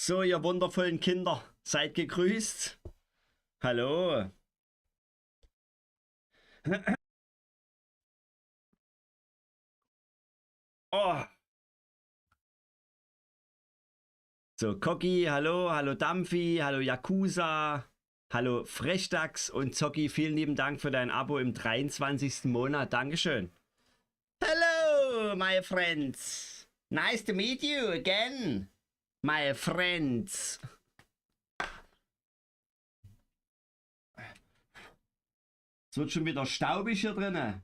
So, ihr wundervollen Kinder, seid gegrüßt. Hallo. Oh. So, Koki, hallo, hallo Dampfi, hallo Yakuza, hallo Frechdachs und Zocki, vielen lieben Dank für dein Abo im 23. Monat. Dankeschön. Hello, my friends. Nice to meet you again, my friends. Es wird schon wieder staubig hier drinnen.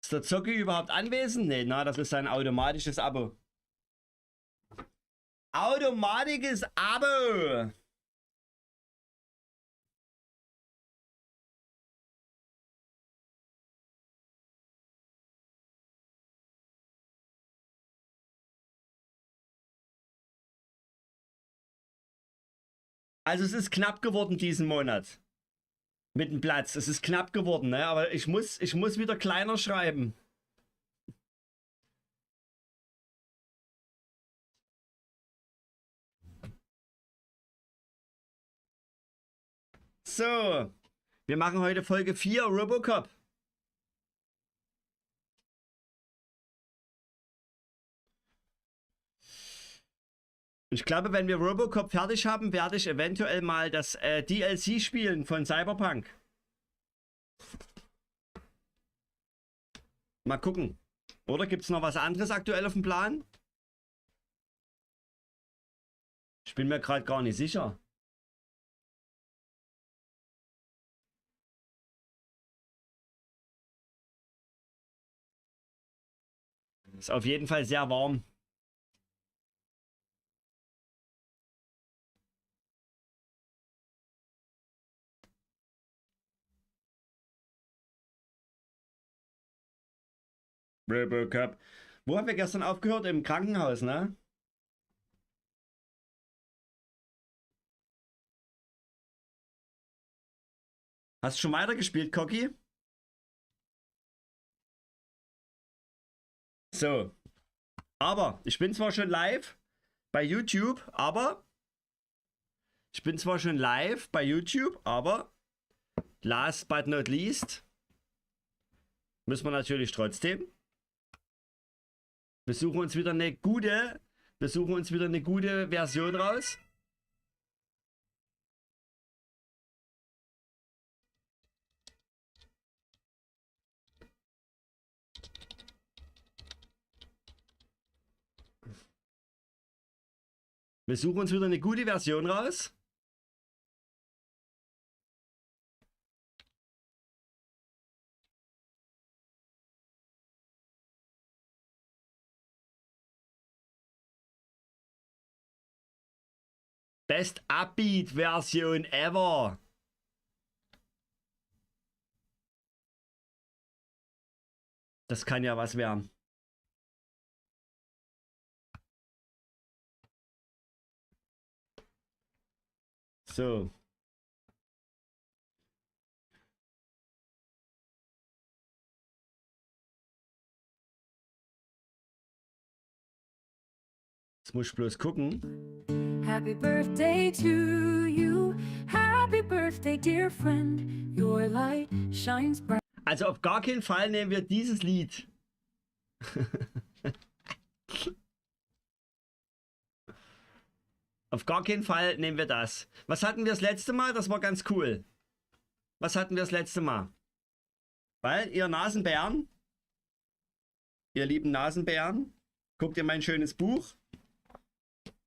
Ist der Zocki überhaupt anwesend? Nee, na, das ist ein automatisches Abo. Automatisches Abo! Also es ist knapp geworden diesen Monat. Mit dem Platz. Es ist knapp geworden, ne? Aber ich muss wieder kleiner schreiben. So. Wir machen heute Folge 4 Robocop. Ich glaube, wenn wir Robocop fertig haben, werde ich eventuell mal das DLC spielen von Cyberpunk. Mal gucken. Oder gibt es noch was anderes aktuell auf dem Plan? Ich bin mir gerade gar nicht sicher. Ist auf jeden Fall sehr warm. Robocop. Wo haben wir gestern aufgehört? Im Krankenhaus, ne? Hast du schon weitergespielt, Koki? So. Aber ich bin zwar schon live bei YouTube, aber last but not least müssen wir natürlich trotzdem wir suchen uns wieder eine gute Version raus. Wir suchen uns wieder eine gute Version raus. Best Upbeat Version ever. Das kann ja was werden. So. Jetzt muss ich bloß gucken. Happy birthday to you. Happy birthday, dear friend. Your light shines bright. Also auf gar keinen Fall nehmen wir dieses Lied. Auf gar keinen Fall nehmen wir das. Was hatten wir das letzte Mal? Das war ganz cool. Was hatten wir das letzte Mal? Weil ihr Nasenbären, ihr lieben Nasenbären, guckt ihr mein schönes Buch.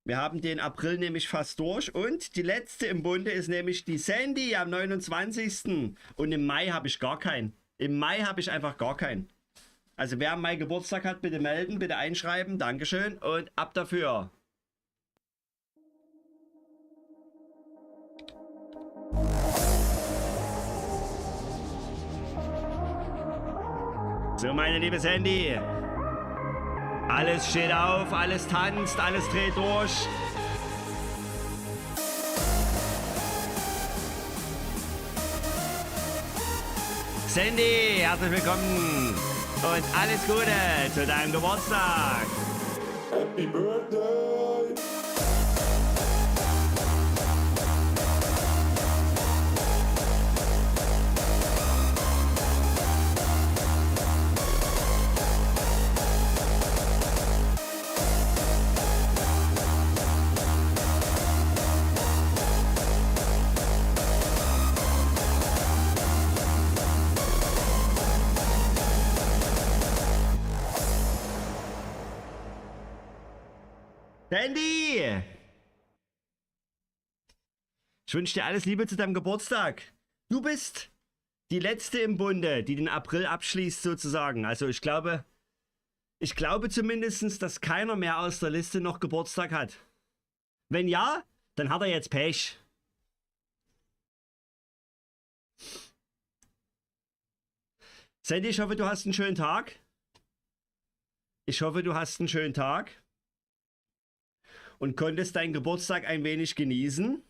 Wir haben den April nämlich fast durch und die letzte im Bunde ist nämlich die Sandy am 29. Und im Mai habe ich gar keinen. Im Mai habe ich einfach gar keinen. Also wer am Mai Geburtstag hat, bitte melden, bitte einschreiben. Dankeschön und ab dafür. So, meine liebe Sandy. Alles steht auf, alles tanzt, alles dreht durch. Sandy, herzlich willkommen und alles Gute zu deinem Geburtstag. Happy Birthday! Sandy! Ich wünsche dir alles Liebe zu deinem Geburtstag. Du bist die Letzte im Bunde, die den April abschließt sozusagen. Also ich glaube zumindest, dass keiner mehr aus der Liste noch Geburtstag hat. Wenn ja, dann hat er jetzt Pech. Sandy, ich hoffe, du hast einen schönen Tag. Ich hoffe, du hast einen schönen Tag. Und konntest deinen Geburtstag ein wenig genießen.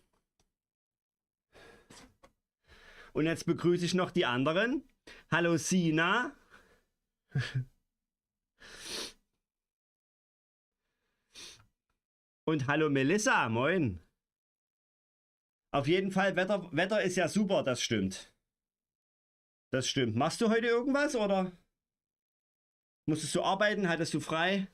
Und jetzt begrüße ich noch die anderen. Hallo Sina. Und hallo Melissa, moin. Auf jeden Fall, Wetter ist ja super, das stimmt. Das stimmt. Machst du heute irgendwas oder musstest du arbeiten? Hattest du frei?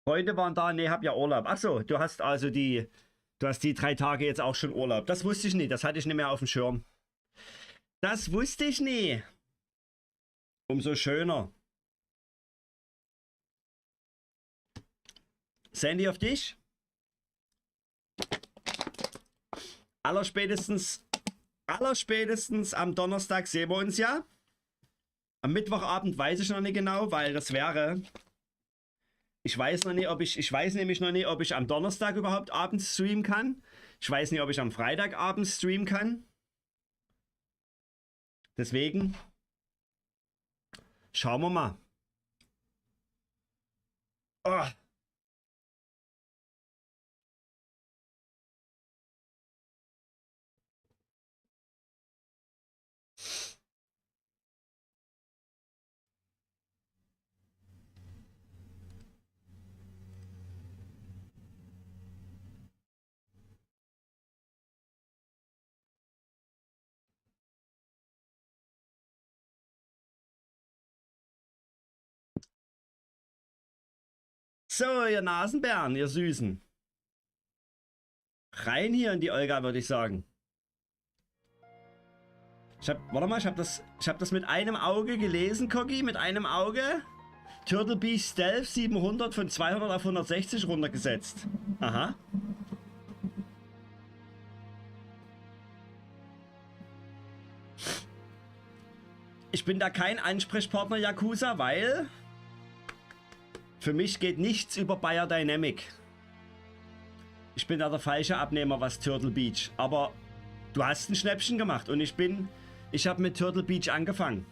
Freunde waren da, nee, hab ja Urlaub. Achso, du hast also die 3 Tage jetzt auch schon Urlaub. Das wusste ich nicht, das hatte ich nicht mehr auf dem Schirm. Das wusste ich nie. Umso schöner. Sandy, auf dich. Allerspätestens am Donnerstag sehen wir uns ja. Am Mittwochabend weiß ich noch nicht genau, weil das wäre... Ich weiß nämlich noch nicht, ob ich am Donnerstag überhaupt abends streamen kann. Ich weiß nicht, ob ich am Freitag abends streamen kann. Deswegen schauen wir mal. Oh. So, ihr Nasenbären, ihr Süßen. Rein hier in die Olga, würde ich sagen. Warte mal, ich hab das mit einem Auge gelesen, Coggy, mit einem Auge. Turtle Beach Stealth 700 von 200 auf 160 runtergesetzt. Aha. Ich bin da kein Ansprechpartner Yakuza, weil... Für mich geht nichts über Bayer Dynamic. Ich bin da der falsche Abnehmer, was Turtle Beach. Aber du hast ein Schnäppchen gemacht und ich habe mit Turtle Beach angefangen.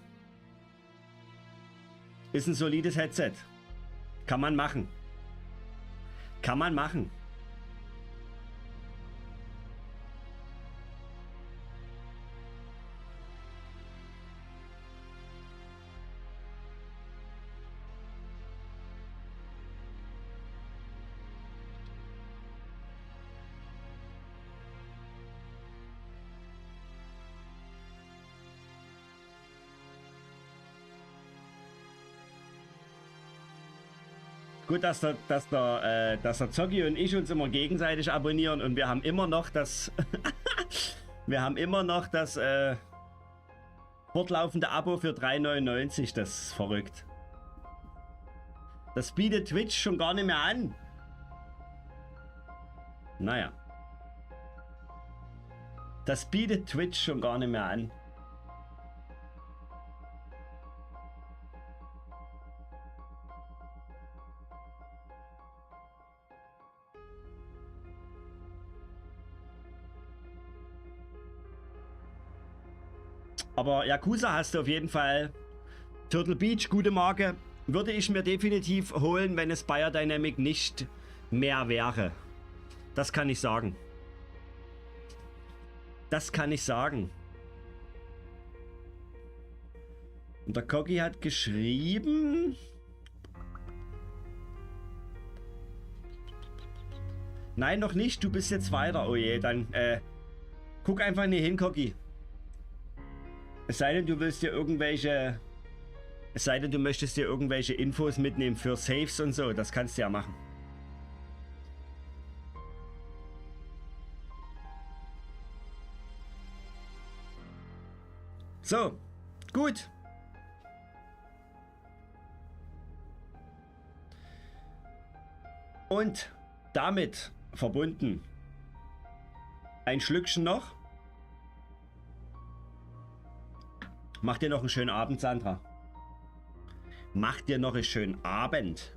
Ist ein solides Headset. Kann man machen. Kann man machen. Gut, dass der Zocki und ich uns immer gegenseitig abonnieren und wir haben immer noch das Fortlaufende Abo für 3,99. Das ist verrückt. Das bietet Twitch schon gar nicht mehr an. Naja. Das bietet Twitch schon gar nicht mehr an. Aber Yakuza hast du auf jeden Fall. Turtle Beach, gute Marke. Würde ich mir definitiv holen, wenn es Biodynamic nicht mehr wäre. Das kann ich sagen. Das kann ich sagen. Und der Kogi hat geschrieben. Nein, noch nicht. Du bist jetzt weiter. Oh je, dann guck einfach nicht hin, Kogi. Es sei denn, du willst dir irgendwelche... Es sei denn, du möchtest dir irgendwelche Infos mitnehmen für Saves und so. Das kannst du ja machen. So, gut. Und damit verbunden ein Schlückchen noch. Mach dir noch einen schönen Abend, Sandra. Mach dir noch einen schönen Abend.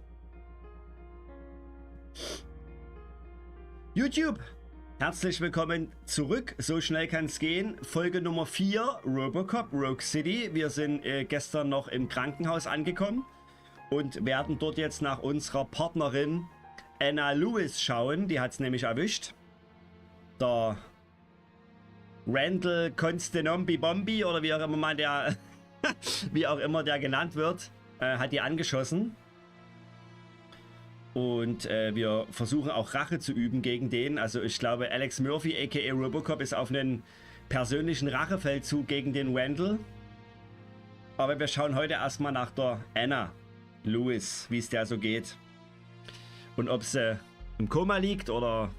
YouTube, herzlich willkommen zurück. So schnell kann es gehen. Folge Nummer 4, Robocop, Rogue City. Wir sind gestern noch im Krankenhaus angekommen und werden dort jetzt nach unserer Partnerin Anna Lewis schauen. Die hat es nämlich erwischt. Der Randall Constinombi Bombi oder wie auch immer man der wie auch immer der genannt wird, hat die angeschossen. Und wir versuchen auch Rache zu üben gegen den. Also ich glaube, Alex Murphy aka Robocop ist auf einen persönlichen Rachefeldzug gegen den Randall. Aber wir schauen heute erstmal nach der Anna Lewis, wie es der so geht. Und ob sie im Koma liegt oder...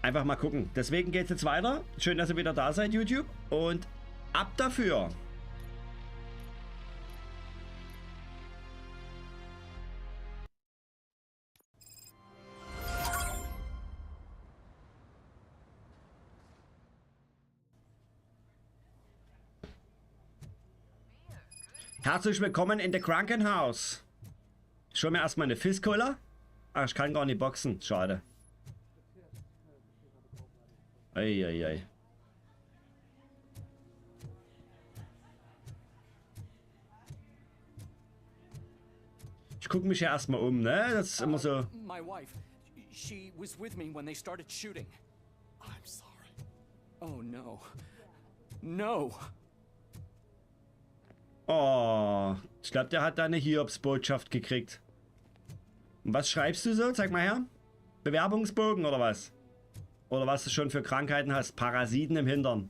Einfach mal gucken. Deswegen geht es jetzt weiter. Schön, dass ihr wieder da seid, YouTube. Und ab dafür. Herzlich willkommen in der Krankenhaus. Schon mir erstmal eine Fistcola. Ach, ich kann gar nicht boxen. Schade. Eieiei. Ich gucke mich ja erstmal um, ne? Das ist immer so. My wife, she was with me when they started shooting. I'm sorry. Oh no. No. Oh, ich glaube, der hat da eine Hiobsbotschaft gekriegt. Und was schreibst du so? Zeig mal her. Bewerbungsbogen oder was? Oder was du schon für Krankheiten hast. Parasiten im Hintern.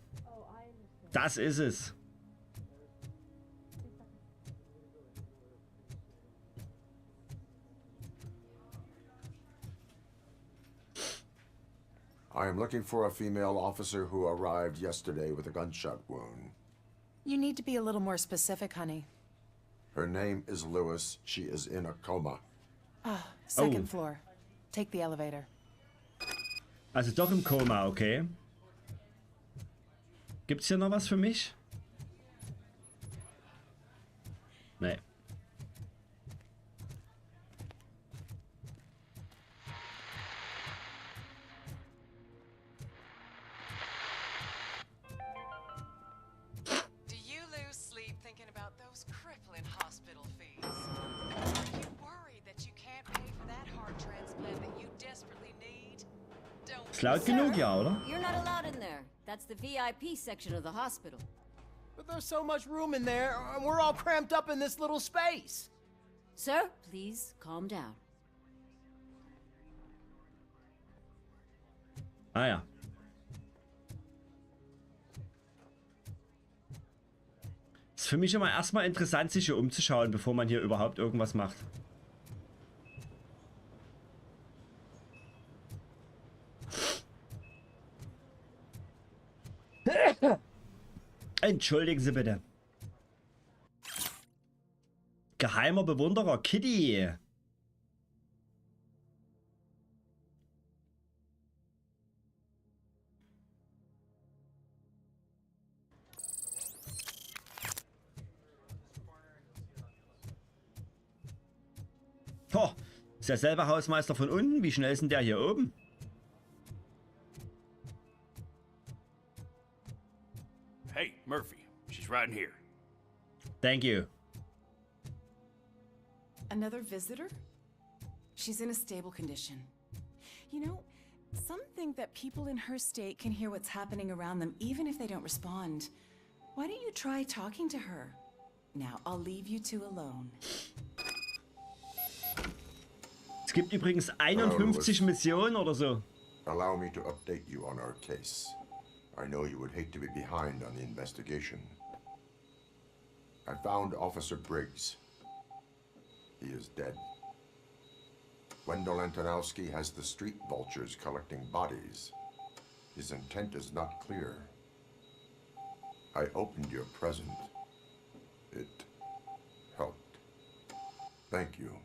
Das ist es. I am looking for a female officer who arrived yesterday with a gunshot wound. You need to be a little more specific, honey. Her name is Lewis. She is in a coma. Second floor. Take the elevator. Also doch im Koma, okay. Gibt's hier noch was für mich? Nee. Do you lose sleep thinking about those crippling hospital fees? Are you worried that you can't pay for that heart transplant that you desperately need? Don't Ist laut genug, ja, oder? You're not allowed in there. That's the VIP section of the hospital. But there's so much room in there, and we're all cramped up in this little space. Sir, please calm down. Ah ja. Ist für mich immer erstmal interessant, sich hier umzuschauen, bevor man hier überhaupt irgendwas macht. entschuldigen Sie bitte. Geheimer Bewunderer Kitty. Oh, ist derselbe Hausmeister von unten. Wie schnell ist denn der hier oben? Hey, Murphy. She's right in here. Thank you. Another visitor? She's in a stable condition. You know, some think that people in her state can hear what's happening around them even if they don't respond. Why don't you try talking to her? Now, I'll leave you two alone. Es gibt übrigens 51 Missionen oder so. Allow me to update you on our case. I know you would hate to be behind on the investigation. I found Officer Briggs. He is dead. Wendell Antonowski has the street vultures collecting bodies. His intent is not clear. I opened your present. It helped. Thank you.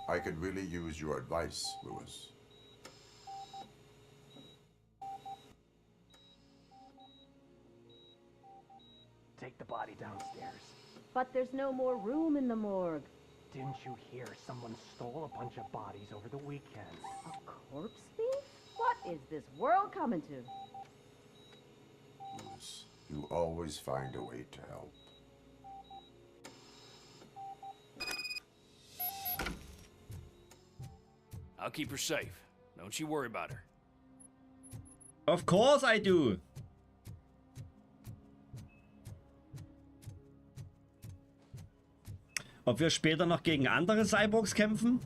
I could really use your advice, Lewis. Take the body downstairs. But there's no more room in the morgue. Didn't you hear someone stole a bunch of bodies over the weekend? A corpse thief? What is this world coming to? Lewis, you always find a way to help. I'll keep her safe. Don't you worry about her. Of course I do. Ob wir später noch gegen andere Cyborgs kämpfen?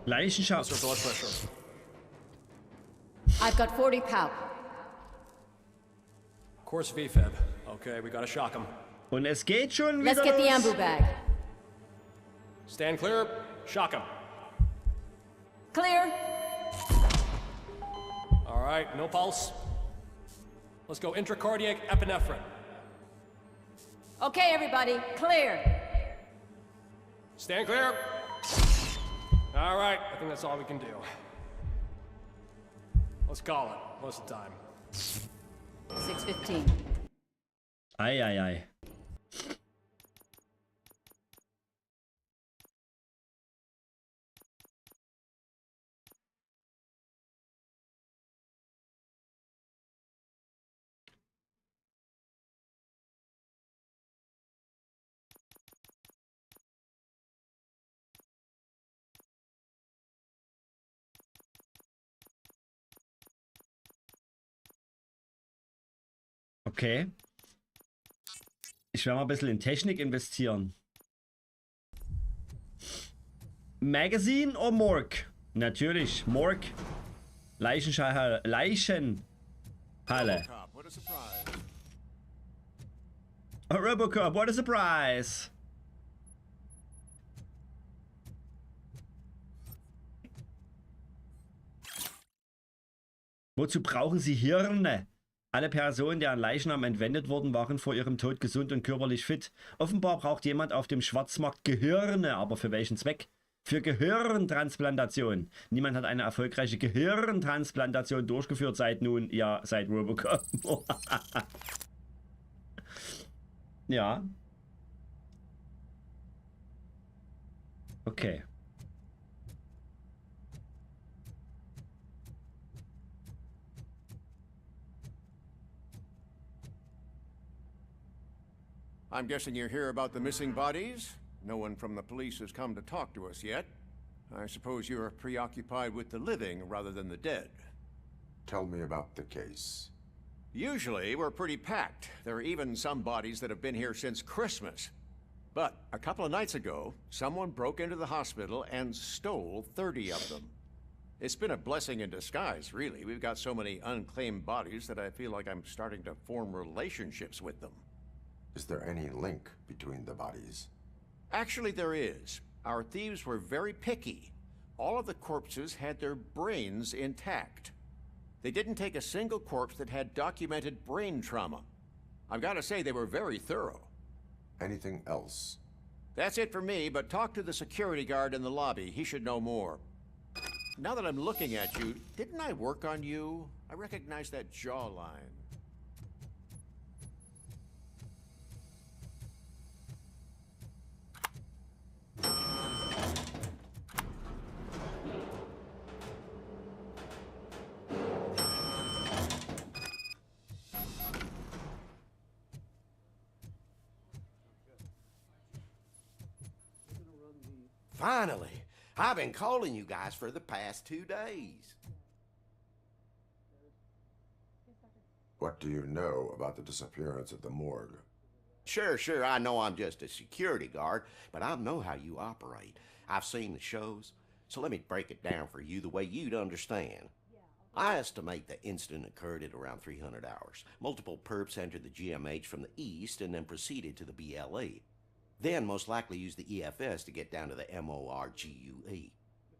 Leichenschau. I've got 40 pow. Course VFib. Okay, we gotta shock him. Und es geht schon Let's wieder get the los. ambu bag. Stand clear. Shock him. Clear. All right, no pulse. Let's go intracardiac epinephrine. Okay, everybody, clear. Stand clear. All right, I think that's all we can do. Let's call it. What's the time? 6:15. Ei, ei, ei. Okay. Ich werde mal ein bisschen in Technik investieren. Magazine oder Morgue? Natürlich, Morgue. Leichenhalle. Robocop, what a surprise. Wozu brauchen Sie Hirne? Alle Personen, deren Leichnam entwendet wurden, waren vor ihrem Tod gesund und körperlich fit. Offenbar braucht jemand auf dem Schwarzmarkt Gehirne, aber für welchen Zweck? Für Gehirntransplantation. Niemand hat eine erfolgreiche Gehirntransplantation durchgeführt seit nun, ja, seit Robocop. Ja. Okay. I'm guessing you're here about the missing bodies? No one from the police has come to talk to us yet. I suppose you're preoccupied with the living rather than the dead. Tell me about the case. Usually, we're pretty packed. There are even some bodies that have been here since Christmas. But a couple of nights ago, someone broke into the hospital and stole 30 of them. It's been a blessing in disguise, really. We've got so many unclaimed bodies that I feel like I'm starting to form relationships with them. Is there any link between the bodies? Actually, there is. Our thieves were very picky. All of the corpses had their brains intact. They didn't take a single corpse that had documented brain trauma. I've got to say, they were very thorough. Anything else? That's it for me, but talk to the security guard in the lobby. He should know more. Now that I'm looking at you, didn't I work on you? I recognize that jawline. Finally! I've been calling you guys for the past 2 days. What do you know about the disappearance at the morgue? Sure, I know I'm just a security guard, but I know how you operate. I've seen the shows, so let me break it down for you the way you'd understand. I estimate the incident occurred at around 300 hours. Multiple perps entered the GMH from the east and then proceeded to the BLE. Then most likely used the EFS to get down to the MORGUE.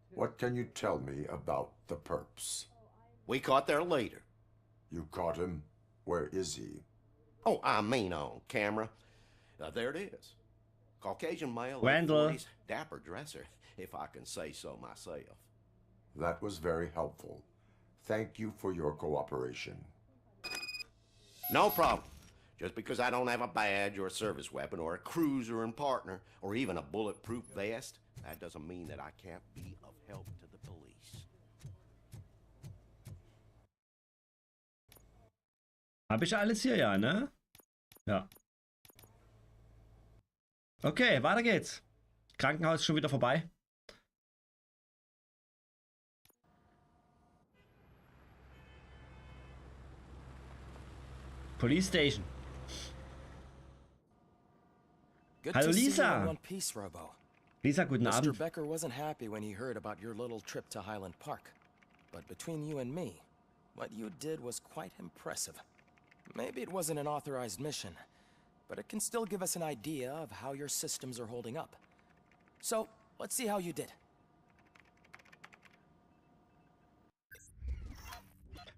What can you tell me about the perps? We caught their leader. You caught him? Where is he? Oh, I mean on camera. There it is. Caucasian male, Randall. late 40s, dapper dresser, if I can say so myself. That was very helpful. Thank you for your cooperation. No problem. Just because I don't have a badge or a service weapon or a cruiser and partner or even a bulletproof vest, that doesn't mean that I can't be of help to the police. Hab ich alles hier, ja, ne? Ja. Okay, weiter geht's. Krankenhaus ist schon wieder vorbei. Police Station. Good Hallo to see you Lisa. in one piece, Robo. Lisa, guten Mr. Abend. Becker wasn't happy when he heard about your little trip to Highland Park. But between you and me, what you did was quite impressive. Maybe it wasn't an authorized mission, but it can still give us an idea of how your systems are holding up. So, let's see how you did.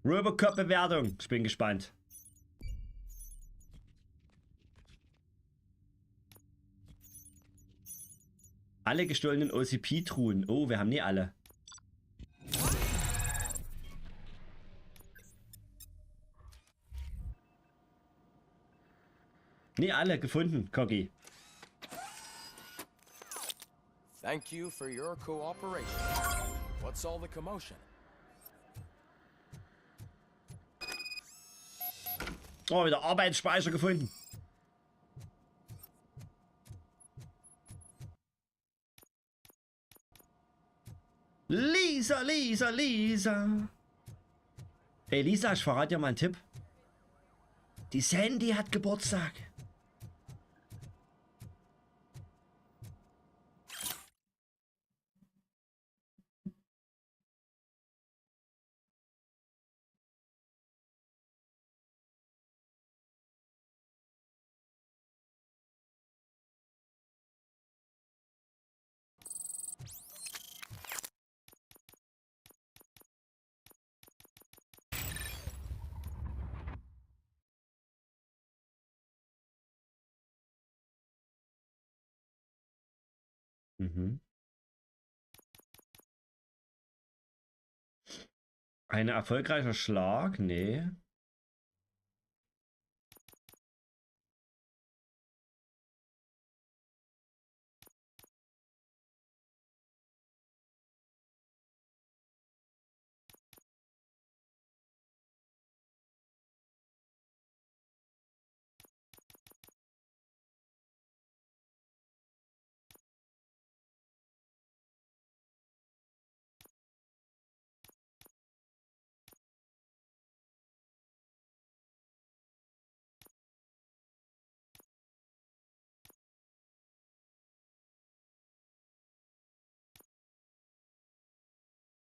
Robocop-Bewertung. Ich bin gespannt. Alle gestohlenen OCP-Truhen. Oh, wir haben nie alle. Nie alle gefunden, Coggy. Thank you for your cooperation. What's all the commotion? Oh, wieder Arbeitsspeicher gefunden. Lisa. Ey, Lisa, ich verrate dir mal einen Tipp. Die Sandy hat Geburtstag. Mhm. Ein erfolgreicher Schlag? Nee.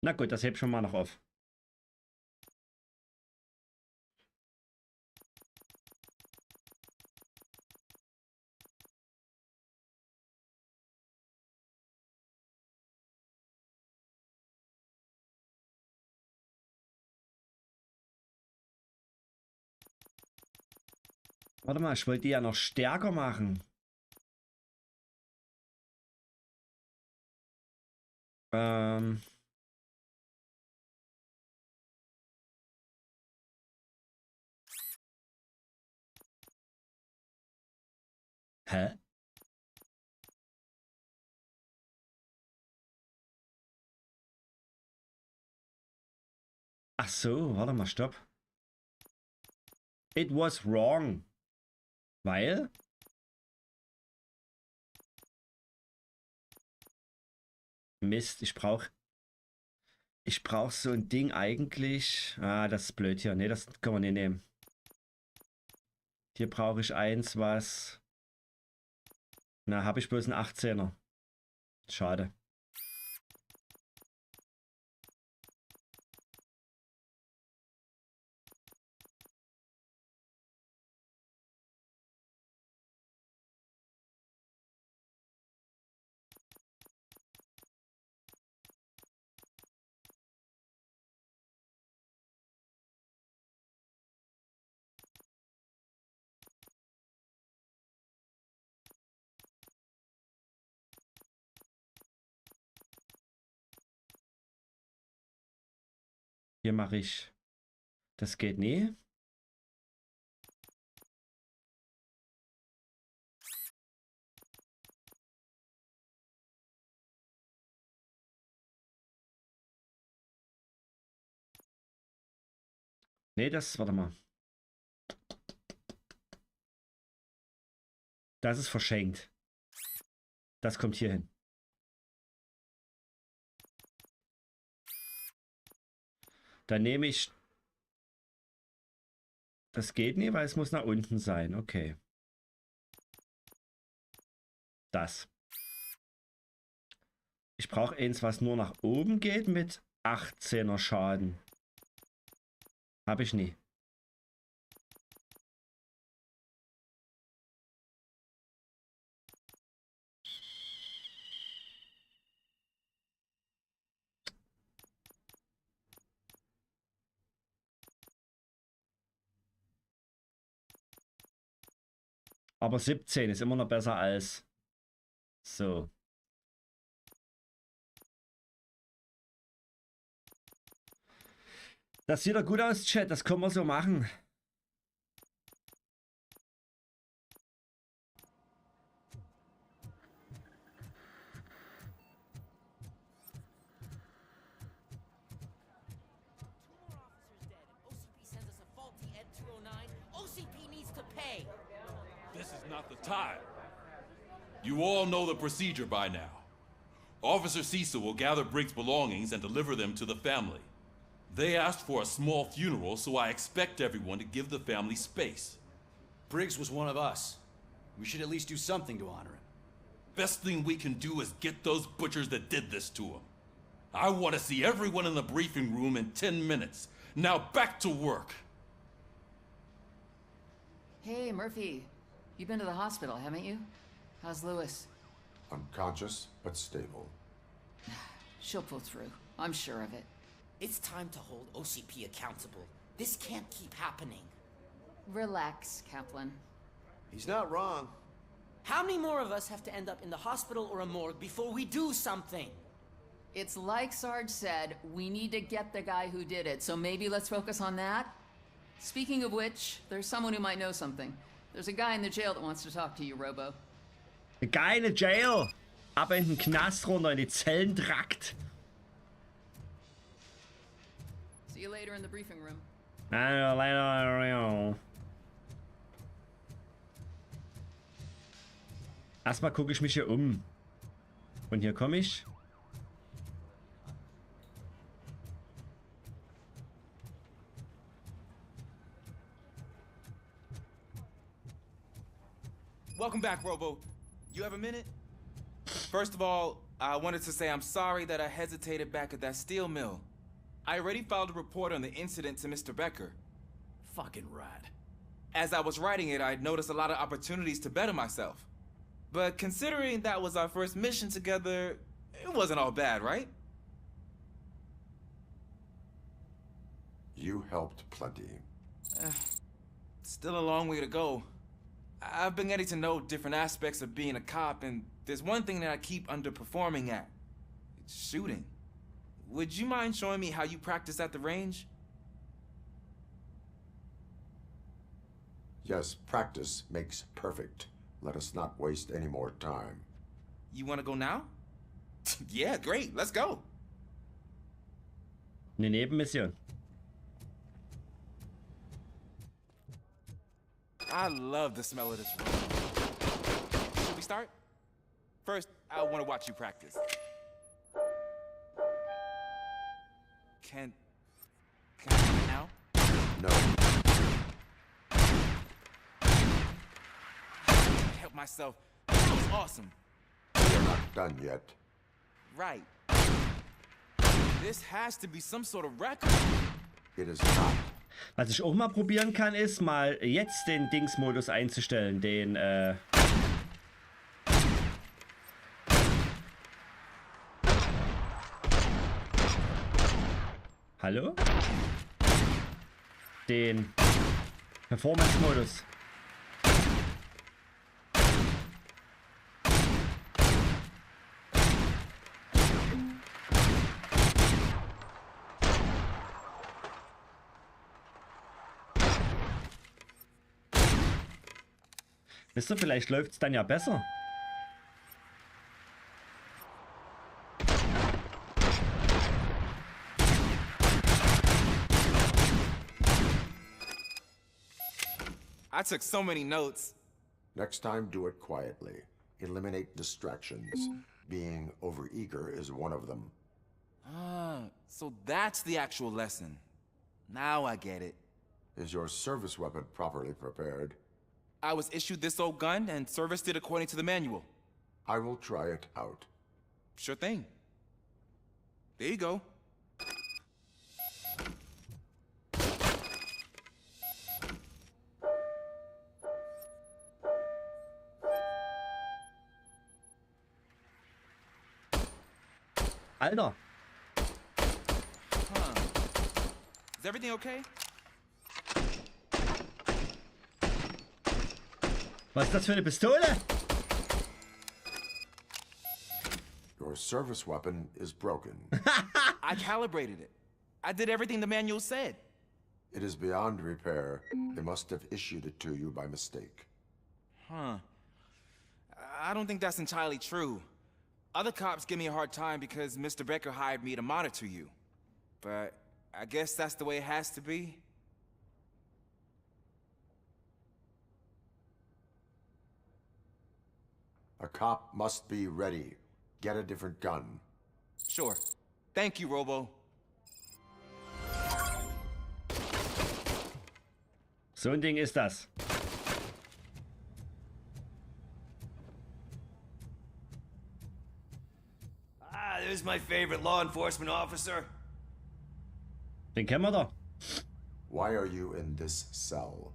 Na gut, das hebt schon mal noch auf. Warte mal, ich wollte die ja noch stärker machen. Hä? Ach so, warte mal, stopp. It was wrong. Weil? Mist, ich brauch so ein Ding eigentlich. Ah, das ist blöd hier. Nee, das können wir nicht nehmen. Hier brauche ich eins, was... Na, habe ich bloß einen 18er. Schade. Hier mache ich... Das geht nie. Nee, das... Warte mal. Das ist verschenkt. Das kommt hier hin. Dann nehme ich... Das geht nicht, weil es muss nach unten sein. Okay. Das. Ich brauche eins, was nur nach oben geht mit 18er Schaden. Habe ich nie. Aber 17 ist immer noch besser als so. Das sieht doch gut aus, Chat. Das können wir so machen. This is not the time. You all know the procedure by now. Officer Cecil will gather Briggs' belongings and deliver them to the family. They asked for a small funeral, so I expect everyone to give the family space. Briggs was one of us. We should at least do something to honor him. Best thing we can do is get those butchers that did this to him. I want to see everyone in the briefing room in 10 minutes. Now back to work. Hey, Murphy. You've been to the hospital, haven't you? How's Lewis? Unconscious, but stable. She'll pull through. I'm sure of it. It's time to hold OCP accountable. This can't keep happening. Relax, Kaplan. He's not wrong. How many more of us have to end up in the hospital or a morgue before we do something? It's like Sarge said, we need to get the guy who did it, so maybe let's focus on that? Speaking of which, there's someone who might know something. There's a guy in the jail that wants to talk to you, Robo. A guy in the jail! Ab in den Knast runter, in die Zellentrakt. See you later in the briefing room. Erstmal gucke ich mich hier um. Und hier komme ich. Welcome back, Robo. You have a minute? First of all, I wanted to say I'm sorry that I hesitated back at that steel mill. I already filed a report on the incident to Mr. Becker. Fucking rad. As I was writing it, I noticed a lot of opportunities to better myself. But considering that was our first mission together, it wasn't all bad, right? You helped plenty. Still a long way to go. I've been getting to know different aspects of being a cop, and there's one thing that I keep underperforming at. It's shooting. Would you mind showing me how you practice at the range? Yes, practice makes perfect. Let us not waste any more time. You want to go now? Yeah, great. Let's go. Eine Nebenmission. I love the smell of this room. Should we start? First, I want to watch you practice. Can I do it now? No. I can't help myself. That was awesome. We're not done yet. Right. This has to be some sort of record. It is not. Was ich auch mal probieren kann, ist mal jetzt den Dings-Modus einzustellen. Den, Hallo? Den Performance-Modus. Wisst ihr, vielleicht läuft es dann ja besser. I took so many notes. Next time, do it quietly. Eliminate distractions. Being overeager is one of them. Ah, so that's the actual lesson. Now I get it. Is your service weapon properly prepared? I was issued this old gun and serviced it according to the manual. I will try it out. Sure thing. There you go. Alter. Huh. Is everything okay? Was ist das für eine Pistole? Your service weapon is broken. I calibrated it. I did everything the manual said. It is beyond repair. They must have issued it to you by mistake. Huh. I don't think that's entirely true. Other cops give me a hard time because Mr. Becker hired me to monitor you. But I guess that's the way it has to be. A cop must be ready. Get a different gun. Sure. Thank you, Robo. So ein Ding ist das. Ah, there's my favorite law enforcement officer. Den kennen wir doch. Why are you in this cell?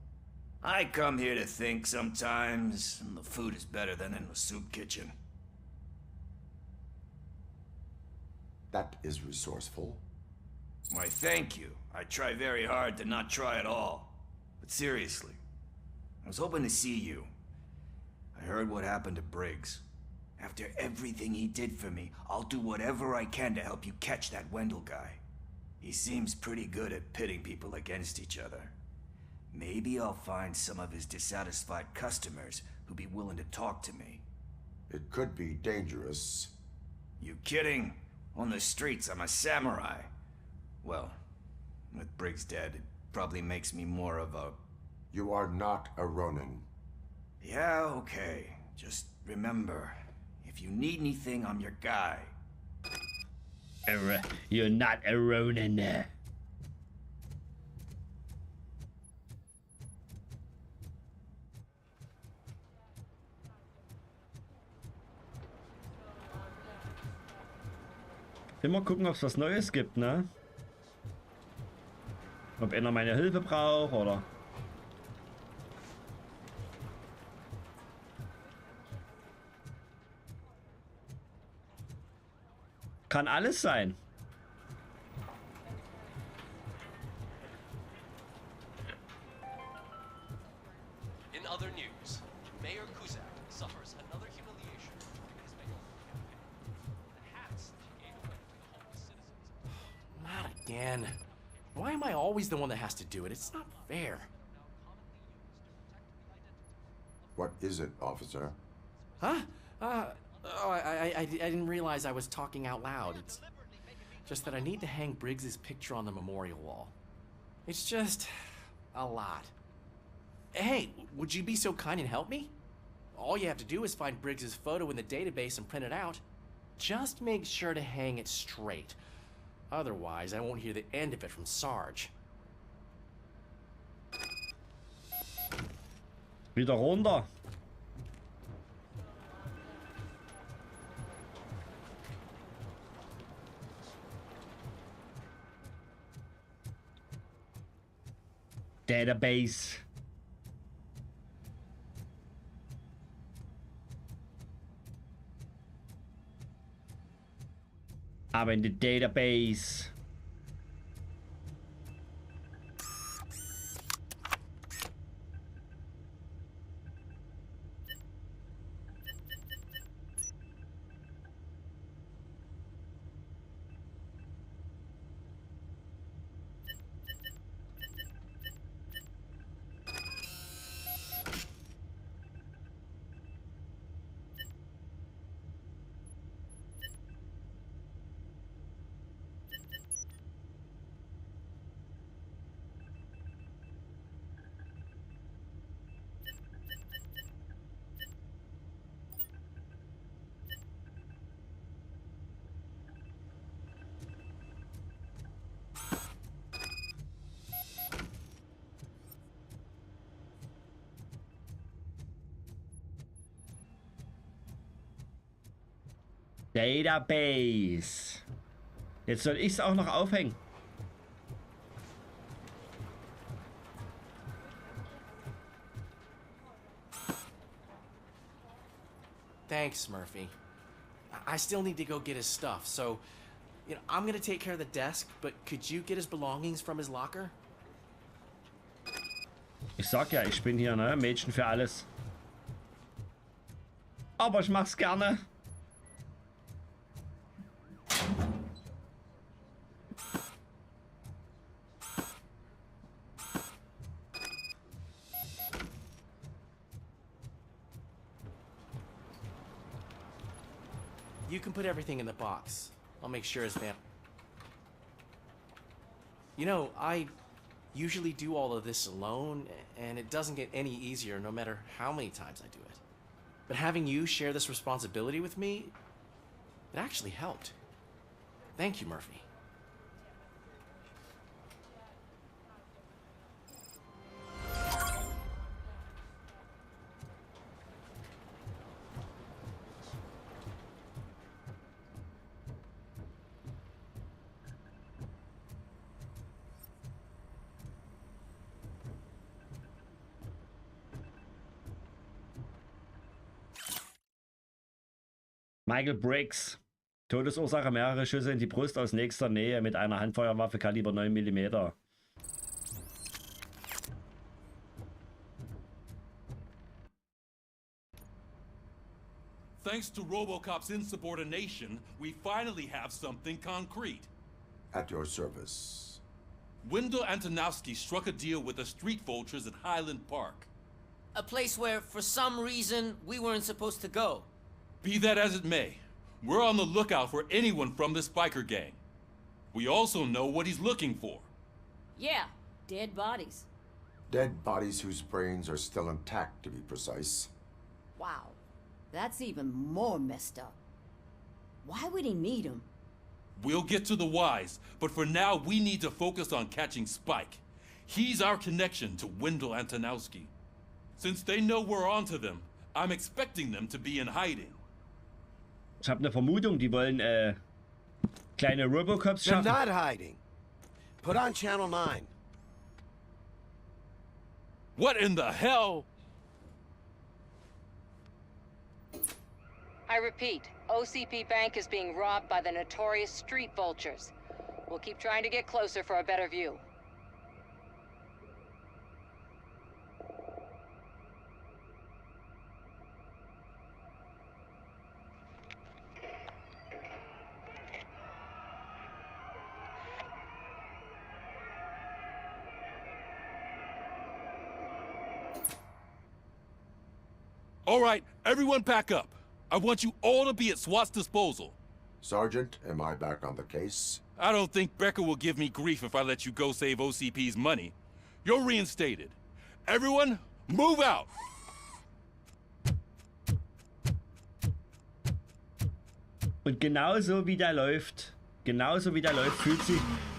I come here to think sometimes, and the food is better than in the soup kitchen. That is resourceful. Why, thank you. I try very hard to not try at all. But seriously, I was hoping to see you. I heard what happened to Briggs. After everything he did for me, I'll do whatever I can to help you catch that Wendell guy. He seems pretty good at pitting people against each other. Maybe I'll find some of his dissatisfied customers who'd be willing to talk to me. It could be dangerous. You kidding? On the streets, I'm a samurai. Well, with Briggs dead, it probably makes me more of a... You are not a Ronin. Yeah, okay. Just remember, if you need anything, I'm your guy. You're not a Ronin. Immer gucken, ob es was Neues gibt, ne? Ob einer meine Hilfe braucht oder... Kann alles sein. In other news, again. Why am I always the one that has to do it? It's not fair. What is it, officer? Huh? I didn't realize I was talking out loud. It's just that I need to hang Briggs's picture on the memorial wall. It's just a lot. Hey, would you be so kind and help me? All you have to do is find Briggs's photo in the database and print it out. Just make sure to hang it straight. Otherwise, I won't hear the end of it from Sarge. Wieder runter. Database. Aber in the database. Database. Jetzt soll ich es auch noch aufhängen. Thanks, Murphy. I still need to go get his stuff, so I'm gonna take care of the desk, but could you get his belongings from his locker? Ich sag ja, ich bin hier, ne? Mädchen für alles. Aber ich mach's gerne. You can put everything in the box. I'll make sure his I usually do all of this alone, and it doesn't get any easier no matter how many times I do it. But having you share this responsibility with me, it actually helped. Thank you, Murphy. Michael Briggs. Todesursache mehrere Schüsse in die Brust aus nächster Nähe mit einer Handfeuerwaffe Kaliber 9 mm. Thanks to Robocop's insubordination, we finally have something concrete. At your service. Wendell Antonowski struck a deal with the street vultures at Highland Park. A place where, for some reason, we weren't supposed to go. Be that as it may, we're on the lookout for anyone from this biker gang. We also know what he's looking for. Yeah, dead bodies. Dead bodies whose brains are still intact, to be precise. Wow, that's even more messed up. Why would he need them? We'll get to the whys, but for now we need to focus on catching Spike. He's our connection to Wendell Antonowski. Since they know we're onto them, I'm expecting them to be in hiding. Ich habe eine Vermutung, die wollen kleine Robocops They're schaffen. not hiding. Put on Channel 9. What in the hell? I repeat, OCP Bank is being robbed by the notorious street vultures. We'll keep trying to get closer for a better view. All right, everyone pack up. I want you all to be at SWAT's disposal. Sergeant, am I back on the case? I don't think Becker will give me grief if I let you go save OCP's money. You're reinstated. Everyone, move out! Und genauso wie der läuft,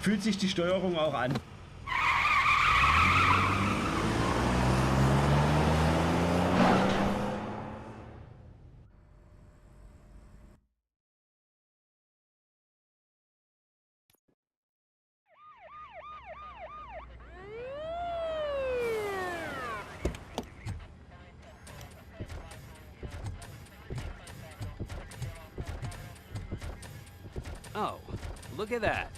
fühlt sich die Steuerung auch an. Oh, look at that.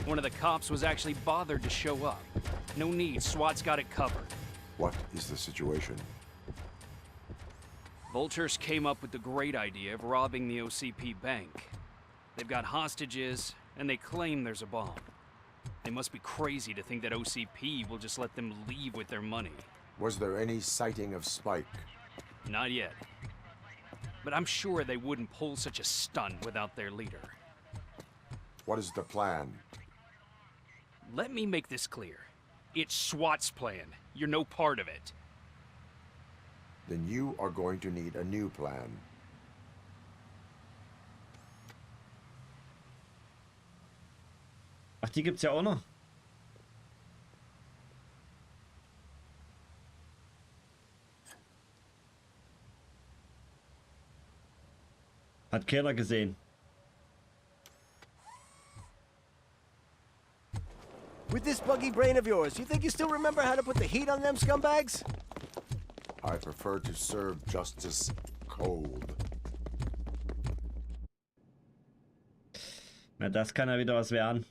One of the cops was actually bothered to show up. No need, SWAT's got it covered. What is the situation? Vultures came up with the great idea of robbing the OCP bank. They've got hostages, and they claim there's a bomb. They must be crazy to think that OCP will just let them leave with their money. Was there any sighting of Spike? Not yet. But I'm sure they wouldn't pull such a stunt without their leader. What is the plan? Let me make this clear. It's SWAT's plan. You're no part of it. Then you are going to need a new plan. Ach, die gibt's ja auch noch. Hat keiner gesehen. With this buggy brain of yours, you think you still remember how to put the heat on them scumbags? I prefer to serve justice cold. Na, das kann ja wieder was werden.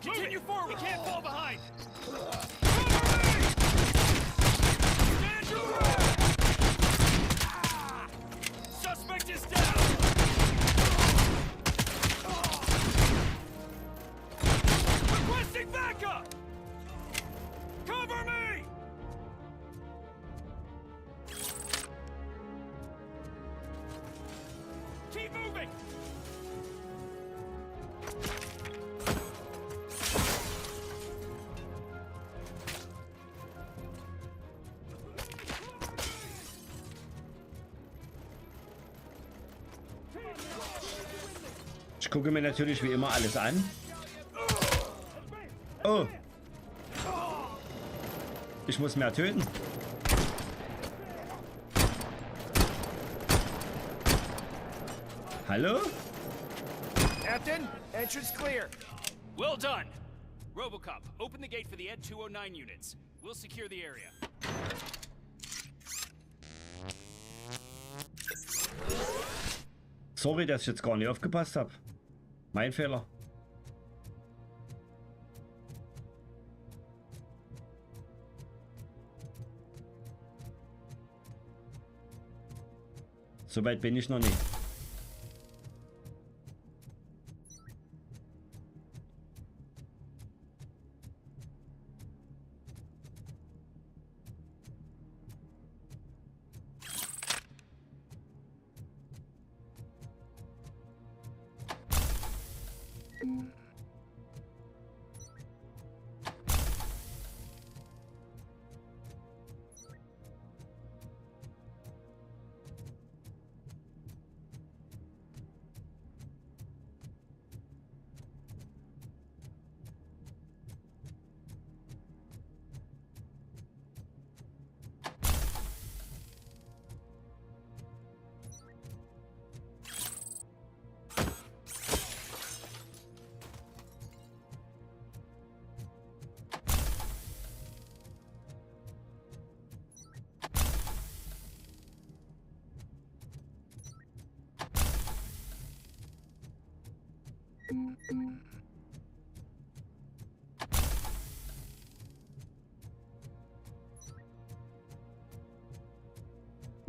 Continue forward, we can't fall behind! Suspect is down! Requesting backup! Cover me! Keep moving! Ich gucke mir natürlich wie immer alles an. Oh. Ich muss mehr töten. Hallo? Captain, entrance clear. Well done. Robocop, open the gate for the Ed 209 units. We'll secure the area. Sorry, dass ich jetzt gar nicht aufgepasst habe. Mein Fehler. So weit bin ich noch nicht.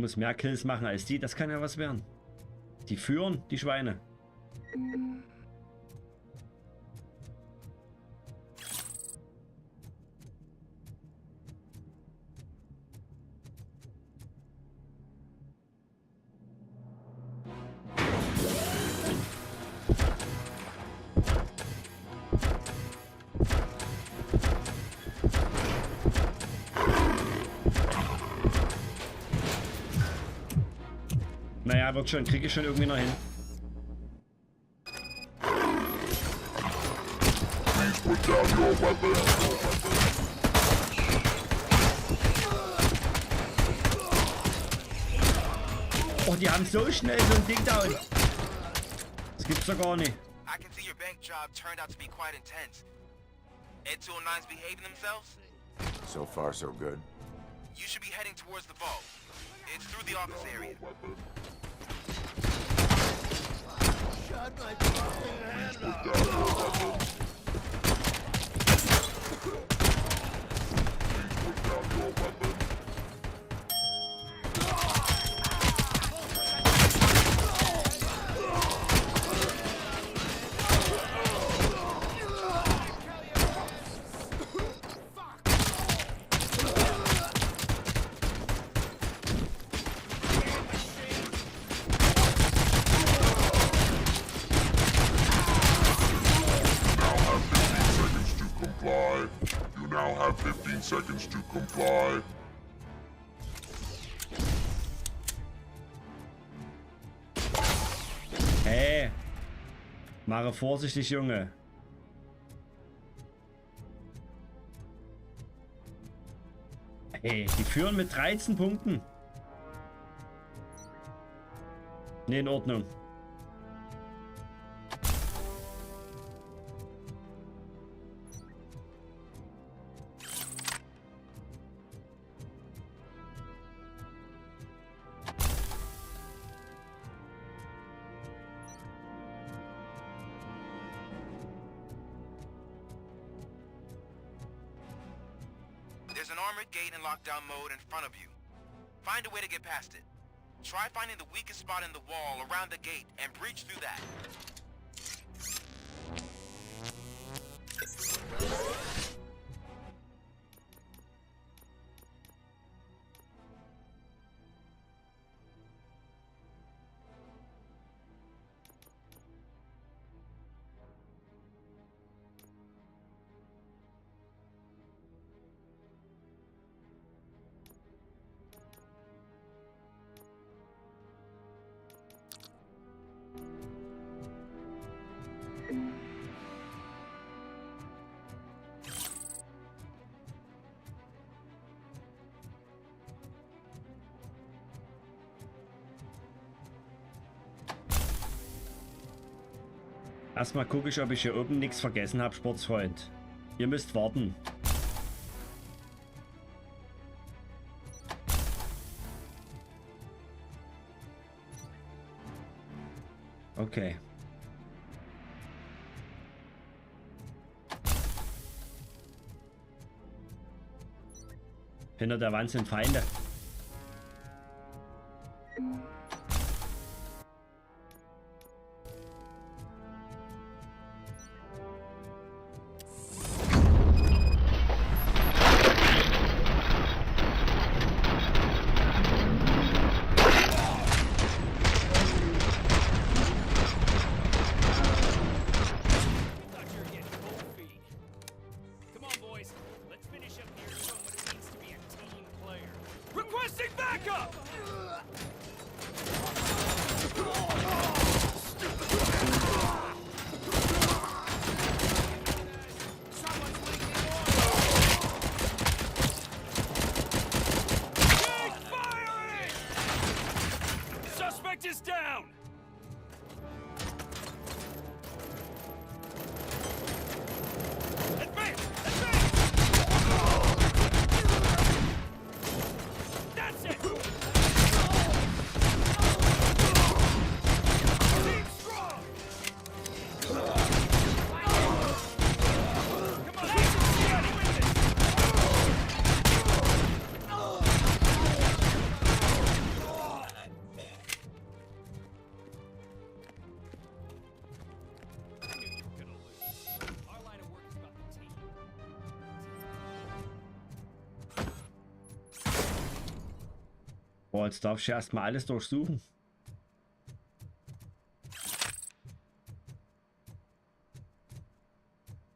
muss mehr Kills machen als die. Das kann ja was werden. Die führen, die Schweine. Naja, wird schon, kriege ich schon irgendwie noch hin. Oh, die haben so schnell so ein Ding down. Das gibt's doch gar nicht. I can see your bank job turned out to be quite intense. Ed 209's behaving themselves? So far, so good. You should be heading towards the vault. It's through the office area. Shut my fucking hand up. Seconds to comply. Hey, mache vorsichtig, Junge. Hey, die führen mit 13 Punkten. Ne, in Ordnung. There's an armored gate in lockdown mode in front of you. Find a way to get past it. Try finding the weakest spot in the wall around the gate and breach through that. Erstmal gucke ich, ob ich hier oben nichts vergessen habe, Sportsfreund. Ihr müsst warten. Okay. Hinter der Wand sind Feinde. Boah, jetzt darfst du erstmal alles durchsuchen.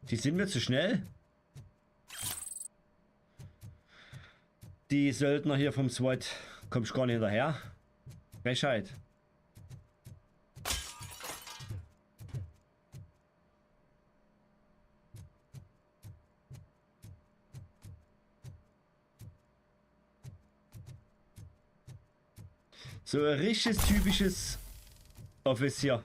Die sind mir zu schnell. Die Söldner hier vom SWAT. Kommst gar nicht hinterher. Frechheit. So ein richtiges, typisches Offizier.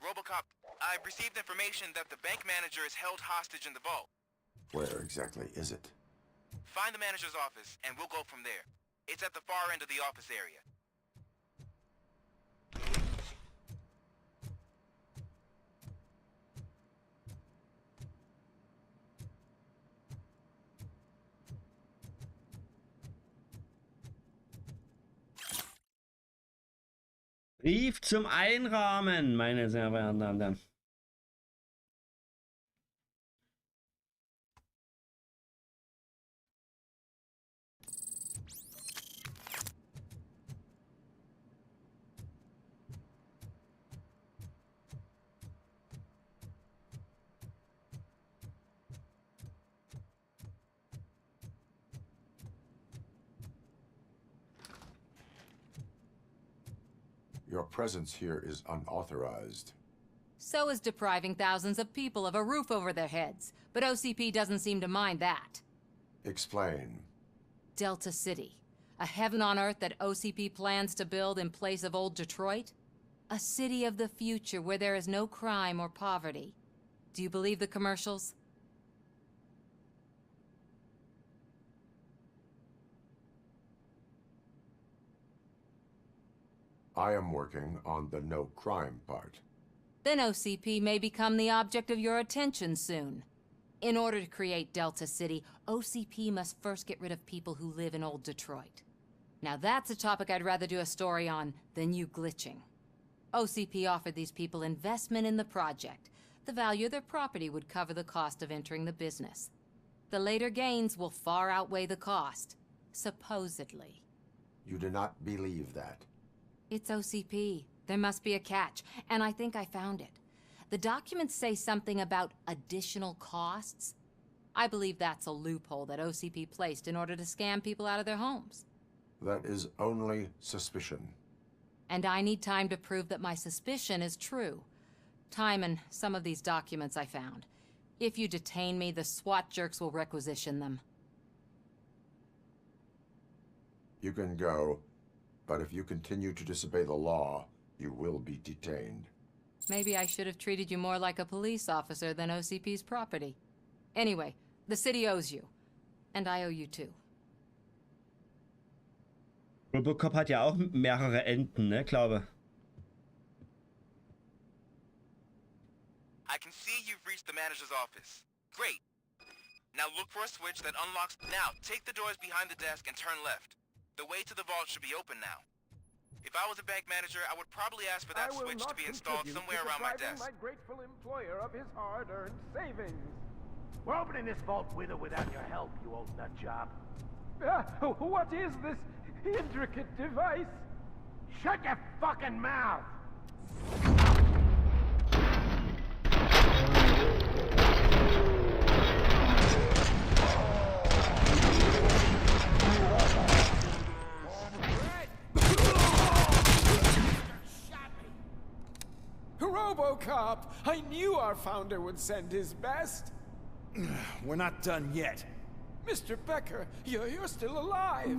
Robocop, I've received information that the bank manager is held hostage in the vault. Where exactly is it? Find the manager's office, and we'll go from there. It's at the far end of the office area. Brief zum Einrahmen, meine sehr verehrten Damen und Herren. Your presence here is unauthorized. So is depriving thousands of people of a roof over their heads. But OCP doesn't seem to mind that. Explain. Delta City. A heaven on earth that OCP plans to build in place of Old Detroit? A city of the future where there is no crime or poverty. Do you believe the commercials? I am working on the no crime part. Then OCP may become the object of your attention soon. In order to create Delta City, OCP must first get rid of people who live in Old Detroit. Now that's a topic I'd rather do a story on than you glitching. OCP offered these people investment in the project. The value of their property would cover the cost of entering the business. The later gains will far outweigh the cost, supposedly. You do not believe that? It's OCP. There must be a catch, and I think I found it. The documents say something about additional costs. I believe that's a loophole that OCP placed in order to scam people out of their homes. That is only suspicion. And I need time to prove that my suspicion is true. Time and some of these documents I found. If you detain me, the SWAT jerks will requisition them. You can go, but if you continue to disobey the law, you will be detained. Maybe I should have treated you more like a police officer than OCP's property. Anyway, the city owes you. And I owe you too. Robocop hat ja auch mehrere Enden, ne, glaube. I can see you've reached the manager's office. Great. Now look for a switch that unlocks... Now, take the doors behind the desk and turn left. The way to the vault should be open now. If I was a bank manager, I would probably ask for that switch to be installed somewhere around my desk. My grateful employer of his hard-earned savings. We're opening this vault with or without your help, you old nut job. What is this intricate device? Shut your fucking mouth! Robocop! I knew our founder would send his best. We're not done yet. Mr. Becker, you're still alive.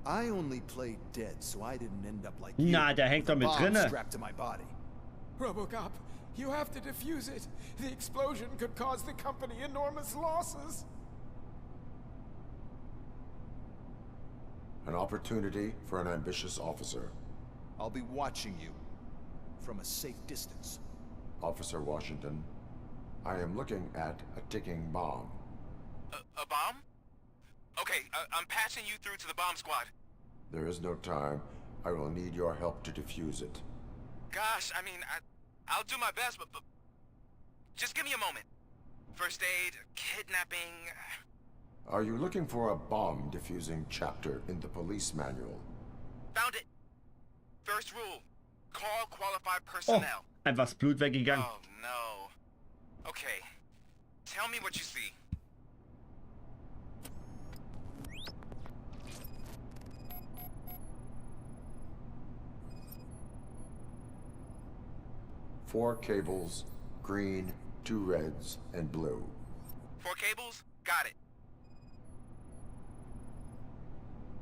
I only played dead, so I didn't end up like you. Na, der hängt doch mit Bomb drinne. strapped to my body. Robocop, you have to defuse it. The explosion could cause the company enormous losses. An opportunity for an ambitious officer. I'll be watching you from a safe distance. Officer Washington, I am looking at a ticking bomb. A bomb? Okay, I'm passing you through to the bomb squad. There is no time. I will need your help to defuse it. Gosh, I mean, I'll do my best, but just give me a moment. First aid, kidnapping... Are you looking for a bomb defusing chapter in the police manual? Found it. First rule, call qualified personnel. Einfach das Blut weggegangen. Oh no. Okay, tell me what you see. Four cables, green, 2 reds, and blue. 4 cables? Got it.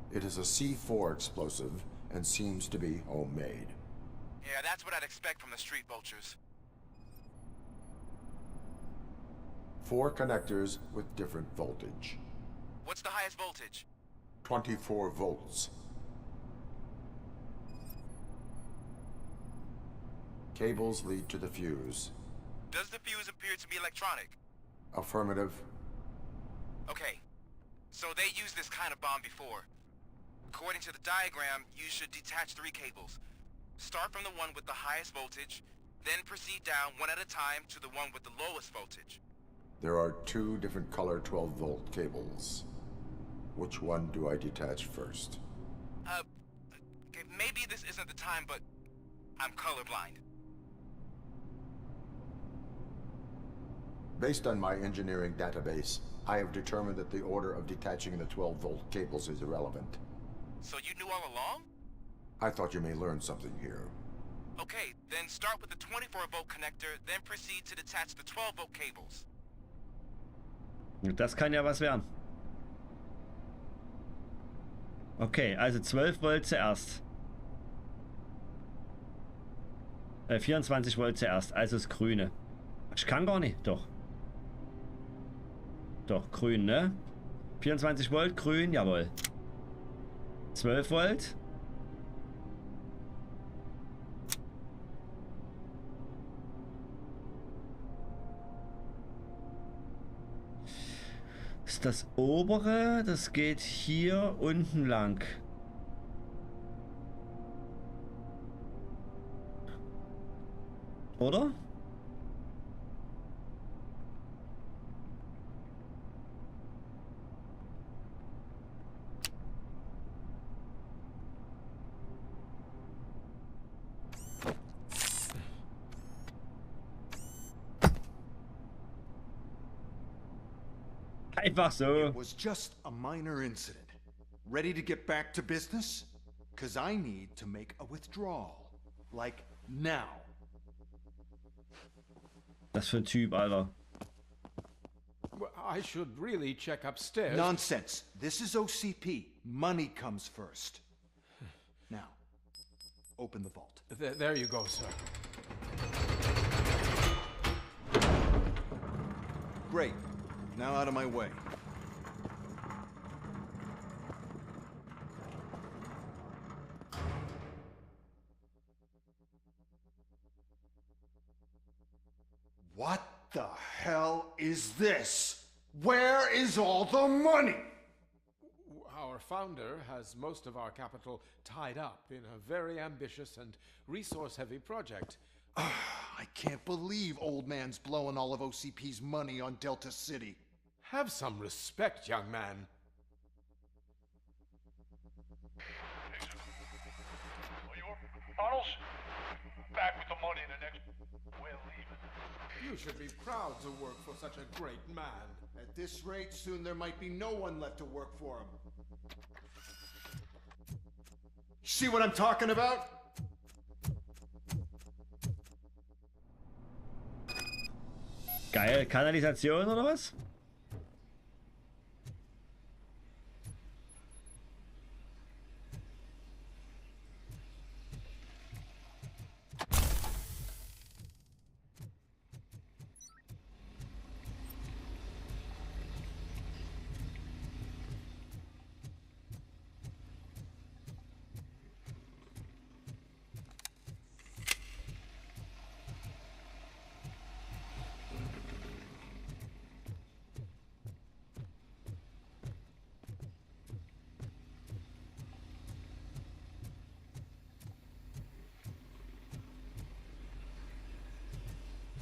It is a C4 explosive and seems to be homemade. Yeah, that's what I'd expect from the street vultures. 4 connectors with different voltage. What's the highest voltage? 24 volts. Cables lead to the fuse. Does the fuse appear to be electronic? Affirmative. Okay, so they used this kind of bomb before. According to the diagram, you should detach 3 cables. Start from the one with the highest voltage, then proceed down one at a time to the one with the lowest voltage. There are 2 different color 12-volt cables. Which one do I detach first? Okay, maybe this isn't the time, but I'm colorblind. Based on my engineering database, I have determined that the order of detaching the 12-volt cables is irrelevant. So you knew all along? I thought you may learn something here. Okay, then start with the 24-volt connector, then proceed to detach the 12-volt cables. Das kann ja was werden. Okay, also 12 Volt zuerst. 24 Volt zuerst, also das Grüne. Ich kann gar nicht, doch. Doch, grün, ne? 24 Volt, grün, jawohl. 12 Volt. Ist das obere, das geht hier unten lang. Oder? Einfach so. It was just a minor incident. Ready to get back to business? 'Cause I need to make a withdrawal. Like now. Was für ein Typ, Alter. Well, I should really check upstairs. Nonsense. This is OCP. Money comes first. Now, open the vault. There you go, sir. Great. Now out of my way. What the hell is this? Where is all the money? Our founder has most of our capital tied up in a very ambitious and resource-heavy project. I can't believe old man's blowing all of OCP's money on Delta City. Have some respect, young man. Arnold's back with the money in the next... We're leaving. You should be proud to work for such a great man. At this rate, soon there might be no one left to work for him. See what I'm talking about? Geil, Kanalisation oder was?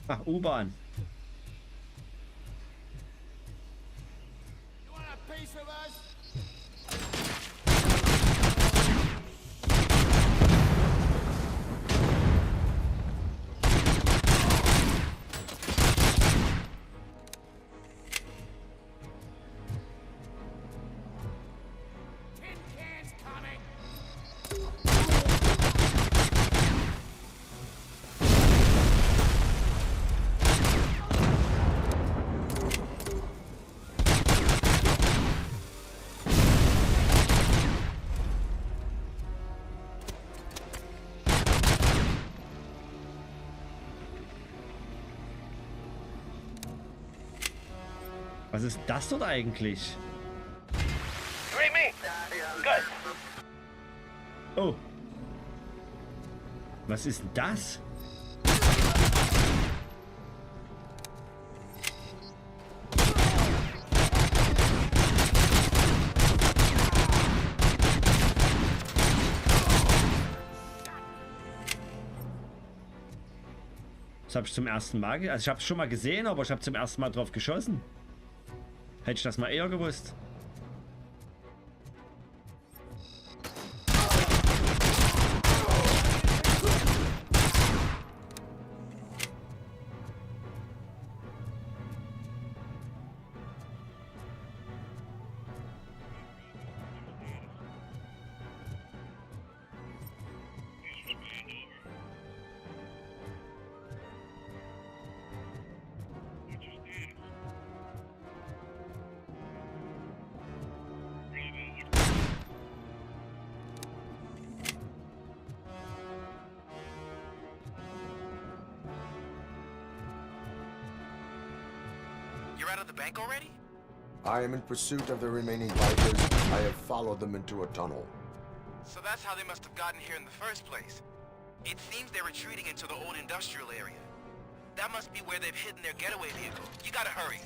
Ah, U-Bahn. Was ist das dort eigentlich? Oh. Was ist denn das? Das habe ich zum ersten Mal. Also ich habe es schon mal gesehen, aber ich habe zum ersten Mal drauf geschossen. Hätte ich das mal eher gewusst. You're out of the bank already? I am in pursuit of the remaining bikers. I have followed them into a tunnel. So that's how they must have gotten here in the first place. It seems they're retreating into the old industrial area. That must be where they've hidden their getaway vehicle. You gotta hurry.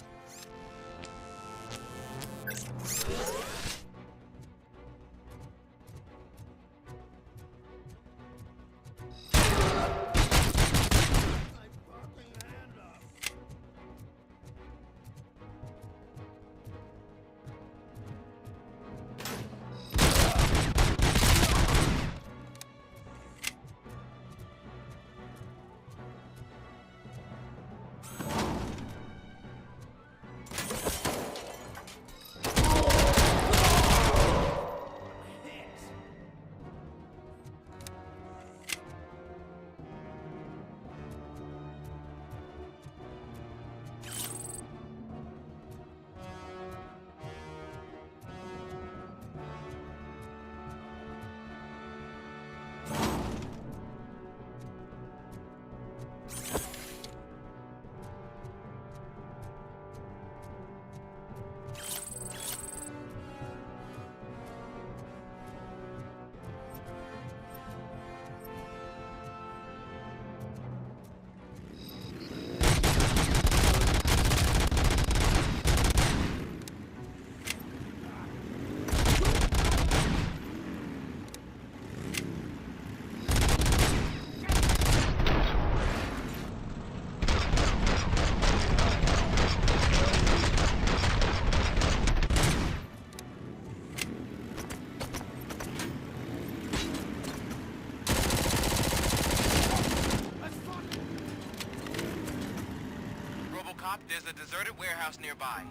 There's a deserted warehouse nearby.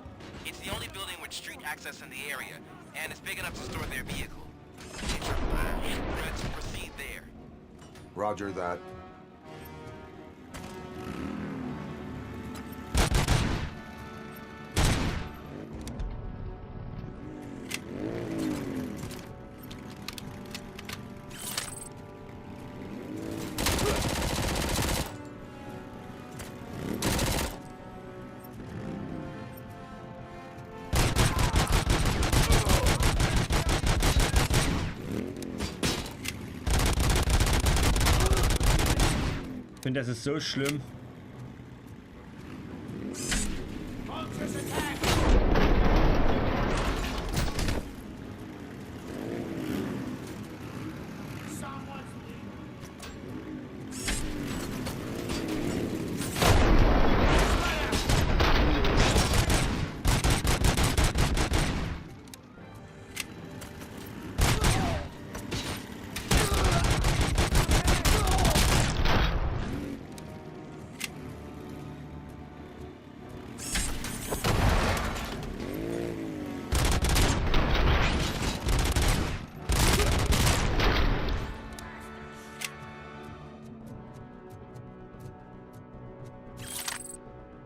It's the only building with street access in the area, and it's big enough to store their vehicle. Get your mind ready to proceed there. Roger that. Ich finde, das ist so schlimm.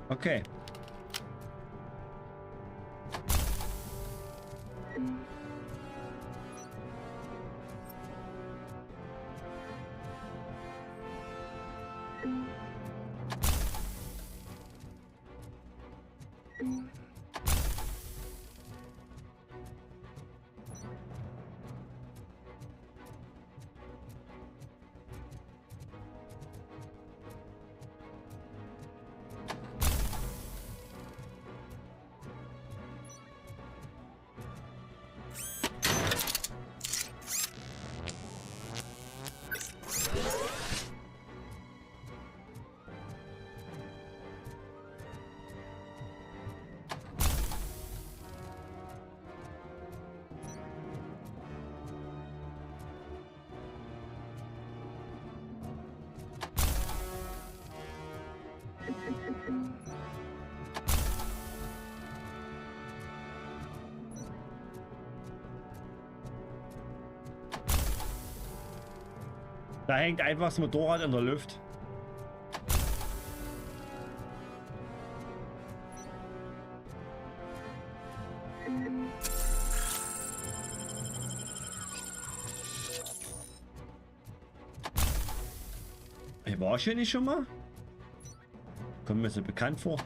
Okay. Da hängt einfach das Motorrad in der Luft. Hey, war ich hier nicht schon mal? Kommt mir so bekannt vor.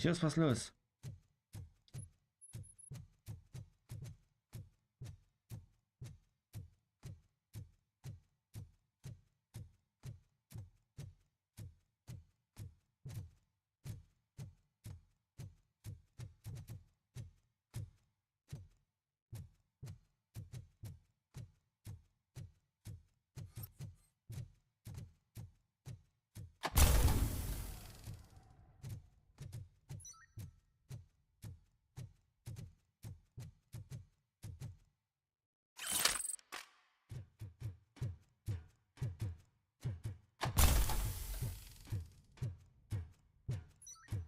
Hier ist was los.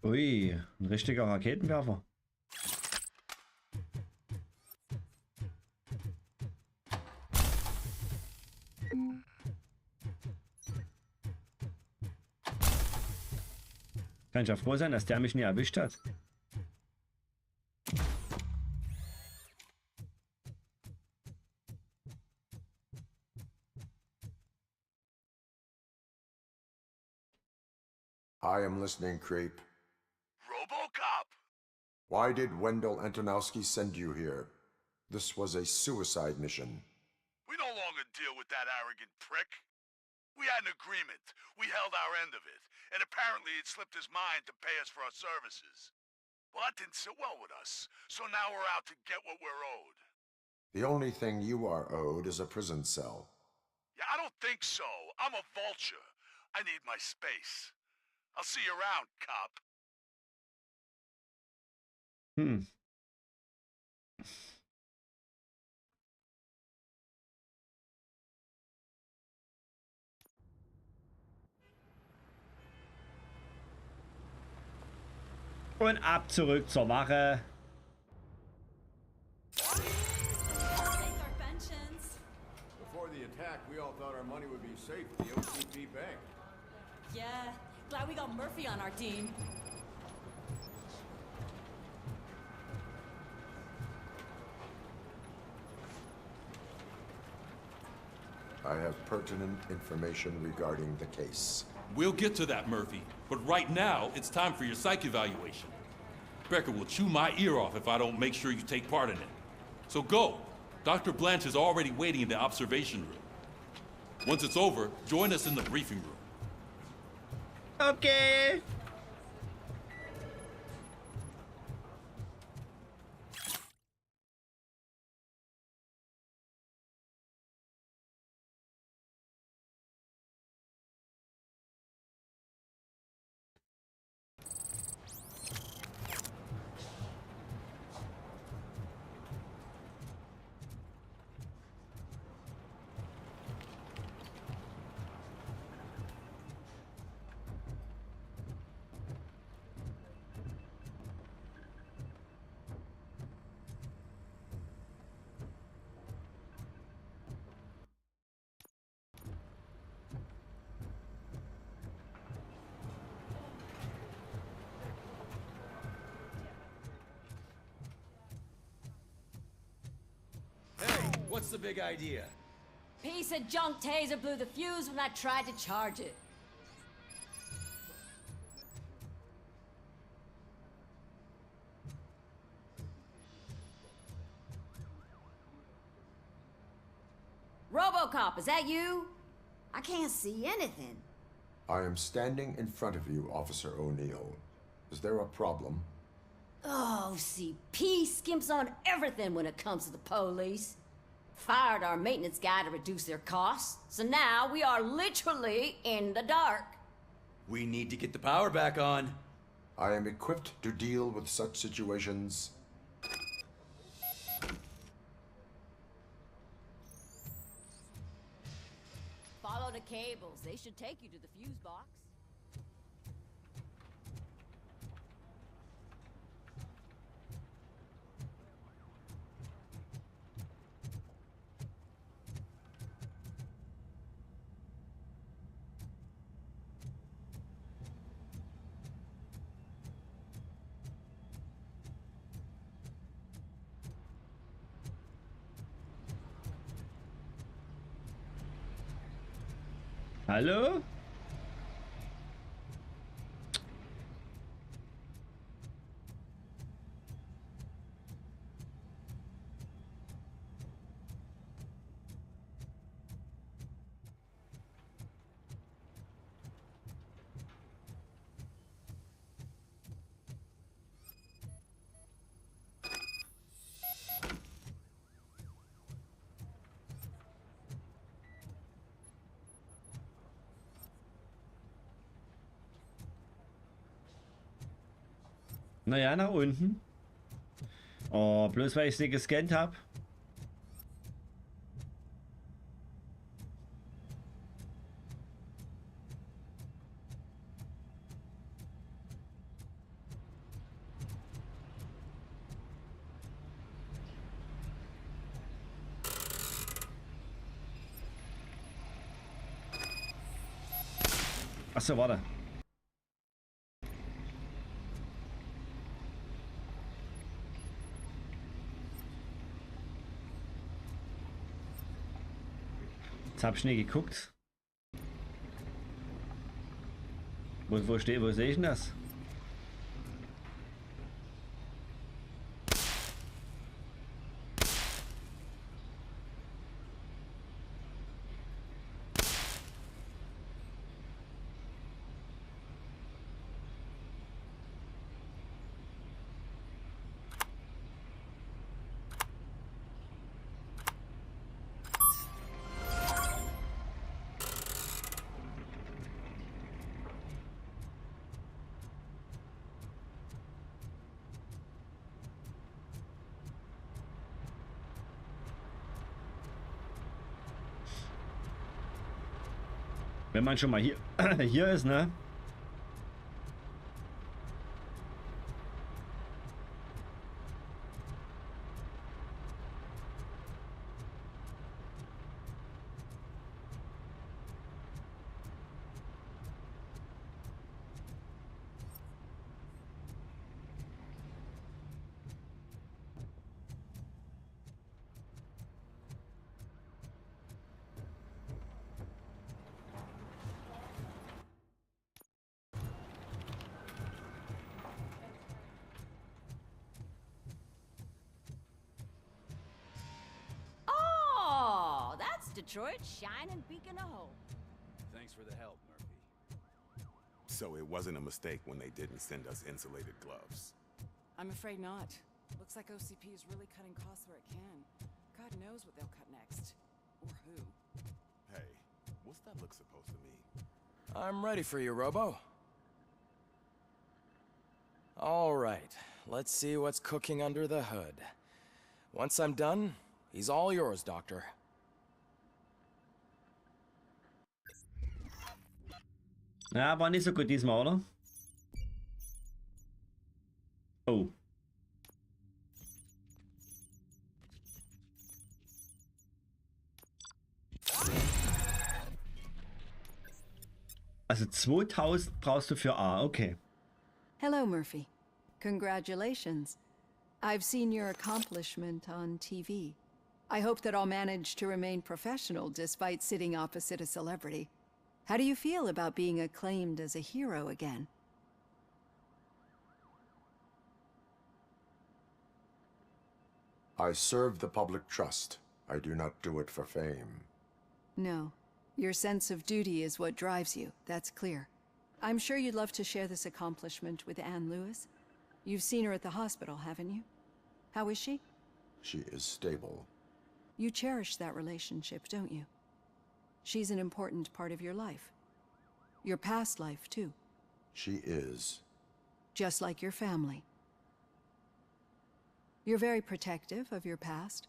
Ui, ein richtiger Raketenwerfer. Kann ich ja froh sein, dass der mich nie erwischt hat. I am listening, creep. Robocop! Why did Wendell Antonowski send you here? This was a suicide mission. We no longer deal with that arrogant prick. We had an agreement. We held our end of it. And apparently it slipped his mind to pay us for our services. Well, that didn't sit well with us. So now we're out to get what we're owed. The only thing you are owed is a prison cell. Yeah, I don't think so. I'm a vulture. I need my space. I'll see you around, cop. Und ab zurück zur Wache. Before the attack, we all thought our money would be safe at the OCP bank. Yeah, glad we got Murphy on our team. I have pertinent information regarding the case. We'll get to that, Murphy. But right now, it's time for your psych evaluation. Becker will chew my ear off if I don't make sure you take part in it. So go. Dr. Blanche is already waiting in the observation room. Once it's over, join us in the briefing room. Okay. What's the big idea? Piece of junk taser blew the fuse when I tried to charge it. Robocop, is that you? I can't see anything. I am standing in front of you, Officer O'Neill. Is there a problem? Oh, CP skimps on everything when it comes to the police. Fired our maintenance guy to reduce their costs, so now we are literally in the dark. We need to get the power back on. I am equipped to deal with such situations. Follow the cables. They should take you to the fuse box. Hallo? Naja, nach unten. Oh, bloß weil ich es nicht gescannt habe. Achso, warte. hab ich nie geguckt. Wo sehe ich denn das? Wenn man schon mal hier ist, ne? Detroit's shining beacon of hope. Thanks for the help, Murphy. So it wasn't a mistake when they didn't send us insulated gloves. I'm afraid not. Looks like OCP is really cutting costs where it can. God knows what they'll cut next. Or who. Hey, what's that look supposed to mean? I'm ready for you, Robo. All right, let's see what's cooking under the hood. Once I'm done, he's all yours, Doctor. Ja, war nicht so gut diesmal, oder? Oh. Also 2000 brauchst du für A, okay. Hello, Murphy. Congratulations. I've seen your accomplishment on TV. I hope that I'll manage to remain professional despite sitting opposite a celebrity. How do you feel about being acclaimed as a hero again? I serve the public trust. I do not do it for fame. No. Your sense of duty is what drives you, that's clear. I'm sure you'd love to share this accomplishment with Anne Lewis. You've seen her at the hospital, haven't you? How is she? She is stable. You cherish that relationship, don't you? She's an important part of your life. Your past life, too. She is. Just like your family. You're very protective of your past.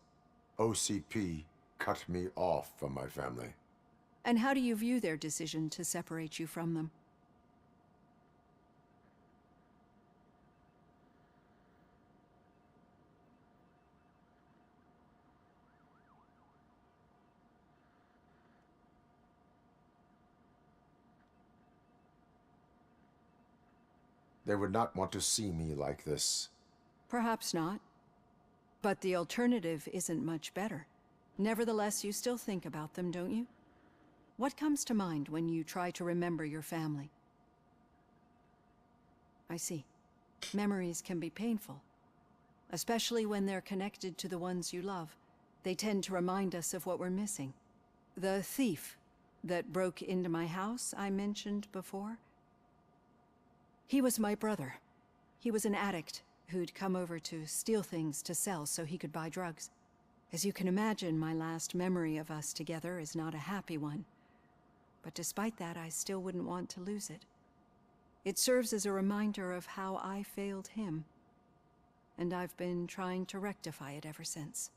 OCP cut me off from my family. And how do you view their decision to separate you from them? They would not want to see me like this. Perhaps not. But the alternative isn't much better. Nevertheless, you still think about them, don't you? What comes to mind when you try to remember your family? I see. Memories can be painful. Especially when they're connected to the ones you love. They tend to remind us of what we're missing. The thief that broke into my house I mentioned before? He was my brother. He was an addict who'd come over to steal things to sell so he could buy drugs. As you can imagine, my last memory of us together is not a happy one. But despite that, I still wouldn't want to lose it. It serves as a reminder of how I failed him. And I've been trying to rectify it ever since.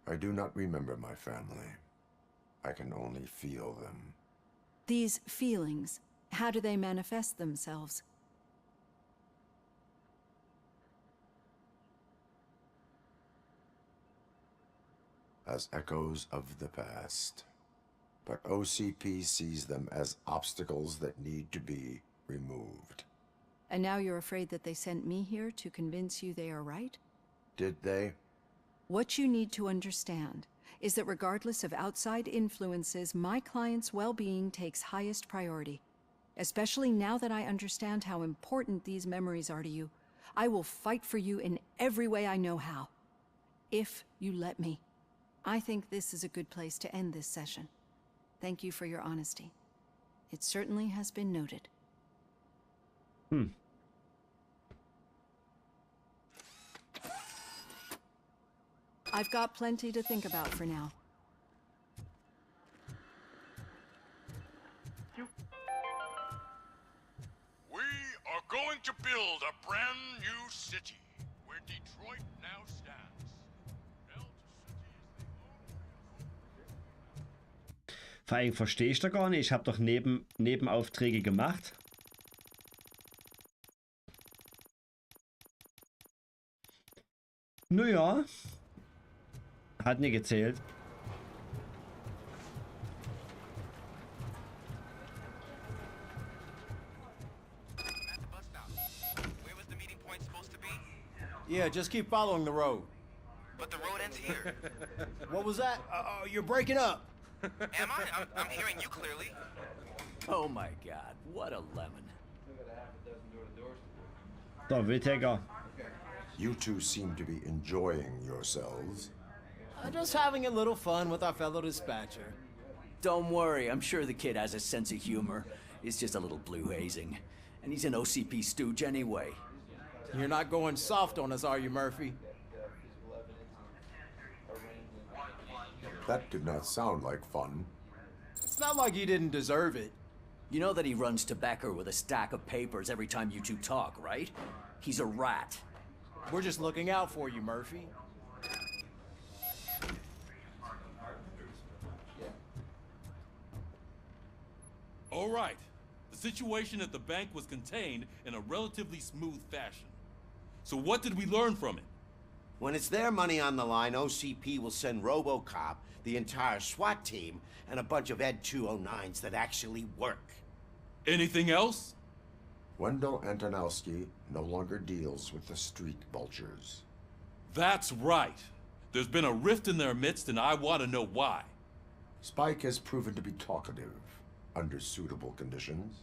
I do not remember my family. I can only feel them. These feelings, how do they manifest themselves? As echoes of the past. But OCP sees them as obstacles that need to be removed. And now you're afraid that they sent me here to convince you they are right? Did they? What you need to understand, is that regardless of outside influences, my client's well-being takes highest priority. Especially now that I understand how important these memories are to you, I will fight for you in every way I know how. If you let me. I think this is a good place to end this session. Thank you for your honesty. It certainly has been noted. I've got plenty to think about for now. We are going to build a brand new city where Detroit now stands. Vor allem verstehe ich doch gar nicht. Ich habe doch Nebenaufträge gemacht. Naja. Hat nie gezählt. Yeah, just keep following the road. But the road ends here. What was that? You're breaking up. Am I? I'm hearing you clearly. Oh my God, what a lemon. So, Whittaker. You two seem to be enjoying yourselves. Just having a little fun with our fellow dispatcher. Don't worry, I'm sure the kid has a sense of humor. It's just a little blue hazing. And he's an OCP stooge anyway. You're not going soft on us, are you, Murphy? That did not sound like fun. It's not like he didn't deserve it. You know that he runs to Becker with a stack of papers every time you two talk, right? He's a rat. We're just looking out for you, Murphy. All right. The situation at the bank was contained in a relatively smooth fashion. So what did we learn from it? When it's their money on the line, OCP will send Robocop, the entire SWAT team, and a bunch of Ed 209s that actually work. Anything else? Wendell Antonowski no longer deals with the street vultures. That's right. There's been a rift in their midst, and I want to know why. Spike has proven to be talkative, under suitable conditions.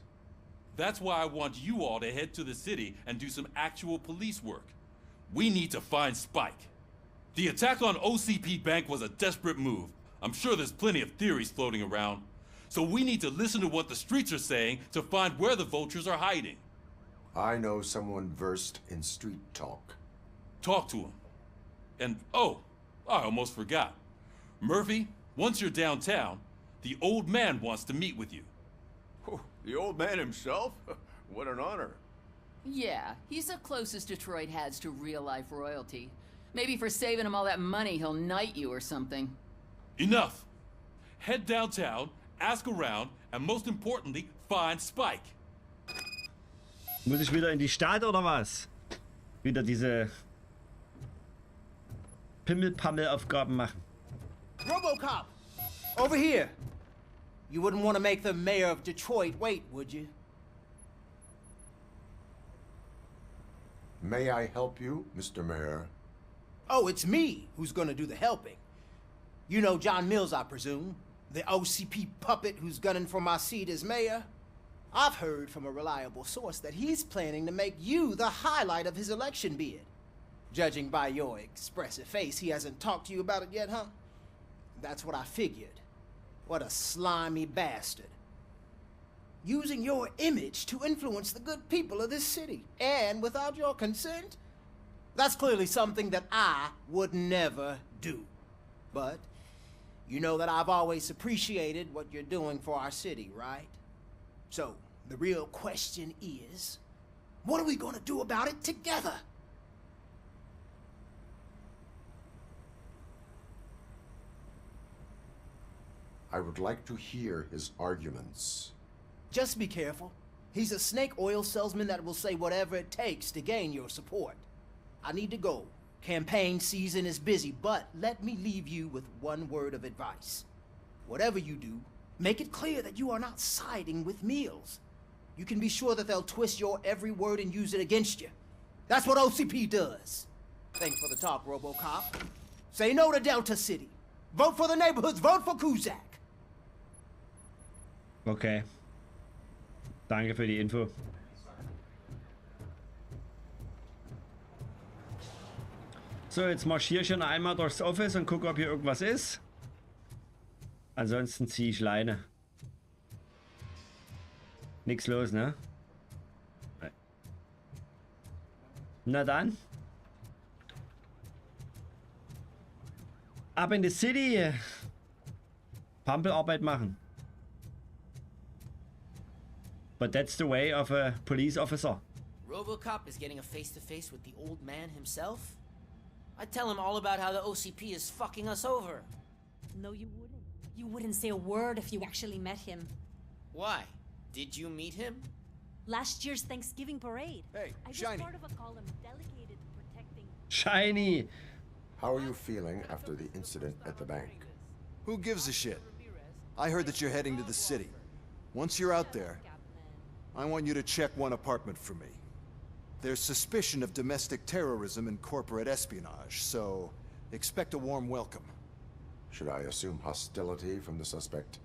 That's why I want you all to head to the city and do some actual police work. We need to find Spike. The attack on OCP Bank was a desperate move. I'm sure there's plenty of theories floating around. So we need to listen to what the streets are saying to find where the vultures are hiding. I know someone versed in street talk. Talk to him. And, oh, I almost forgot. Murphy, once you're downtown, the old man wants to meet with you. Oh, the old man himself? What an honor. Yeah, he's the closest Detroit has to real-life royalty. Maybe for saving him all that money, he'll knight you or something. Enough. Head downtown, ask around, and most importantly, find Spike. Muss ich wieder in die Stadt oder was? Wieder diese Pimmel-Pammel-Aufgaben machen. Robocop! Over here! You wouldn't want to make the mayor of Detroit wait, would you? May I help you, Mr. Mayor? Oh, it's me who's gonna do the helping. You know John Mills, I presume? The OCP puppet who's gunning for my seat as mayor? I've heard from a reliable source that he's planning to make you the highlight of his election bid. Judging by your expressive face, he hasn't talked to you about it yet, huh? That's what I figured. What a slimy bastard. Using your image to influence the good people of this city, and without your consent? That's clearly something that I would never do. But you know that I've always appreciated what you're doing for our city, right? So, the real question is, what are we gonna do about it together? I would like to hear his arguments. Just be careful. He's a snake oil salesman that will say whatever it takes to gain your support. I need to go. Campaign season is busy, but let me leave you with one word of advice. Whatever you do, make it clear that you are not siding with Mills. You can be sure that they'll twist your every word and use it against you. That's what OCP does. Thanks for the talk, Robocop. Say no to Delta City. Vote for the neighborhoods, vote for Cusack. Okay. Danke für die Info. So, jetzt marschiere ich schon einmal durchs Office und gucke, ob hier irgendwas ist. Ansonsten ziehe ich Leine. Nix los, ne? Na dann. Ab in die City. Pampelarbeit machen. But that's the way of a police officer. Robocop is getting a face-to-face with the old man himself? I'd tell him all about how the OCP is fucking us over. No, you wouldn't. You wouldn't say a word if you actually met him. Why? Did you meet him? Last year's Thanksgiving parade. Hey, I was Shiny. part of a column dedicated to protecting... Shiny! How are you feeling after the incident at the bank? Who gives a shit? I heard that you're heading to the city. Once you're out there, I want you to check one apartment for me. There's suspicion of domestic terrorism and corporate espionage, so expect a warm welcome. Should I assume hostility from the suspect?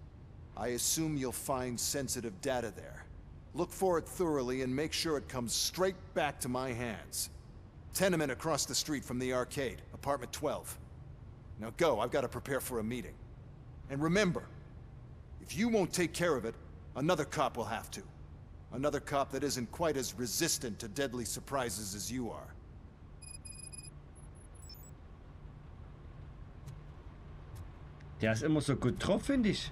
I assume you'll find sensitive data there. Look for it thoroughly and make sure it comes straight back to my hands. Tenement across the street from the arcade, apartment 12. Now go, I've got to prepare for a meeting. And remember, if you won't take care of it, another cop will have to. Another cop that isn't quite as resistant to deadly surprises as you are. Der ist immer so gut drauf, finde ich.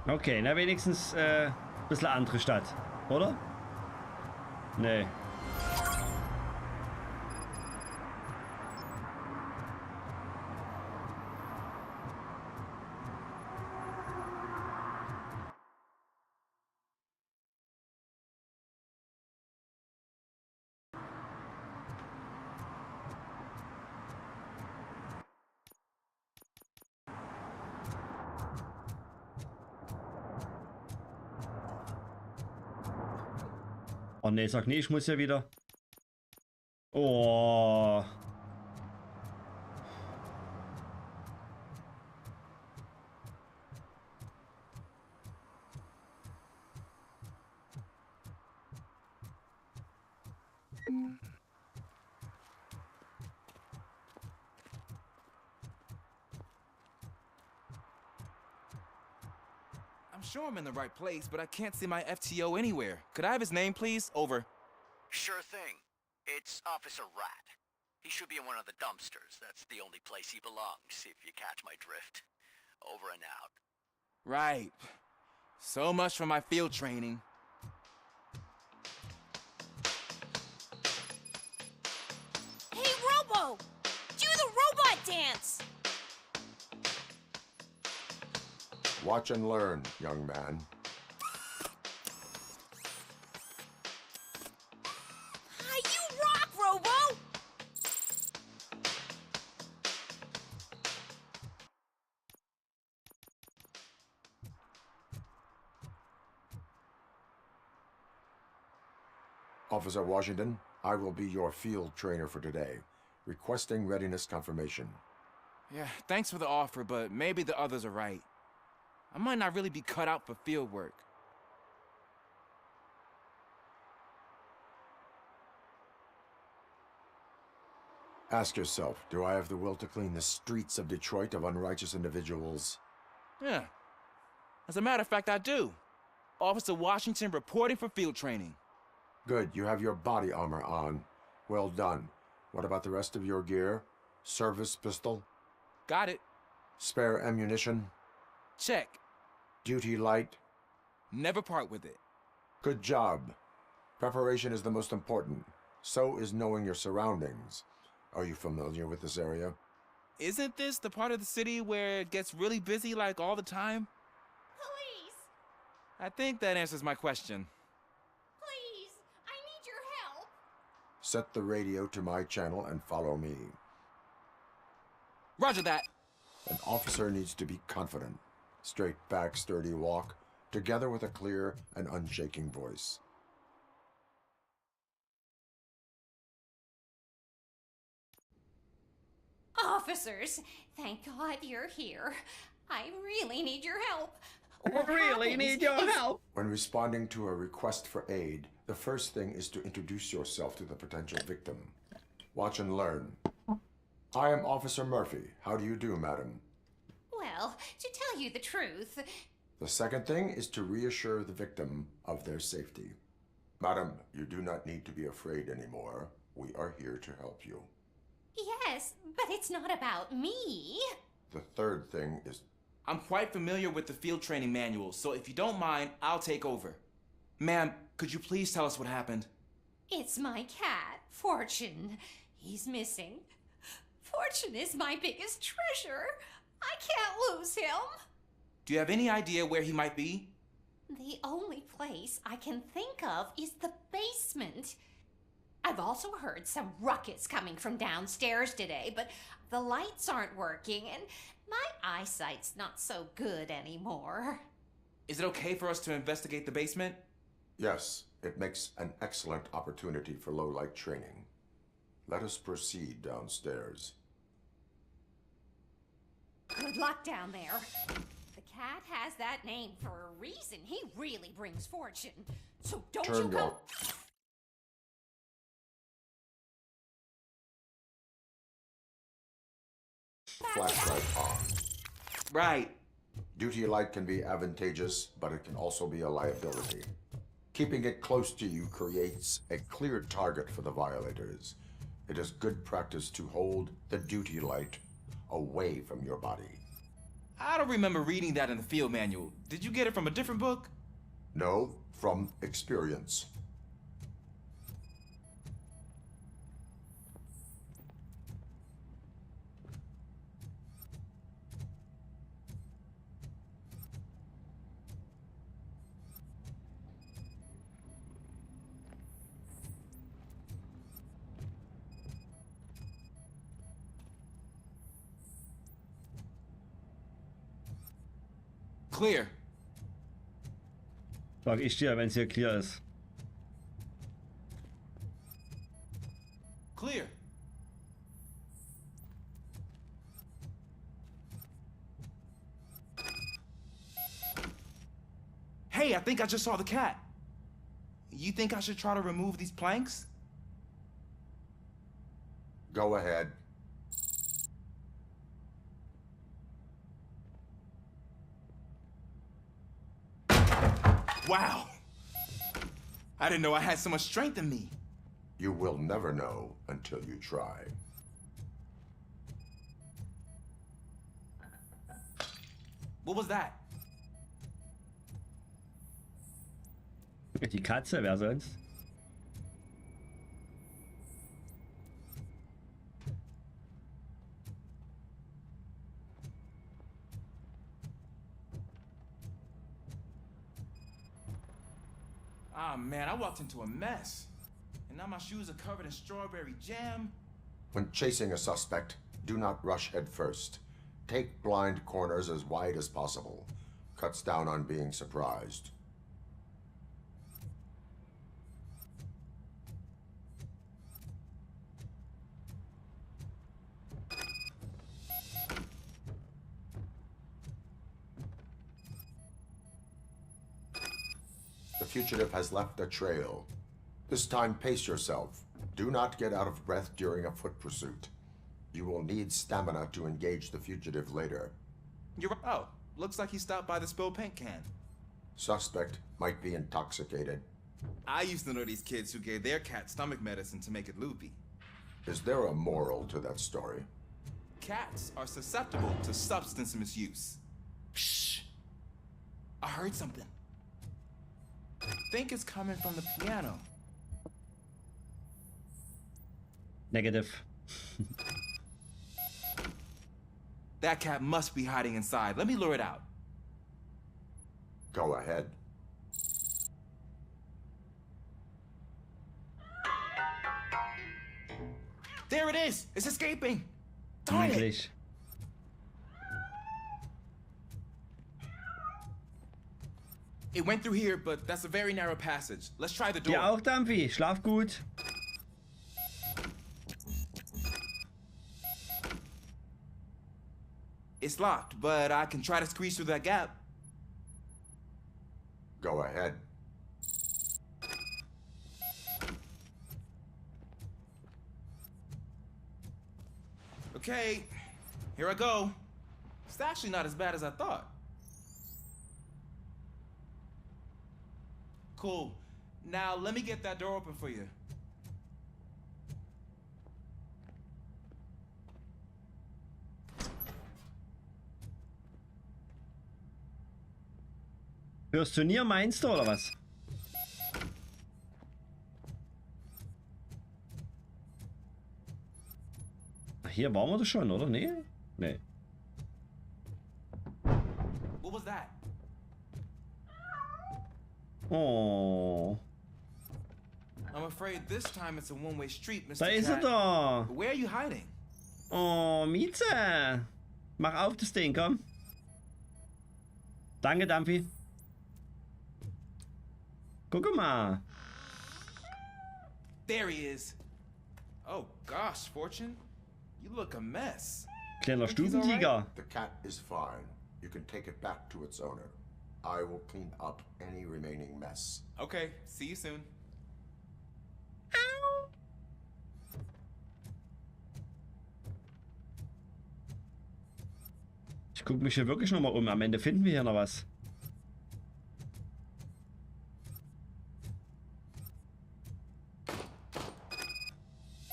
Okay, na wenigstens ein bisschen andere Stadt, oder? Nee. Oh ne, sag nie, ich muss ja wieder. Oh. I'm sure I'm in the right place, but I can't see my FTO anywhere. Could I have his name, please? Over. Sure thing. It's Officer Rat. He should be in one of the dumpsters. That's the only place he belongs, if you catch my drift. Over and out. Right. So much for my field training. Hey, Robo! Do the robot dance! Watch and learn, young man. You rock, Robo! Officer Washington, I will be your field trainer for today. Requesting readiness confirmation. Yeah, thanks for the offer, but maybe the others are right. I might not really be cut out for field work. Ask yourself, do I have the will to clean the streets of Detroit of unrighteous individuals? Yeah. As a matter of fact, I do. Officer Washington reporting for field training. Good, you have your body armor on. Well done. What about the rest of your gear? Service pistol? Got it. Spare ammunition? Check. Duty light? Never part with it. Good job. Preparation is the most important. So is knowing your surroundings. Are you familiar with this area? Isn't this the part of the city where it gets really busy like all the time? Police! I think that answers my question. Please, I need your help. Set the radio to my channel and follow me. Roger that. An officer needs to be confident. Straight back, sturdy walk, together with a clear and unshaking voice. Officers, thank God you're here. I really need your help. When responding to a request for aid, the first thing is to introduce yourself to the potential victim. Watch and learn. I am Officer Murphy. How do you do, madam? Well, to tell you the truth... The second thing is to reassure the victim of their safety. Madam, you do not need to be afraid anymore. We are here to help you. Yes, but it's not about me. The third thing is... I'm quite familiar with the field training manual, so if you don't mind, I'll take over. Ma'am, could you please tell us what happened? It's my cat, Fortune. He's missing. Fortune is my biggest treasure. I can't lose him. Do you have any idea where he might be? The only place I can think of is the basement. I've also heard some ruckus coming from downstairs today, but the lights aren't working and my eyesight's not so good anymore. Is it okay for us to investigate the basement? Yes, it makes an excellent opportunity for low-light training. Let us proceed downstairs. Good luck down there. The cat has that name for a reason. He really brings fortune. So don't you come... Flashlight on. Right. Duty light can be advantageous, but it can also be a liability. Keeping it close to you creates a clear target for the violators. It is good practice to hold the duty light away from your body. I don't remember reading that in the field manual. Did you get it from a different book? No, from experience. Clear. Sag ich dir, wenn es hier clear ist. Clear. Hey, I think I just saw the cat. You think I should try to remove these planks? Go ahead. Wow! I didn't know I had so much strength in me. You will never know until you try. What was that? Die Katze, wer sonst? Ah, man, I walked into a mess. And now my shoes are covered in strawberry jam. When chasing a suspect, do not rush head first. Take blind corners as wide as possible. Cuts down on being surprised. The fugitive has left a trail. This time, pace yourself. Do not get out of breath during a foot pursuit. You will need stamina to engage the fugitive later. You're right. Oh, looks like he stopped by the spilled paint can. Suspect might be intoxicated. I used to know these kids who gave their cat stomach medicine to make it loopy. Is there a moral to that story? Cats are susceptible to substance misuse. Shh. I heard something. I think it's coming from the piano. Negative. That cat must be hiding inside. Let me lure it out. Go ahead. There it is! It's escaping! Darn it! It went through here, but that's a very narrow passage. Let's try the door. Dir auch, Dampfi. Schlaf gut. It's locked, but I can try to squeeze through that gap. Go ahead. Okay, here I go. It's actually not as bad as I thought. Cool. Now let me get that door open for you. Fürs Turnier meinst du, oder was? Hier waren wir das schon, oder? Nee? Nee. What was that? Oh. I'm afraid this time it's a one-way street, Mr. Da ist er Cat. da. Where are you hiding? Oh, Mieze. Mach auf das Ding, komm. Danke, Dampfi. Guck mal. There he is. Oh gosh, Fortune. You look a mess. Kleiner Think he's all right? Stubentiger. The cat is fine. You can take it back to its owner. I will clean up any remaining mess. Okay, see you soon. Ich gucke mich hier wirklich nochmal um. Am Ende finden wir hier noch was.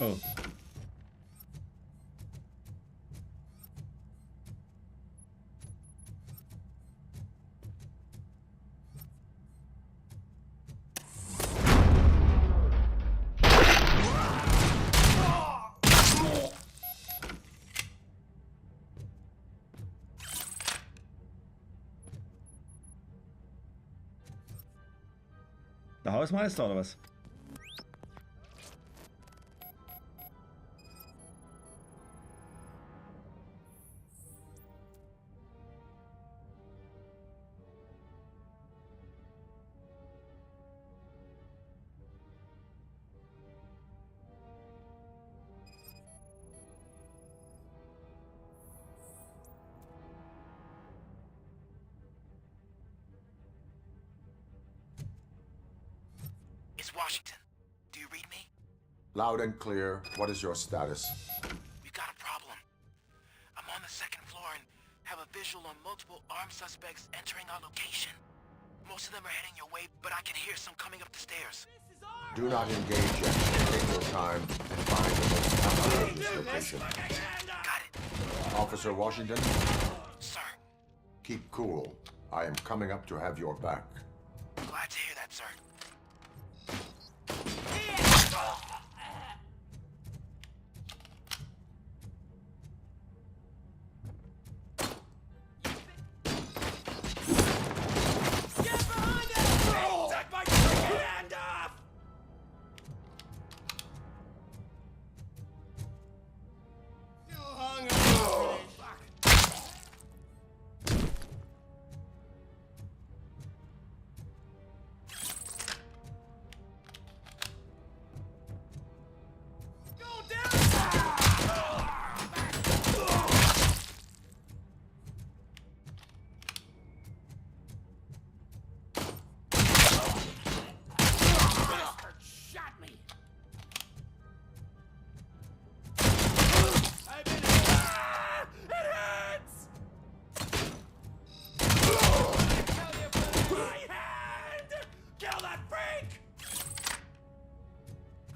Oh. Der Hausmeister oder was? It's Washington. Do you read me? Loud and clear. What is your status? We got a problem. I'm on the second floor and have a visual on multiple armed suspects entering our location. Most of them are heading your way, but I can hear some coming up the stairs. Do not engage yet. Take your time and find the most advantageous location. Got it. Officer Washington? Sir. Keep cool. I am coming up to have your back. Glad to hear that, sir.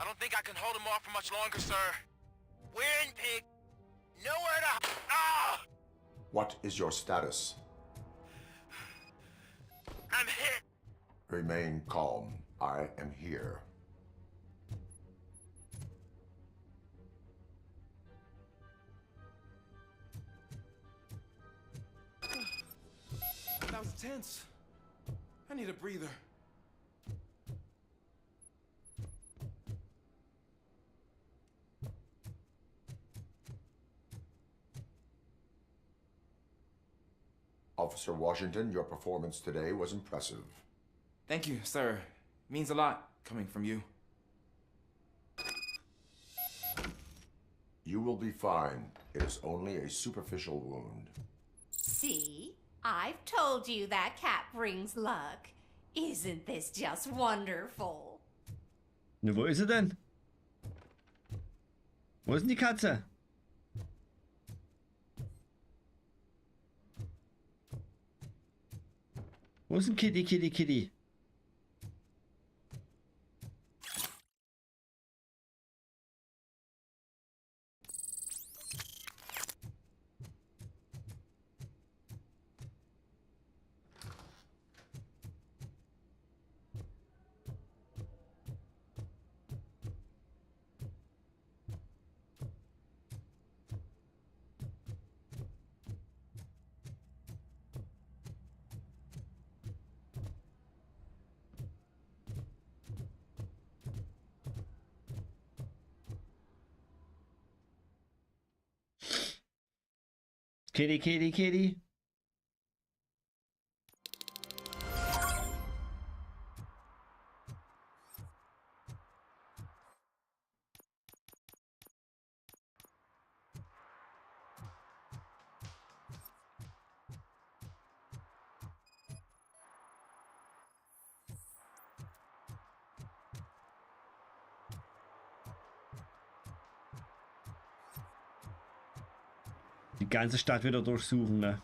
I don't think I can hold him off for much longer, sir. We're in, pig. Nowhere to... Ah! What is your status? I'm hit. Remain calm. I am here. That was tense. I need a breather. Officer Washington, your performance today was impressive. Thank you, sir. Means a lot coming from you. You will be fine. It is only a superficial wound. See? I've told you that cat brings luck. Isn't this just wonderful? Na, wo ist sie denn? Wo ist denn die Katze? Wo ist denn Kitty, Kitty, Kitty? Kitty, Kitty, Kitty. Die ganze Stadt wieder durchsuchen, ne?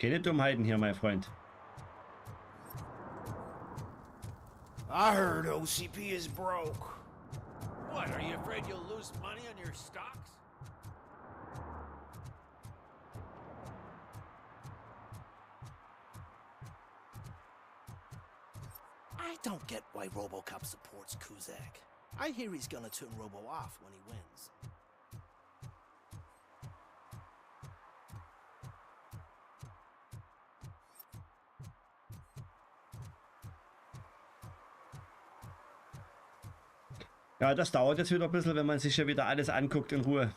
Keine Dummheiten hier, mein Freund. I heard OCP is broke. What, are you afraid you'll lose money on your stocks? I don't get why Robocop supports Kuzak. I hear he's gonna turn Robo off when he wins. Ja, das dauert jetzt wieder ein bisschen, wenn man sich ja wieder alles anguckt in Ruhe.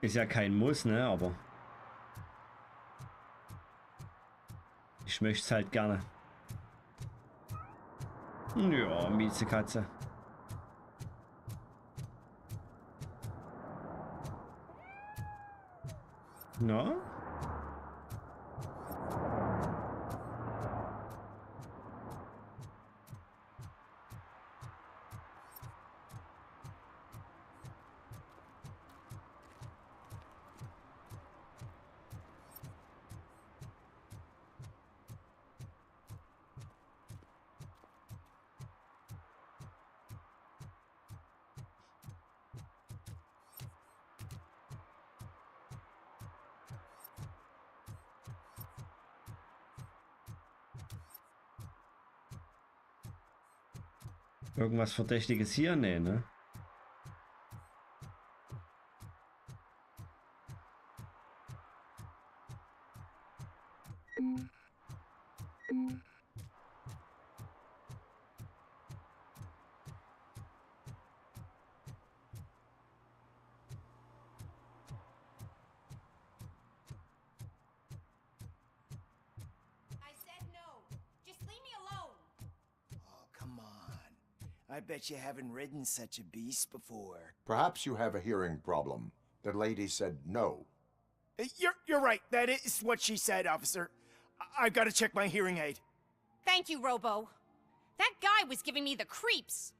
Ist ja kein Muss, ne, aber ich möchte es halt gerne. Ja, mieze Katze. Na? Irgendwas Verdächtiges hier? Nee, ne? I bet you haven't ridden such a beast before. Perhaps you have a hearing problem. The lady said no. You're right. That is what she said, officer. I've got to check my hearing aid. Thank you, Robo. That guy was giving me the creeps.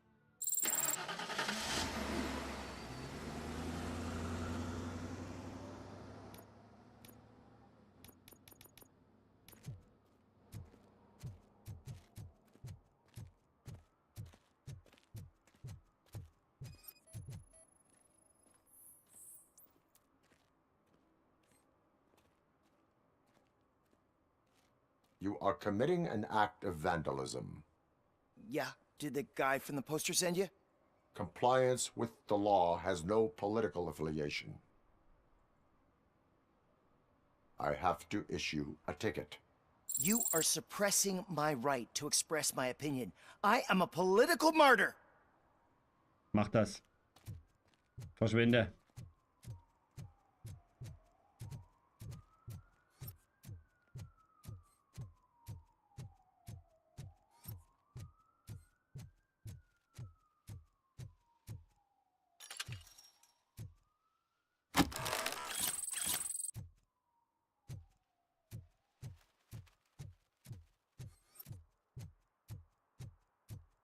You are committing an act of vandalism. Yeah, did the guy from the poster send you? Compliance with the law has no political affiliation. I have to issue a ticket. You are suppressing my right to express my opinion. I am a political martyr. Mach das. Verschwinde.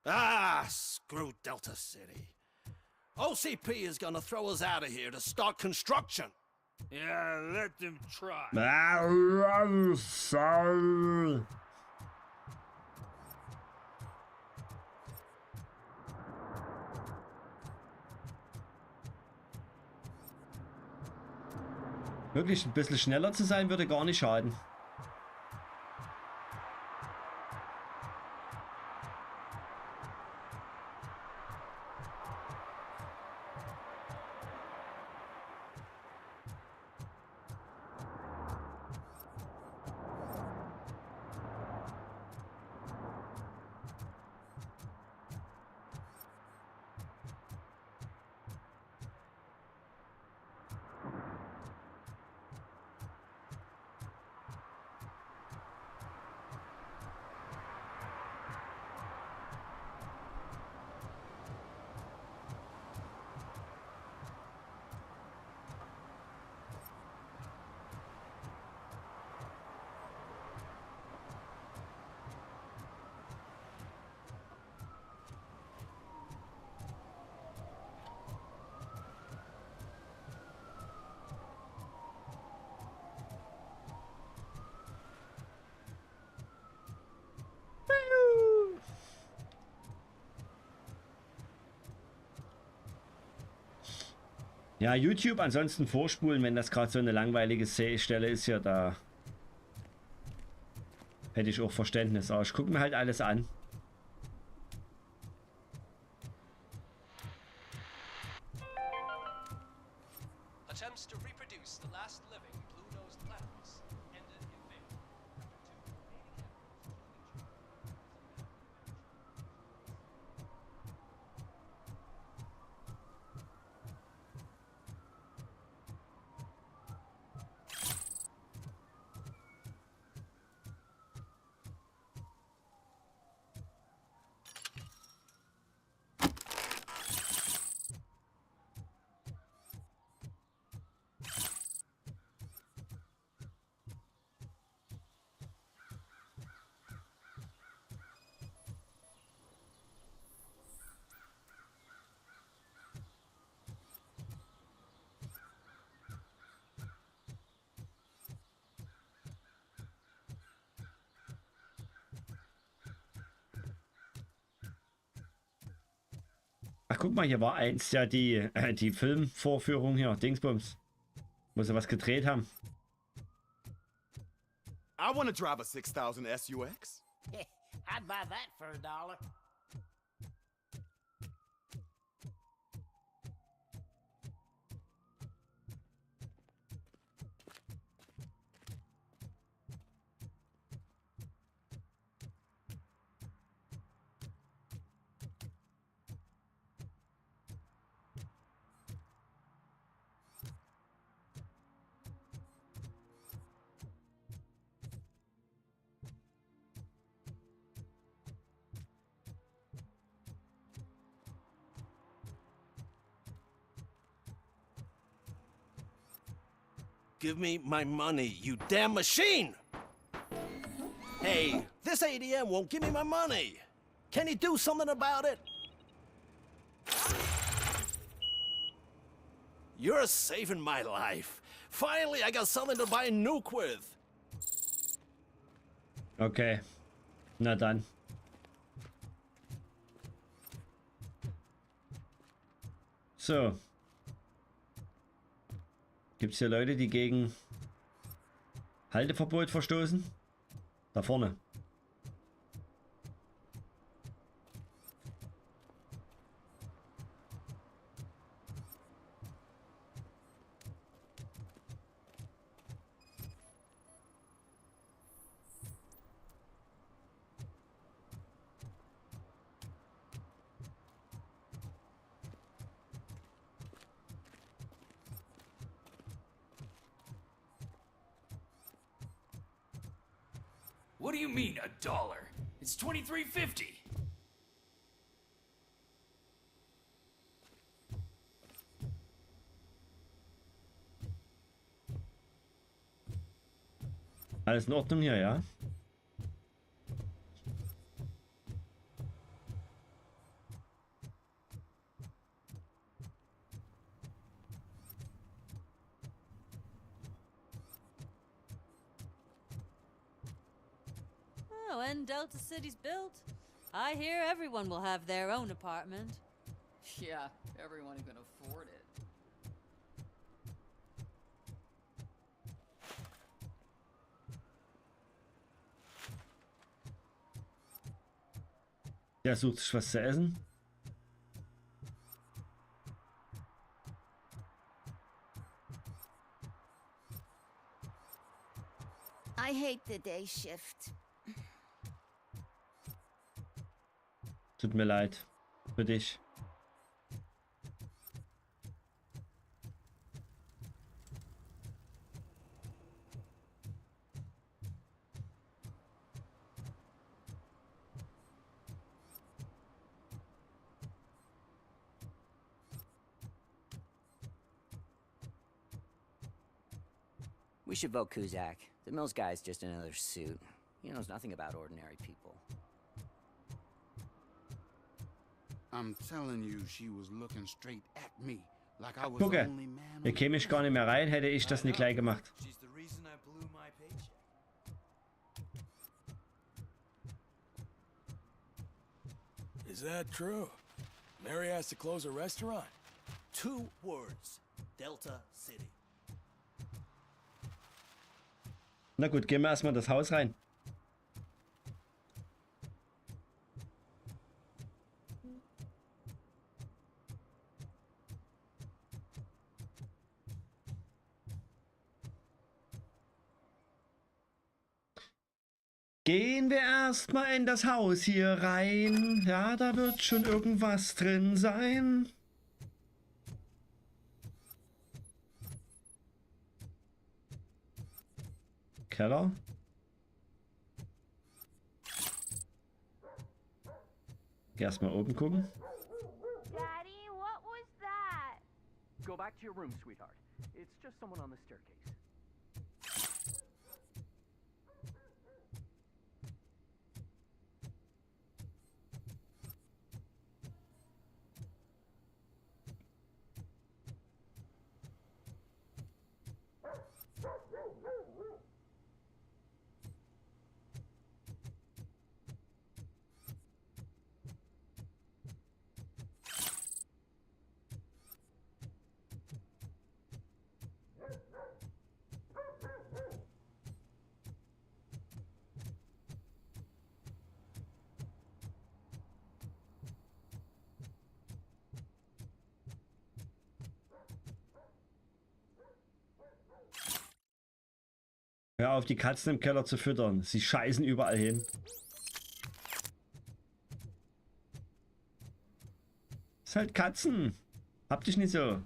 Ah, screw Delta City. OCP is gonna throw us out of here to start construction. Yeah, let them try. Wirklich ein bisschen schneller zu sein, würde gar nicht schaden. Ja, YouTube ansonsten vorspulen, wenn das gerade so eine langweilige Stelle ist, ja, da hätte ich auch Verständnis. Aber ich gucke mir halt alles an. Attempts to reproduce the last living blue-nosed platypus ended in failure. Ach, guck mal, hier war eins ja die Filmvorführung hier, Dingsbums, wo sie was gedreht haben. I want to drive a 6000 SUX. I'd buy that for $1. Give me my money, you damn machine! Hey, this ADM won't give me my money. Can you do something about it? You're saving my life. Finally, I got something to buy a nuke with. Okay. Na dann. So. Gibt es hier Leute, die gegen Halteverbot verstoßen? Da vorne. What do you mean, $1? It's $23.50. Alles in Ordnung hier, ja? When Delta City's built, I hear everyone will have their own apartment. Yeah, everyone who can afford it. Der sucht sich was zu essen. I hate the day shift. Tut mir leid. Für dich. We should vote Kuzak. The Mills guy's just another suit. He knows nothing about ordinary people. I'm telling you, she was looking straight at me, like I was Gucke, the only man. hier käme ich gar nicht mehr rein, hätte ich das nicht gleich gemacht. She's the reason I blew my paycheck. Is that true? Mary has to close a restaurant? 2 words. Delta City. Na gut, gehen wir erstmal in das Haus rein. Gehen wir erstmal in das Haus hier rein. Ja, da wird schon irgendwas drin sein. Keller. Geh erstmal oben gucken. Daddy, what was that? Go back to your room, sweetheart. It's just someone on the staircase. Hör auf, die Katzen im Keller zu füttern. Sie scheißen überall hin. Ist halt Katzen. Hab dich nicht so.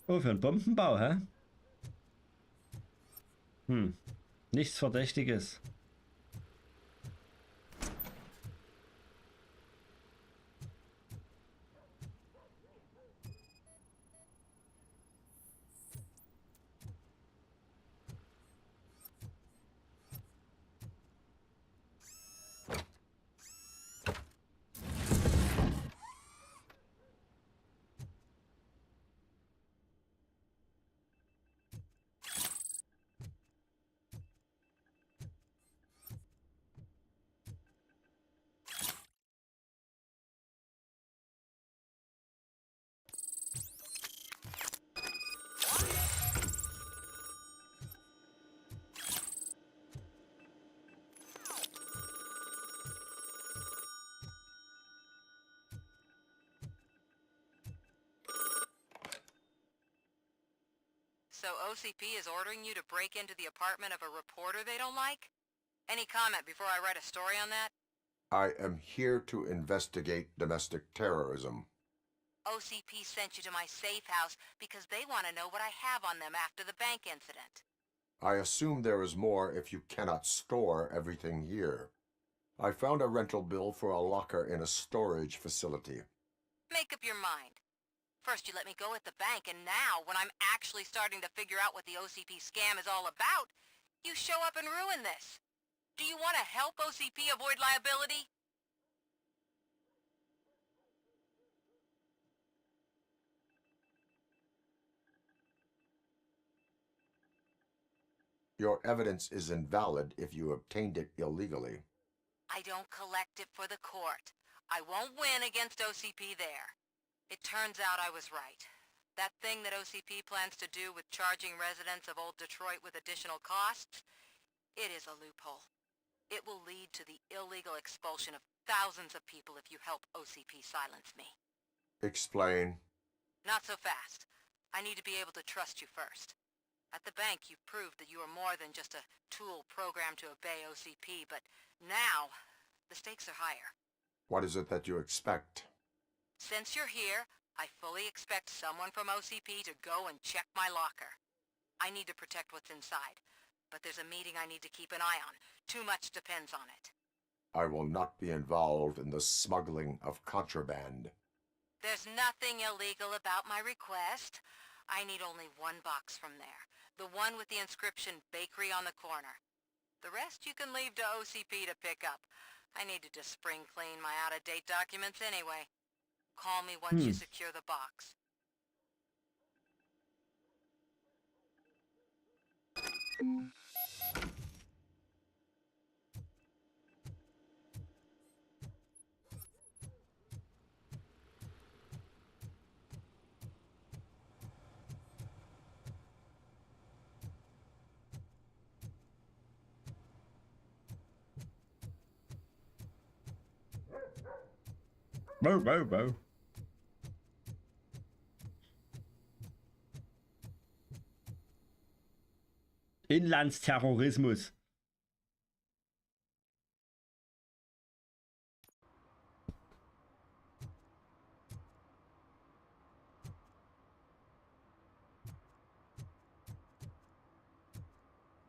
Oh, für einen Bombenbau, hä? Hm. Nichts Verdächtiges. So OCP is ordering you to break into the apartment of a reporter they don't like? Any comment before I write a story on that? I am here to investigate domestic terrorism. OCP sent you to my safe house because they want to know what I have on them after the bank incident. I assume there is more if you cannot store everything here. I found a rental bill for a locker in a storage facility. Make up your mind. First you let me go at the bank, and now, when I'm actually starting to figure out what the OCP scam is all about, you show up and ruin this. Do you want to help OCP avoid liability? Your evidence is invalid if you obtained it illegally. I don't collect it for the court. I won't win against OCP there. It turns out I was right. That thing that OCP plans to do with charging residents of Old Detroit with additional costs, it is a loophole. It will lead to the illegal expulsion of thousands of people if you help OCP silence me. Explain. Not so fast. I need to be able to trust you first. At the bank, you proved that you are more than just a tool programmed to obey OCP, but now, the stakes are higher. What is it that you expect? Since you're here, I fully expect someone from OCP to go and check my locker. I need to protect what's inside, but there's a meeting I need to keep an eye on. Too much depends on it. I will not be involved in the smuggling of contraband. There's nothing illegal about my request. I need only one box from there. The one with the inscription Bakery on the corner. The rest you can leave to OCP to pick up. I needed to spring clean my out-of-date documents anyway. Call me once you secure the box. Wow, wow, wow. Inlandsterrorismus.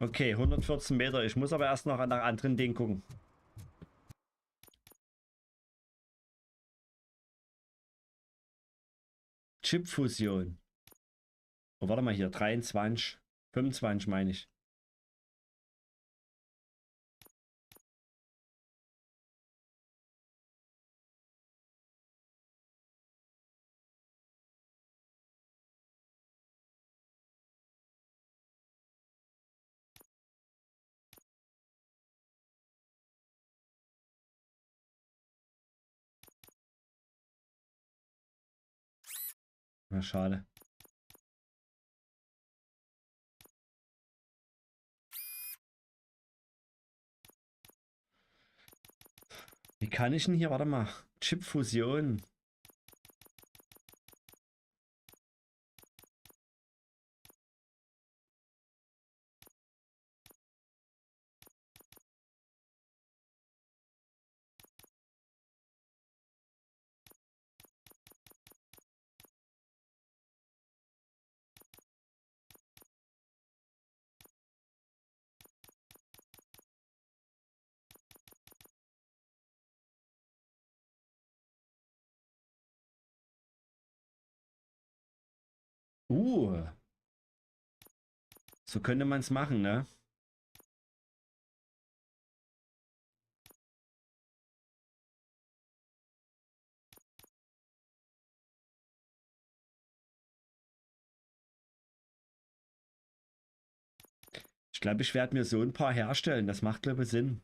Okay, 114 Meter. Ich muss aber erst noch nach anderen Dingen gucken. Chipfusion. Oh, warte mal hier. 23, 25 meine ich. Na, schade. Wie kann ich denn hier, warte mal, Chipfusion. So könnte man es machen, ne? Ich glaube, ich werde mir so ein paar herstellen. Das macht, glaube ich, Sinn.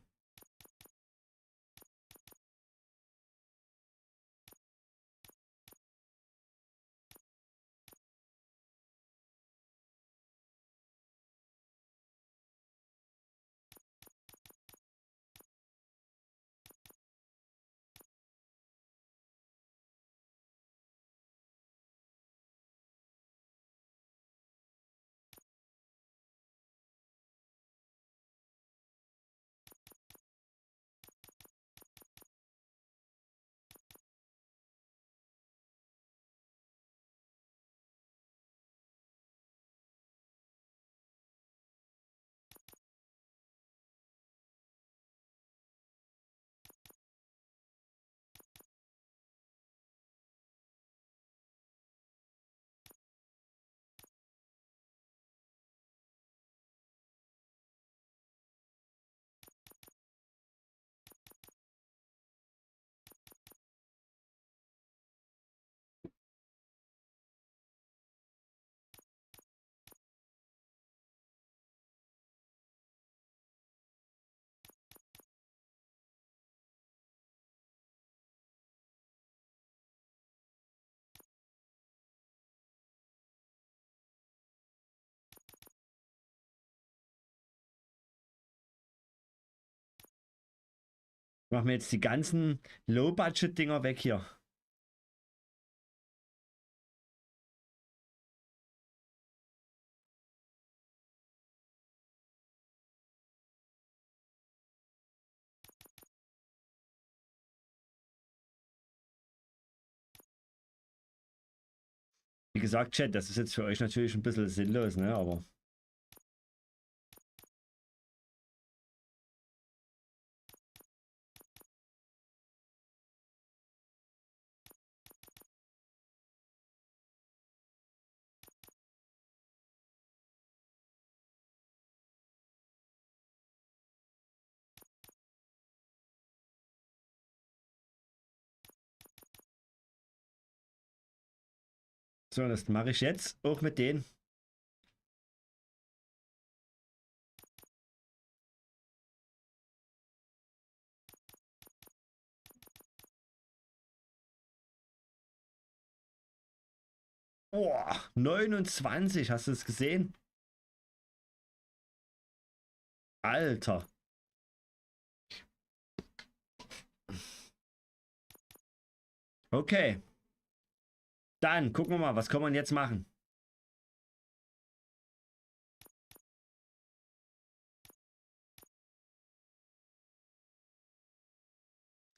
Machen wir jetzt die ganzen Low-Budget-Dinger weg hier. Wie gesagt, Chat, das ist jetzt für euch natürlich ein bisschen sinnlos, ne? Aber so, das mache ich jetzt auch mit denen. Boah, 29, hast du es gesehen? Alter. Okay. Dann gucken wir mal, was kann man jetzt machen?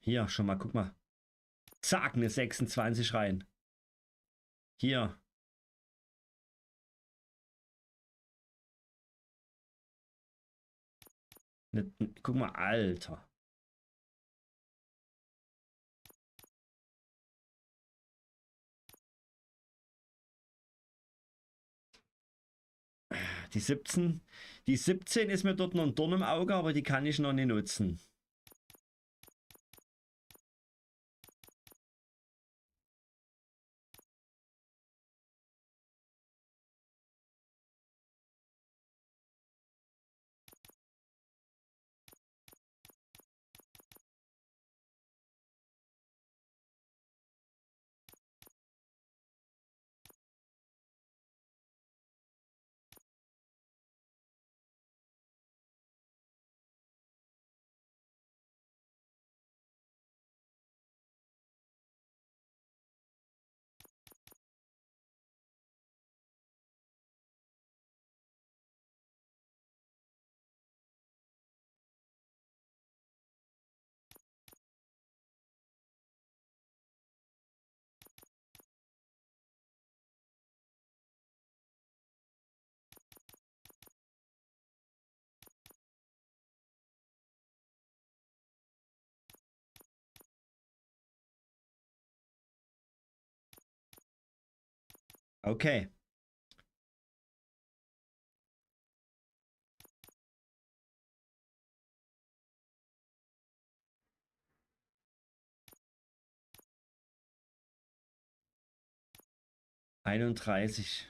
Hier, schon mal, guck mal. Zack, eine 26 rein. Hier. Guck mal, Alter. Die 17, die 17 ist mir dort noch ein Dorn im Auge, aber die kann ich noch nicht nutzen. Okay. 31.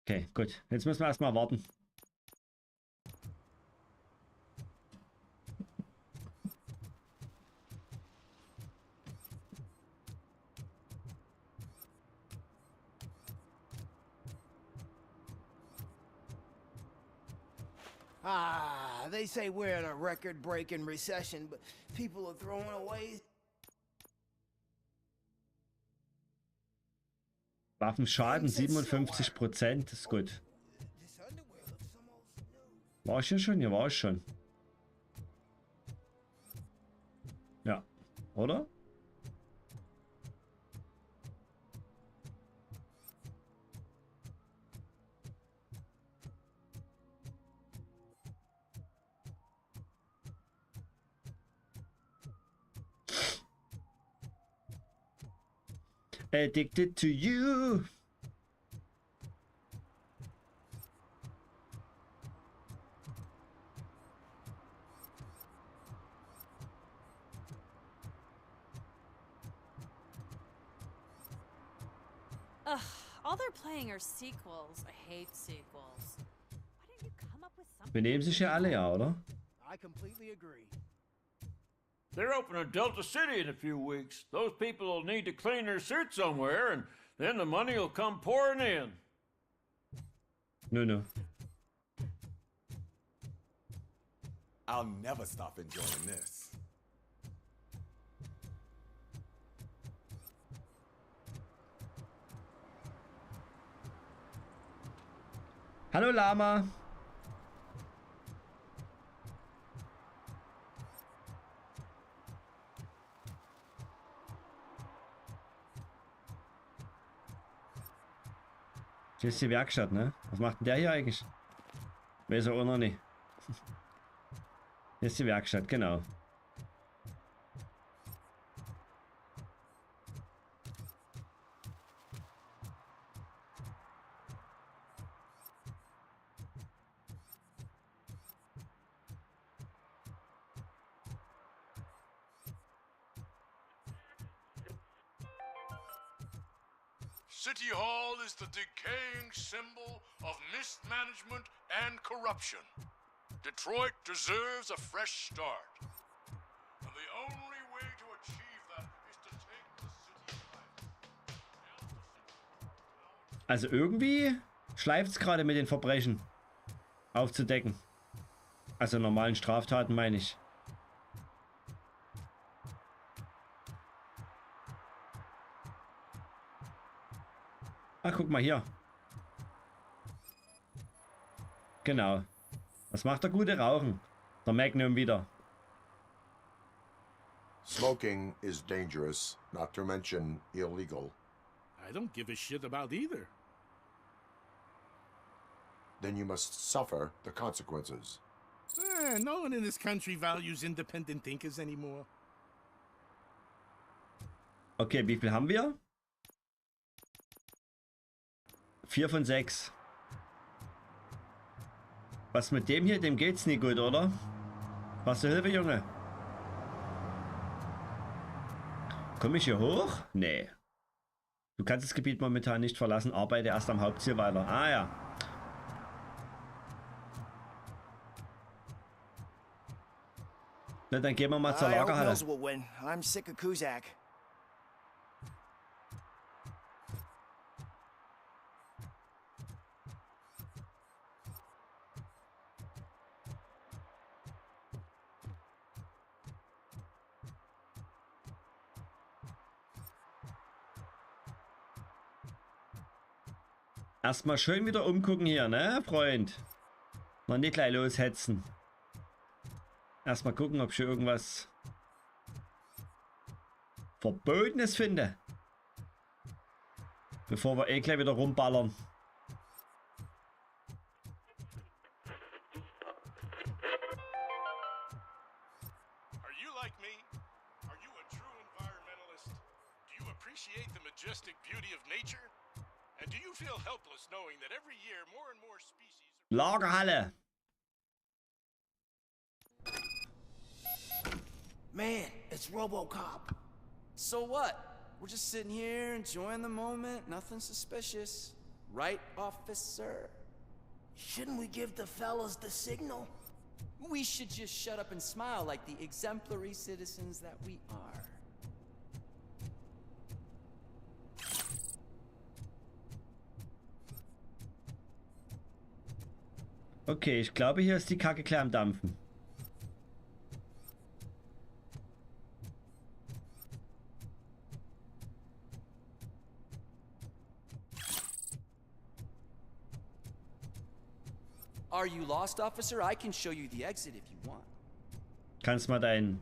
Okay, gut. Jetzt müssen wir erstmal warten. Ah, they say we're in a record-breaking recession, but people are throwing away. Waffenschaden 57%, ist gut. War ich hier schon? Ja, war ich schon. Ja, oder? Addicted to you. Ugh, all they're playing are sequels. I hate sequels. Why didn't you come up with something? Benehmen sich ja alle, ja, oder? I completely agree. They're opening Delta City in a few weeks. Those people will need to clean their suits somewhere, and then the money will come pouring in. No. I'll never stop enjoying this. Hallo Lama. Hier ist die Werkstatt, ne? Was macht denn der hier eigentlich? Weiß er auch noch nicht. Hier ist die Werkstatt, genau. City Hall is the decaying symbol of mismanagement and corruption. Detroit deserves a fresh start. And the only way to achieve that is to take the city back. Also irgendwie schleift es gerade mit den Verbrechen aufzudecken. Also normalen Straftaten meine ich. Ah, guck mal hier. Genau. Was macht der gute Rauchen? Der Magnum wieder. Smoking is dangerous, not to mention illegal. I don't give a shit about either. Then you must suffer the consequences. No one in this country values independent thinkers anymore. Okay, wie viel haben wir? 4 von 6. Was mit dem hier? Dem geht's nie gut, oder? Was zur Hilfe, Junge? Komme ich hier hoch? Nee. Du kannst das Gebiet momentan nicht verlassen. Arbeite erst am Hauptziel weiter. Ah ja. Na, dann gehen wir mal zur Lagerhalle. I'm sick of Kuzak. Erstmal schön wieder umgucken hier, ne, Freund? Noch nicht gleich loshetzen. Erstmal gucken, ob ich hier irgendwas Verbotenes finde. Bevor wir gleich wieder rumballern. Are you like me? Are you a true environmentalist? feel helpless knowing that every year more and more species... Lagerhalle. Man, it's Robocop. So what? We're just sitting here enjoying the moment. Nothing suspicious. Right, officer? Shouldn't we give the fellas the signal? We should just shut up and smile like the exemplary citizens that we are. Okay, ich glaube, hier ist die Kacke klar am Dampfen. Are you lost, officer? I can show you the exit if you want. Kannst mal deinen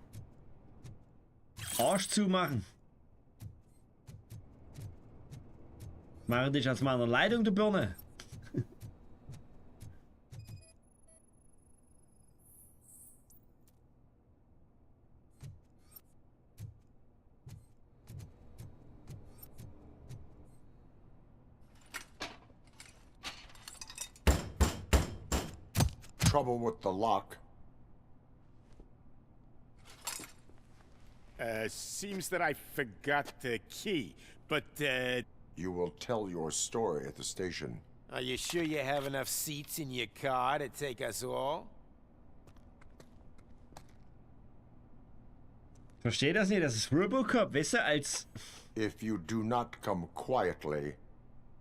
Arsch zumachen. Mache dich aus meiner Leitung, du Birne. Trouble with the lock. Seems that I forgot the key, but, You will tell your story at the station. Are you sure you have enough seats in your car to take us all? Versteht das nicht? Das ist Robocop, weißt du, als... If you do not come quietly,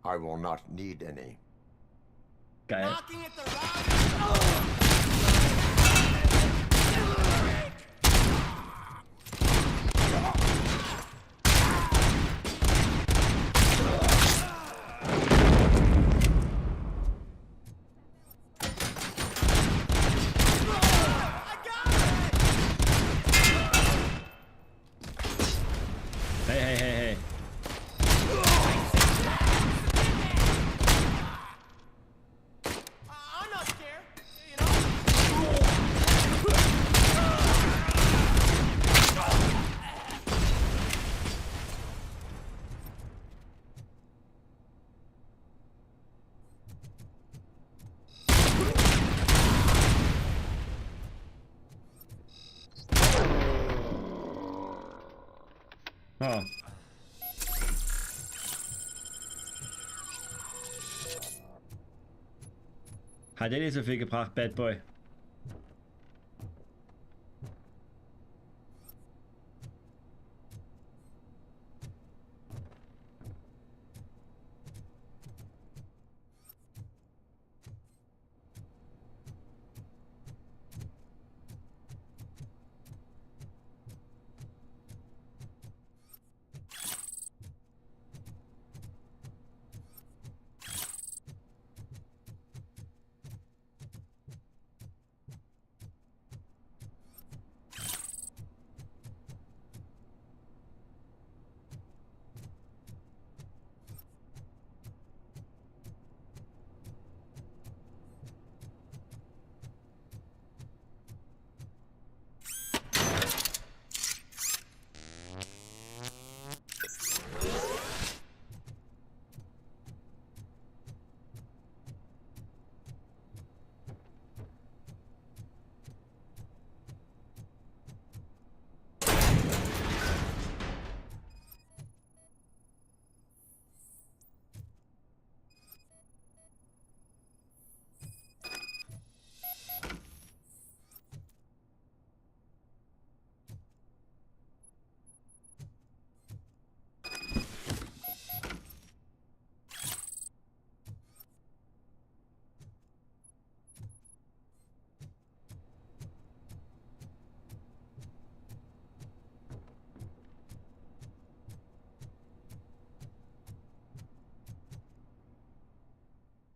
I will not need any. Geil. Knocking at the right. Hey, hey, hey, hey. I'm not scared, you know? Oh. Hat er nicht so viel gebracht, Bad Boy.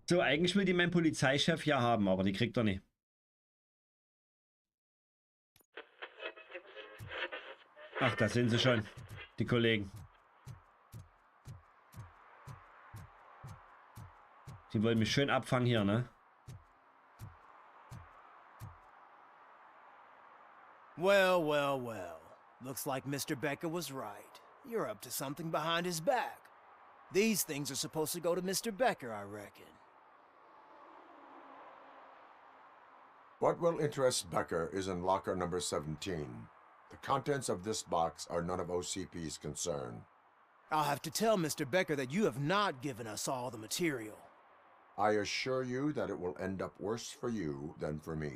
So, eigentlich will die mein Polizeichef ja haben, aber die kriegt er nicht. Ach, da sind sie schon, die Kollegen. Die wollen mich schön abfangen hier, ne? Well, well, well. Looks like Mr. Becker was right. You're up to something behind his back. These things are supposed to go to Mr. Becker, I reckon. What will interest Becker is in locker number 17. The contents of this box are none of OCP's concern. I'll have to tell Mr. Becker that you have not given us all the material. I assure you that it will end up worse for you than for me.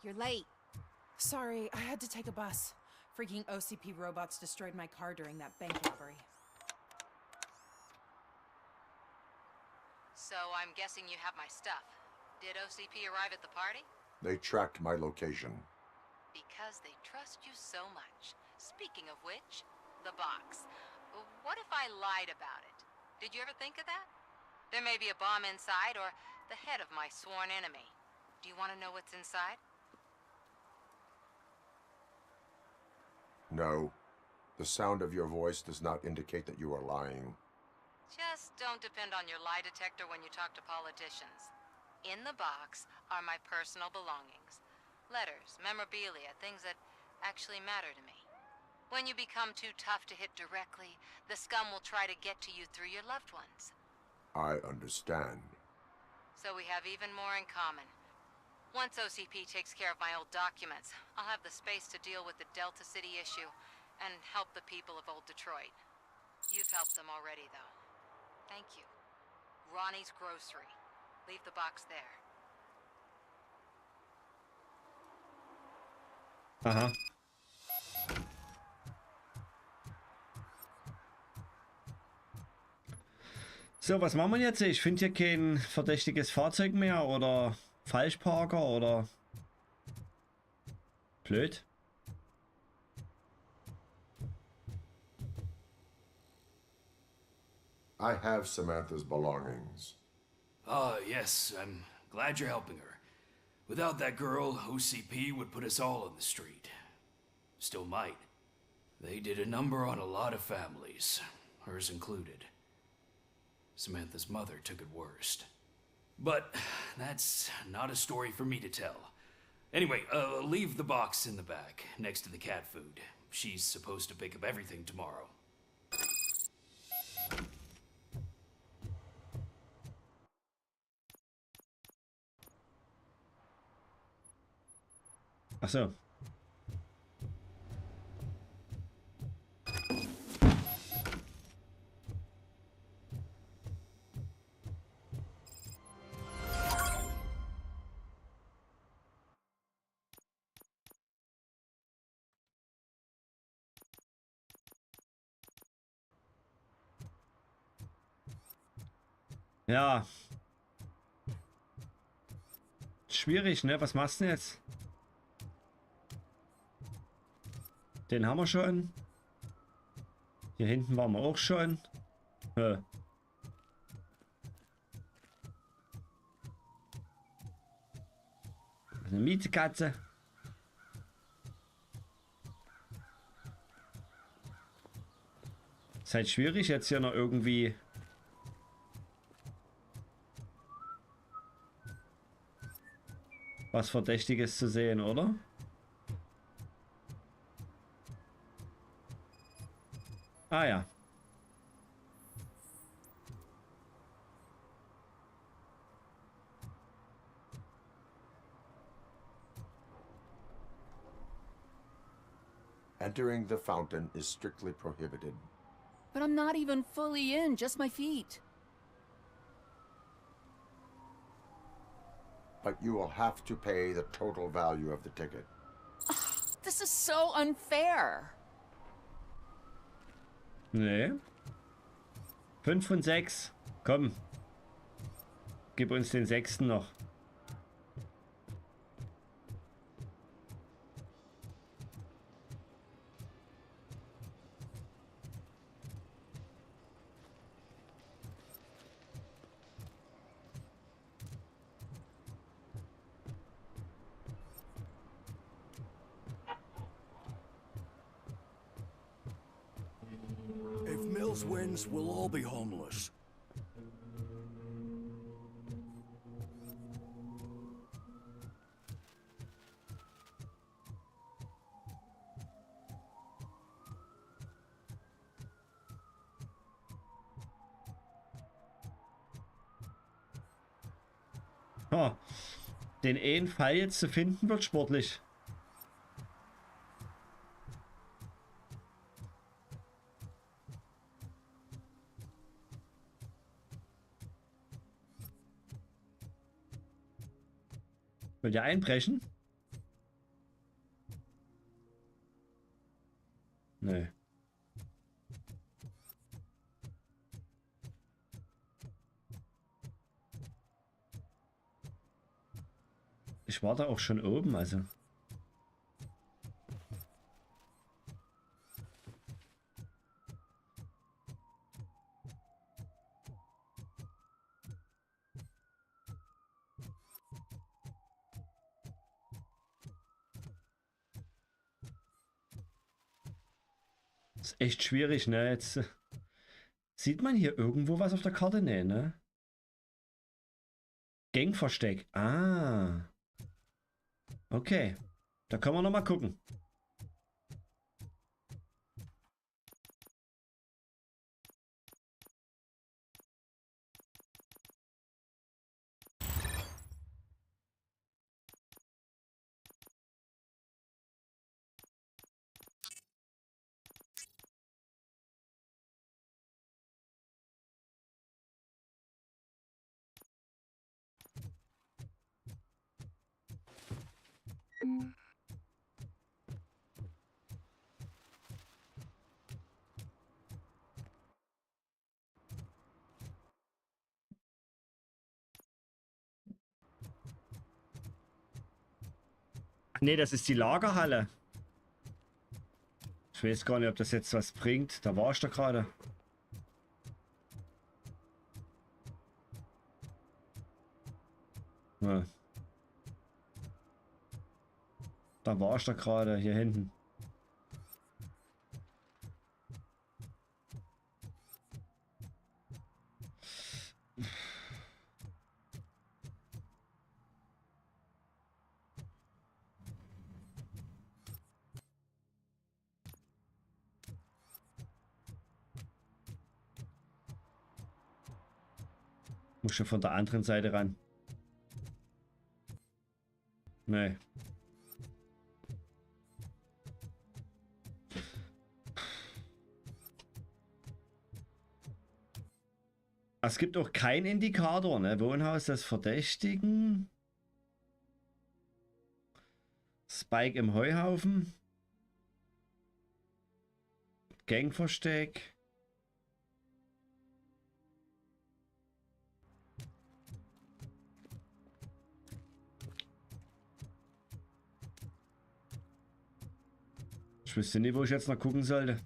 You're late. Sorry, I had to take a bus. Freaking OCP robots destroyed my car during that bank robbery. So I'm guessing you have my stuff. Did OCP arrive at the party? They tracked my location. Because they trust you so much. Speaking of which, the box. What if I lied about it? Did you ever think of that? There may be a bomb inside or the head of my sworn enemy. Do you want to know what's inside? No. The sound of your voice does not indicate that you are lying. Just don't depend on your lie detector when you talk to politicians. In the box are my personal belongings. Letters, memorabilia, things that actually matter to me. When you become too tough to hit directly, the scum will try to get to you through your loved ones. I understand. So we have even more in common. Once OCP takes care of my old documents, I'll have the space to deal with the Delta City issue and help the people of Old Detroit. You've helped them already, though. Thank you. Ronnie's Grocery. Leave the box there. Aha. So, was machen wir jetzt? Ich finde hier kein verdächtiges Fahrzeug mehr oder Falschparker oder blöd. I have Samantha's belongings. Yes, I'm glad you're helping her. Without that girl, OCP would put us all in the street. Still might. They did a number on a lot of families, hers included. Samantha's mother took it worst. But that's not a story for me to tell. Anyway, leave the box in the back, next to the cat food. She's supposed to pick up everything tomorrow. Ach so. Ja. Schwierig, ne? Was machst du denn jetzt? Den haben wir schon. Hier hinten waren wir auch schon. Eine Mietekatze. Ist halt schwierig jetzt hier noch irgendwie was Verdächtiges zu sehen, oder? Ah ja. Entering the fountain is strictly prohibited. But I'm not even fully in, just my feet. But you will have to pay the total value of the ticket. This is so unfair. Nee. 5 von 6. Komm. Gib uns den 6. noch. If Mills wins, we'll all be homeless. Oh, den einen Fall jetzt zu finden wird sportlich. Wollt ihr einbrechen? Nö. Ich war da auch schon oben, also. Ist echt schwierig, ne? Jetzt sieht man hier irgendwo was auf der Karte? Nee, ne? Gangversteck. Ah. Okay. Da können wir noch mal gucken. Nee, das ist die Lagerhalle. Ich weiß gar nicht, ob das jetzt was bringt. Da war ich doch gerade. Ja. Da war ich doch gerade, hier hinten. Muss schon von der anderen Seite ran. Nee. Es gibt auch keinen Indikator, ne? Wohnhaus des Verdächtigen. Spike im Heuhaufen. Gangversteck. Ich wüsste nicht, wo ich jetzt noch gucken sollte.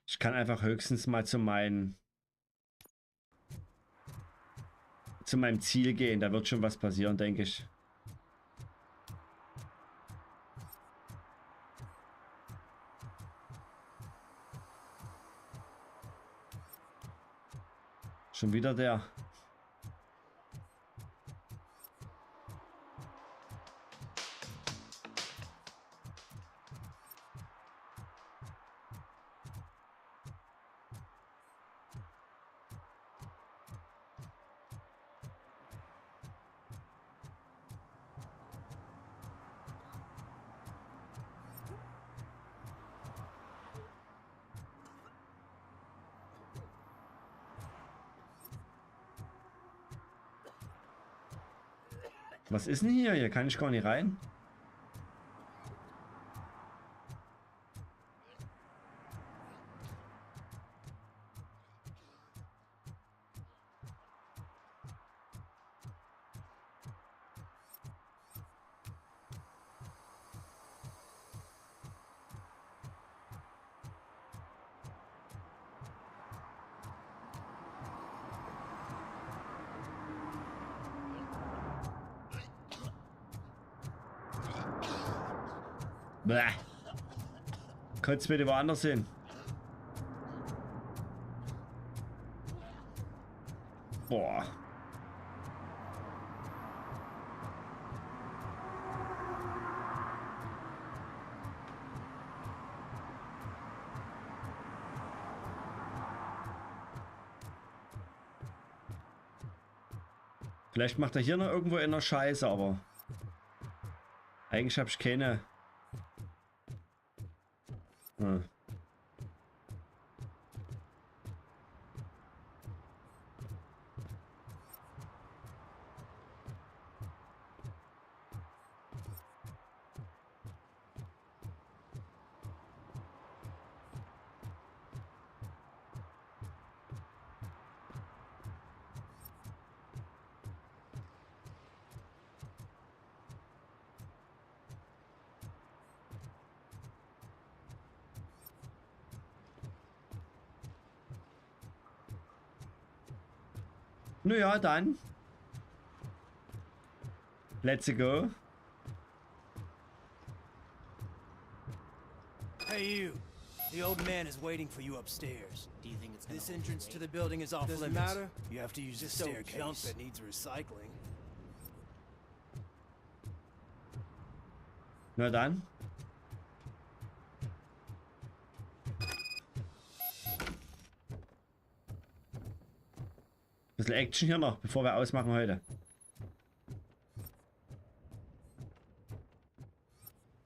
Ich kann einfach höchstens mal zu meinem Ziel gehen. Da wird schon was passieren, denke ich. Schon wieder der. Was ist denn hier? Hier kann ich gar nicht rein. Bäh. Kotzt bitte woanders hin. Boah. Vielleicht macht er hier noch irgendwo in der Scheiße, aber eigentlich habe ich keine. Hm. Naja, dann. Let's go. Hey, you. The old man is waiting for you upstairs. Do you think it's this entrance to the building is off limits? Doesn't matter. You have to use the staircase. Jump that needs recycling. Na dann. Bisschen Action hier noch, bevor wir ausmachen heute.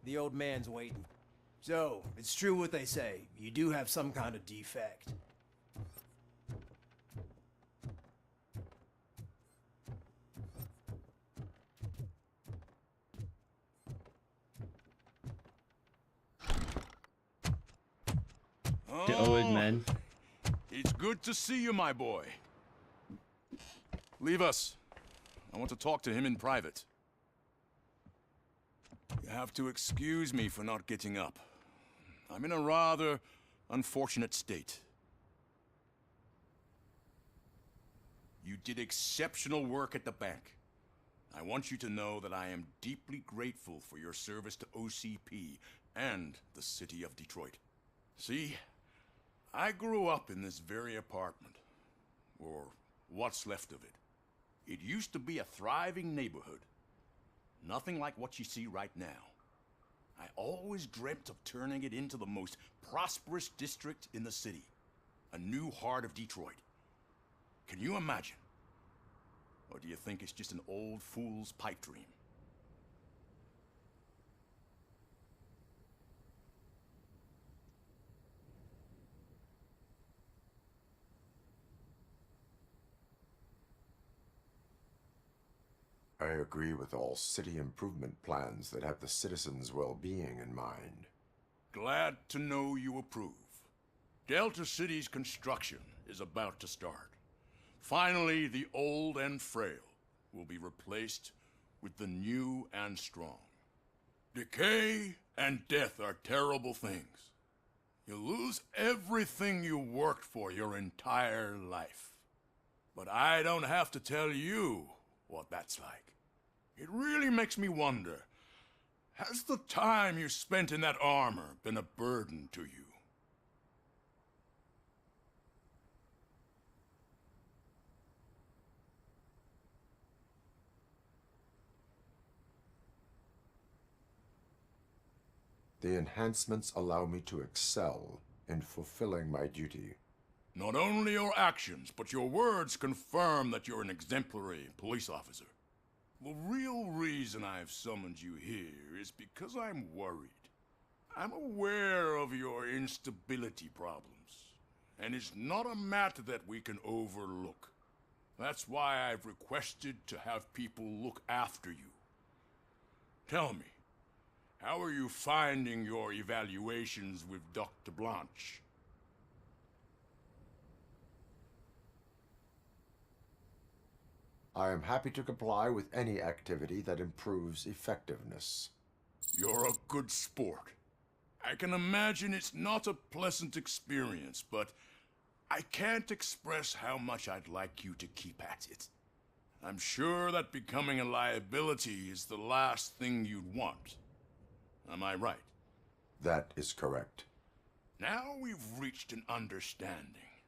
The old man's waiting. So, it's true what they say. You do have some kind of defect. The old man. It's good to see you, my boy. Leave us. I want to talk to him in private. You have to excuse me for not getting up. I'm in a rather unfortunate state. You did exceptional work at the bank. I want you to know that I am deeply grateful for your service to OCP and the city of Detroit. See, I grew up in this very apartment, or what's left of it. It used to be a thriving neighborhood. Nothing like what you see right now. I always dreamt of turning it into the most prosperous district in the city. A new heart of Detroit. Can you imagine? Or do you think it's just an old fool's pipe dream? I agree with all city improvement plans that have the citizens' well-being in mind. Glad to know you approve. Delta City's construction is about to start. Finally, the old and frail will be replaced with the new and strong. Decay and death are terrible things. You lose everything you worked for your entire life. But I don't have to tell you what that's like. It really makes me wonder, has the time you spent in that armor been a burden to you? The enhancements allow me to excel in fulfilling my duty. Not only your actions, but your words confirm that you're an exemplary police officer. The real reason I've summoned you here is because I'm worried. I'm aware of your instability problems, and it's not a matter that we can overlook. That's why I've requested to have people look after you. Tell me, how are you finding your evaluations with Dr. Blanche? I am happy to comply with any activity that improves effectiveness. You're a good sport. I can imagine it's not a pleasant experience, but I can't express how much I'd like you to keep at it. I'm sure that becoming a liability is the last thing you'd want. Am I right? That is correct. Now we've reached an understanding.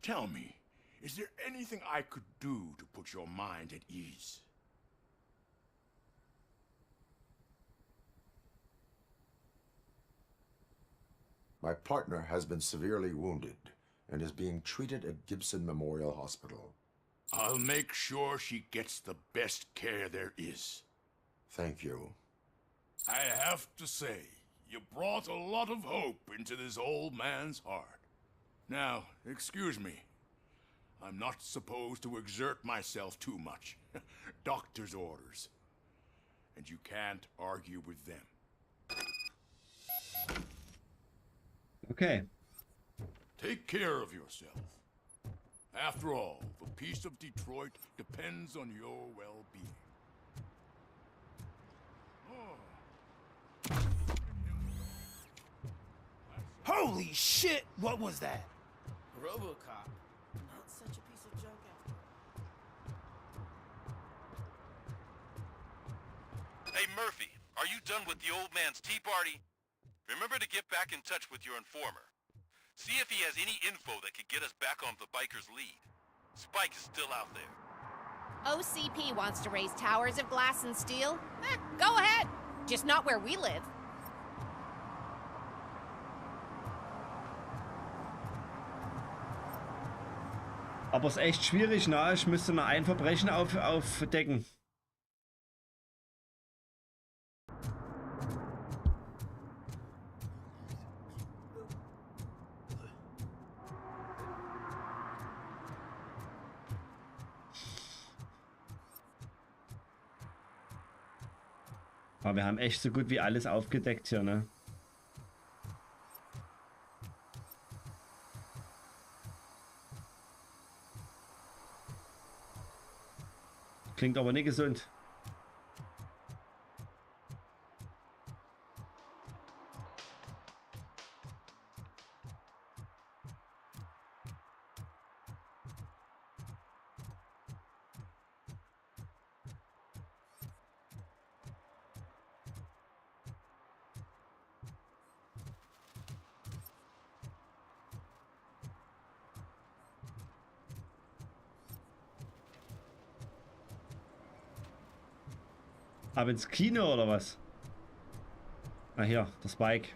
Tell me, is there anything I could do to put your mind at ease? My partner has been severely wounded and is being treated at Gibson Memorial Hospital. I'll make sure she gets the best care there is. Thank you. I have to say, you brought a lot of hope into this old man's heart. Now, excuse me. I'm not supposed to exert myself too much. Doctor's orders. And you can't argue with them. Okay. Take care of yourself. After all, the peace of Detroit depends on your well-being. Holy shit! What was that? Robocop. Not such a piece of junk after all. Hey, Murphy, are you done with the old man's tea party? Remember to get back in touch with your informer. See if he has any info that could get us back on the biker's lead. Spike is still out there. OCP wants to raise towers of glass and steel? Go ahead! Just not where we live. Aber es ist echt schwierig, ne? Ich müsste noch ein Verbrechen aufdecken. Aber wir haben echt so gut wie alles aufgedeckt hier, ne? Klingt aber nicht gesund. Ab ins Kino oder was? Ah, hier, das Bike.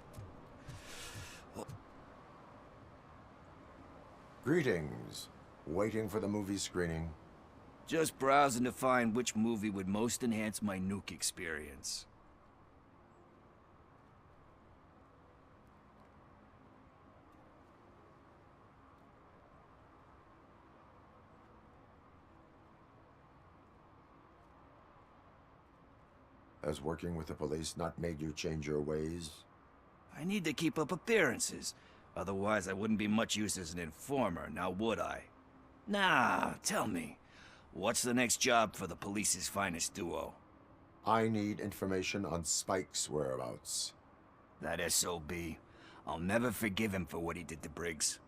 Greetings. Waiting for the movie screening. Just browsing to find which movie would most enhance my nuke experience. Has working with the police not made you change your ways? I need to keep up appearances. Otherwise, I wouldn't be much use as an informer, now would I? Nah, tell me. What's the next job for the police's finest duo? I need information on Spike's whereabouts. That SOB. I'll never forgive him for what he did to Briggs.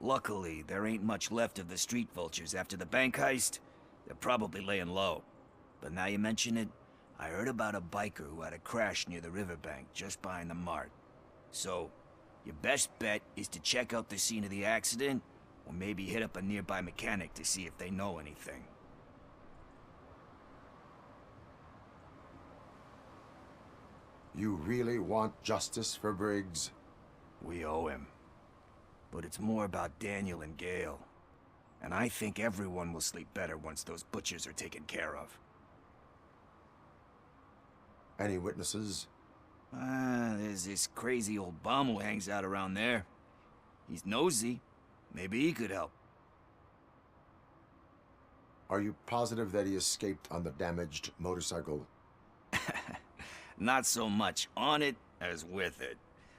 Luckily, there ain't much left of the street vultures after the bank heist. They're probably laying low. But now you mention it, I heard about a biker who had a crash near the riverbank just behind the mart. So, your best bet is to check out the scene of the accident, or maybe hit up a nearby mechanic to see if they know anything. You really want justice for Briggs? We owe him. But it's more about Daniel and Gale. And I think everyone will sleep better once those butchers are taken care of. Any witnesses? There's this crazy old bum who hangs out around there. He's nosy. Maybe he could help. Are you positive that he escaped on the damaged motorcycle? Not so much on it as with it.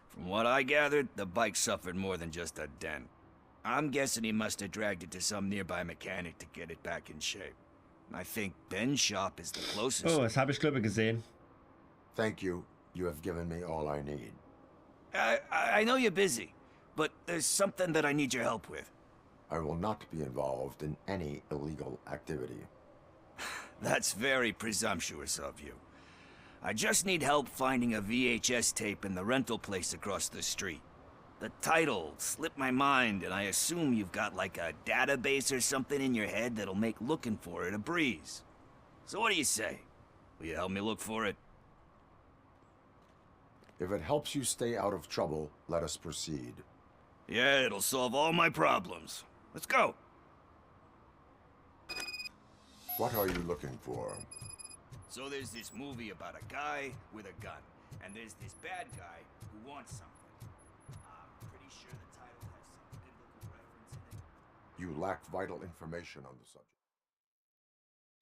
From what I gathered, the bike suffered more than just a dent. I'm guessing he must have dragged it to some nearby mechanic to get it back in shape. I think Ben's shop is the closest. Oh, das habe ich glaube ich gesehen. Thank you. You have given me all I need. I know you're busy, but there's something that I need your help with. I will not be involved in any illegal activity. That's very presumptuous of you. I just need help finding a VHS tape in the rental place across the street. The title slipped my mind, and I assume you've got like a database or something in your head that'll make looking for it a breeze. So what do you say? Will you help me look for it? If it helps you stay out of trouble, let us proceed. Yeah, it'll solve all my problems. Let's go. What are you looking for? So there's this movie about a guy with a gun, and there's this bad guy who wants something. I'm pretty sure the title has some biblical reference in it. You lack vital information on the subject.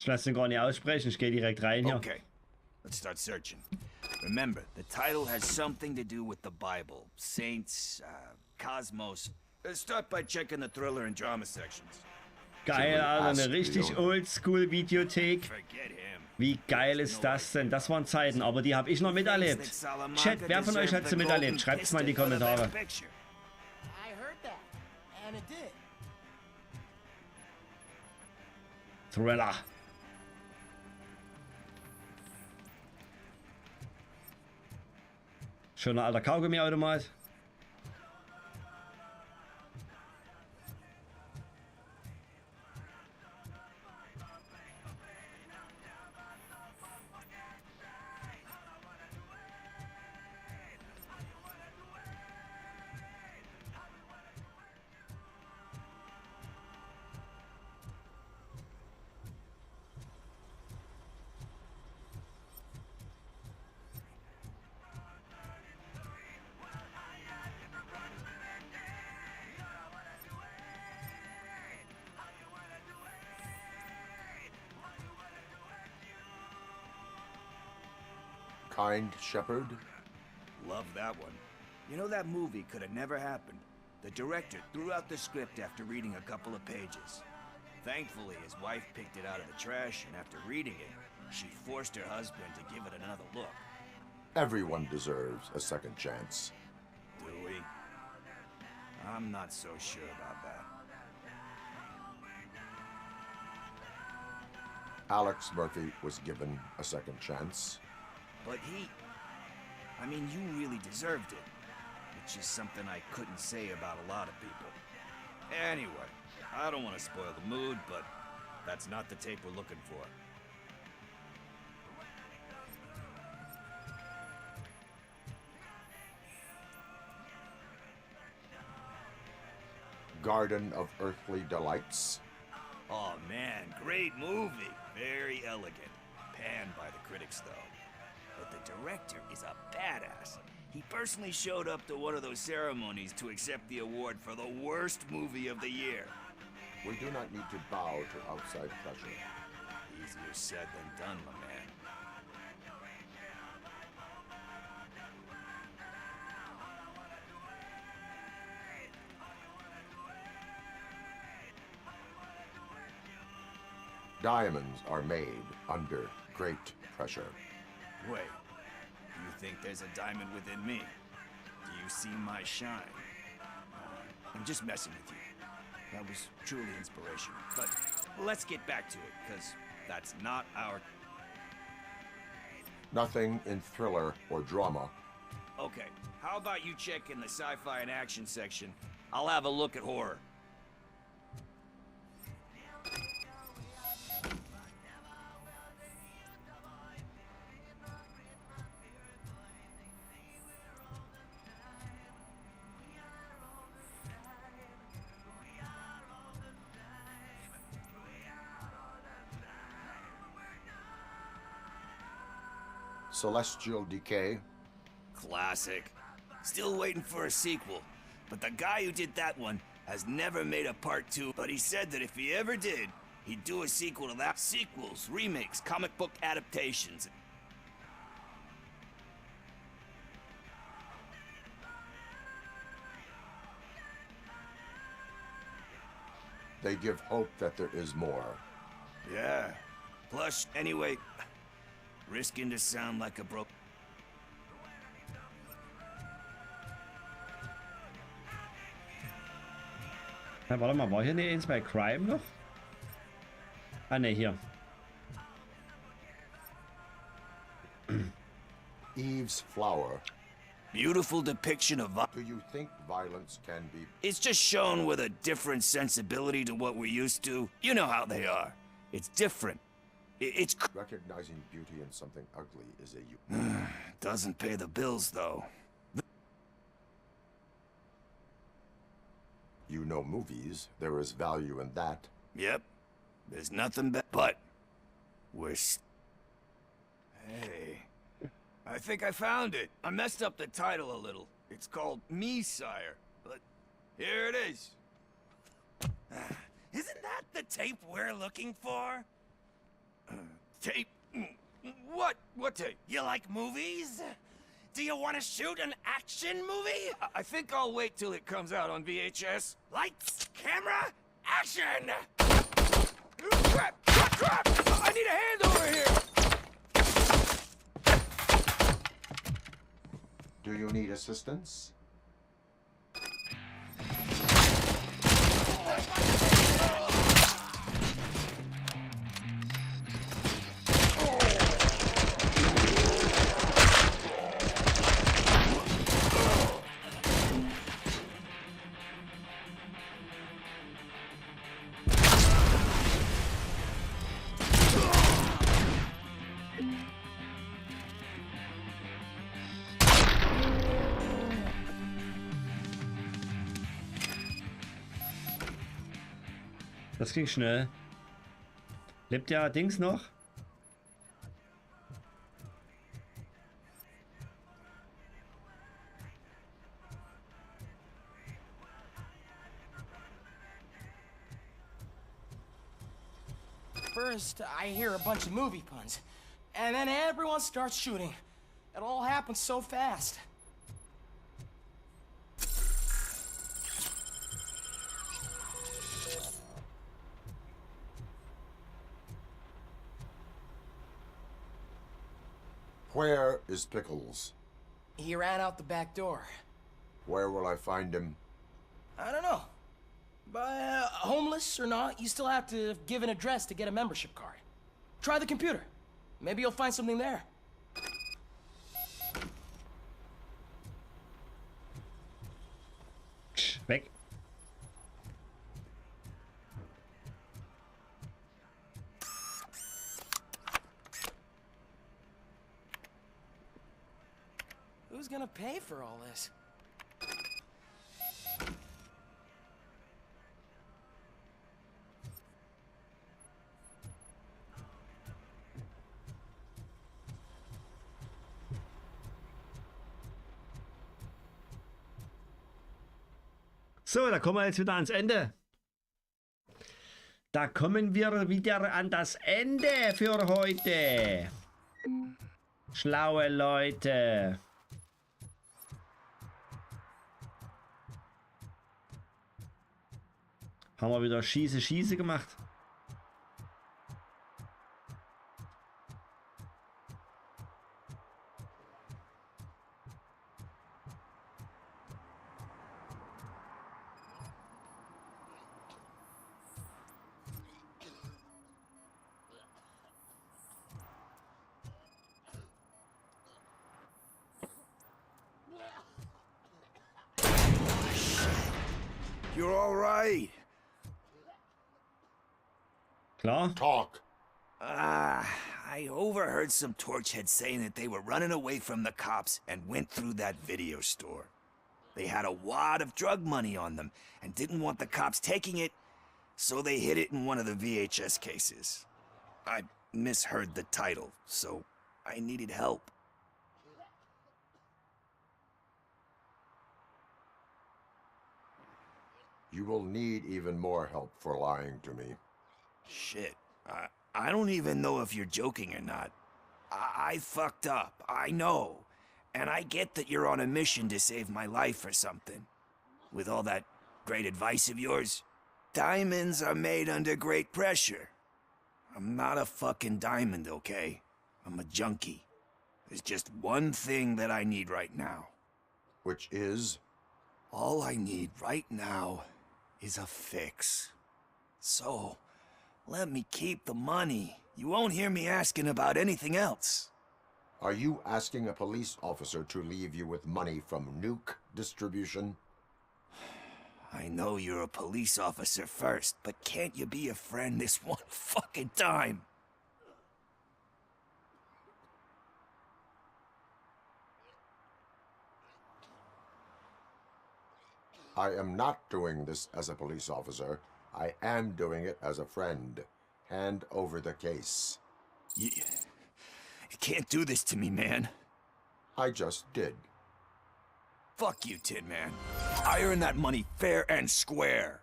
Ich lasse den gar nicht aussprechen, ich gehe direkt rein hier. Okay, let's start searching. Remember, the title has something to do with the Bible, saints, cosmos. Let's start by checking the thriller and drama sections. Geil, Alter, eine richtig Oldschool-Videothek. Wie geil ist das denn? Das waren Zeiten, aber die habe ich noch miterlebt. Chat, wer von euch hat sie miterlebt? Schreibt's mal in die Kommentare. Thriller. Schöner alter Kaugummiautomat. Kind Shepherd? Love that one. You know, that movie could have never happened. The director threw out the script after reading a couple of pages. Thankfully, his wife picked it out of the trash, and after reading it, she forced her husband to give it another look. Everyone deserves a second chance. Do we? I'm not so sure about that. Alex Murphy was given a second chance. But I mean, you really deserved it. Which is something I couldn't say about a lot of people. Anyway, I don't want to spoil the mood, but that's not the tape we're looking for. Garden of Earthly Delights. Oh man, great movie. Very elegant. Panned by the critics, though. But the director is a badass. He personally showed up to one of those ceremonies to accept the award for the worst movie of the year. We do not need to bow to outside pressure. Easier said than done, my man. Diamonds are made under great pressure. Wait, do you think there's a diamond within me? Do you see my shine? I'm just messing with you. That was truly inspirational. But let's get back to it, because that's not our... Nothing in thriller or drama. Okay, how about you check in the sci-fi and action section? I'll have a look at horror. Celestial Decay. Classic. Still waiting for a sequel. But the guy who did that one has never made a part 2, but he said that if he ever did, he'd do a sequel to that. Sequels, remakes, comic book adaptations. They give hope that there is more. Yeah. Plus, anyway, risking to sound like a broke... Ja, warte mal, war hier eine eins bei Crime noch? Ah ne, hier. Eve's Flower. Beautiful depiction of Do you think violence can be... It's just shown with a different sensibility to what we're used to. You know how they are. It's different. It's... Recognizing beauty in something ugly is a... Doesn't pay the bills, though. You know movies. There is value in that. Yep. There's nothing but we're... Hey. I think I found it. I messed up the title a little. It's called Me, Sire. But here it is. Isn't that the tape we're looking for? Tape? What? What tape? You like movies? Do you want to shoot an action movie? I think I'll wait till it comes out on VHS. Lights, camera, action! Crap! Crap! I need a hand over here! Do you need assistance? Das ging schnell. Lebt der Dings noch? First, I hear a bunch of movie puns, and then everyone starts shooting. It all happens so fast. Where is Pickles? He ran out the back door. Where will I find him? I don't know. But homeless or not, you still have to give an address to get a membership card. Try the computer. Maybe you'll find something there. Weg. Who's gonna pay for all this? So, da kommen wir jetzt wieder ans Ende. Da kommen wir wieder an das Ende für heute. Schlaue Leute. Haben wir wieder Schieße gemacht. You're all right. Klar? Talk. I overheard some torchheads saying that they were running away from the cops and went through that video store. They had a wad of drug money on them and didn't want the cops taking it, so they hid it in one of the VHS cases. I misheard the title, so I needed help. You will need even more help for lying to me. Shit. I don't even know if you're joking or not. I fucked up, I know. And I get that you're on a mission to save my life or something. With all that great advice of yours. Diamonds are made under great pressure. I'm not a fucking diamond, okay? I'm a junkie. There's just one thing that I need right now. Which is? All I need right now is a fix. So, let me keep the money. You won't hear me asking about anything else. Are you asking a police officer to leave you with money from nuke distribution? I know you're a police officer first, but can't you be a friend this one fucking time? I am not doing this as a police officer. I am doing it as a friend. Hand over the case. You can't do this to me, man. I just did. Fuck you, Tin Man. I earn that money fair and square.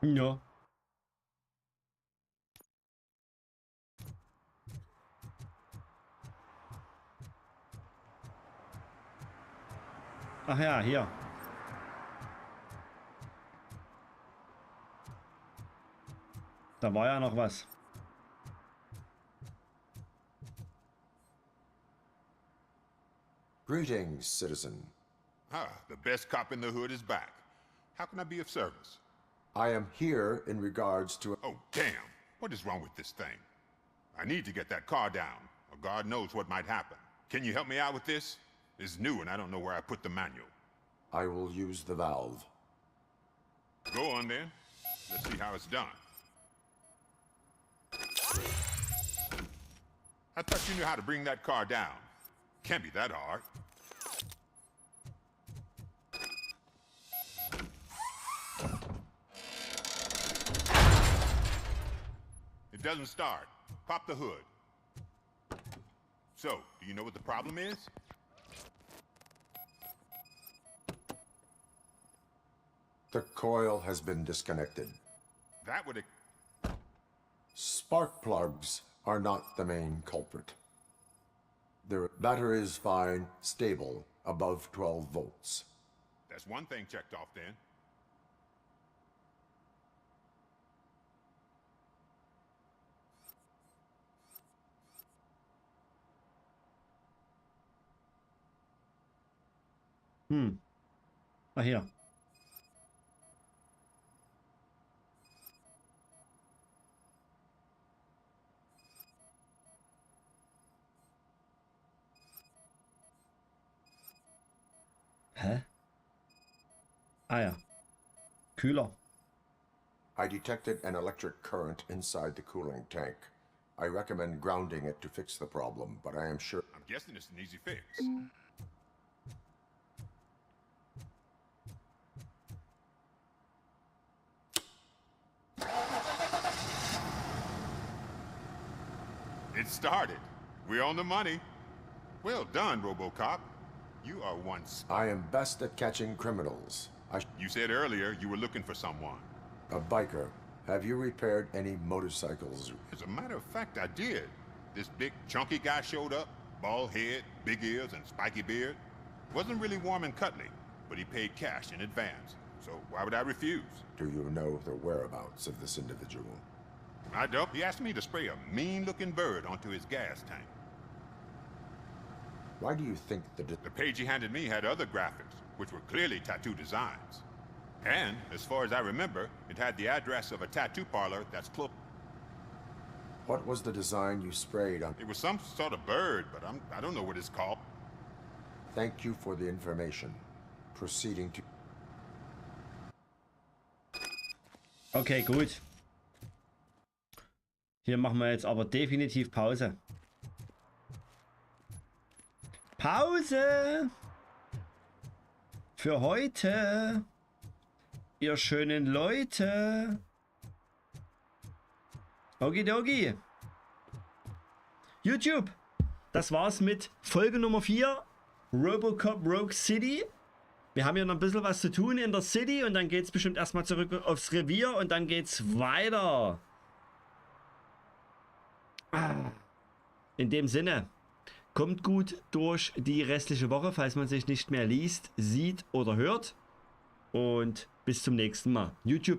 Ja. Ach ja, hier. Da war ja noch was. Greetings, citizen. Ah, the best cop in the hood is back. How can I be of service? I am here in regards to... Oh, damn. What is wrong with this thing? I need to get that car down, or God knows what might happen. Can you help me out with this? It's new and I don't know where I put the manual. I will use the valve. Go on then. Let's see how it's done. I thought you knew how to bring that car down. Can't be that hard. It doesn't start. Pop the hood. So, do you know what the problem is? The coil has been disconnected. That would... Spark plugs are not the main culprit. The battery is fine, stable, above 12 volts. That's one thing checked off then. Ah, hier. Hä? Ah ja. Kühler. I detected an electric current inside the cooling tank. I recommend grounding it to fix the problem, but I am sure... I'm guessing it's an easy fix. It started. We're on the money. Well done, Robocop. You are one... I am best at catching criminals. You said earlier you were looking for someone. A biker. Have you repaired any motorcycles? As a matter of fact, I did. This big, chunky guy showed up. Bald head, big ears, and spiky beard. Wasn't really warm and cuddly, but he paid cash in advance. So why would I refuse? Do you know the whereabouts of this individual? I don't. He asked me to spray a mean-looking bird onto his gas tank. Why do you think the page he handed me had other graphics, which were clearly tattoo designs. And, as far as I remember, it had the address of a tattoo parlor that's close. What was the design you sprayed on? It was some sort of bird, but I don't know what it's called. Thank you for the information. Proceeding to... Okay, gut. Hier machen wir jetzt aber definitiv Pause. Pause! Für heute! Ihr schönen Leute! Okidoki! YouTube! Das war's mit Folge Nummer 4. Robocop Rogue City. Wir haben hier noch ein bisschen was zu tun in der City und dann geht's bestimmt erstmal zurück aufs Revier und dann geht's weiter. In dem Sinne, kommt gut durch die restliche Woche, falls man sich nicht mehr liest, sieht oder hört. Und bis zum nächsten Mal. YouTube.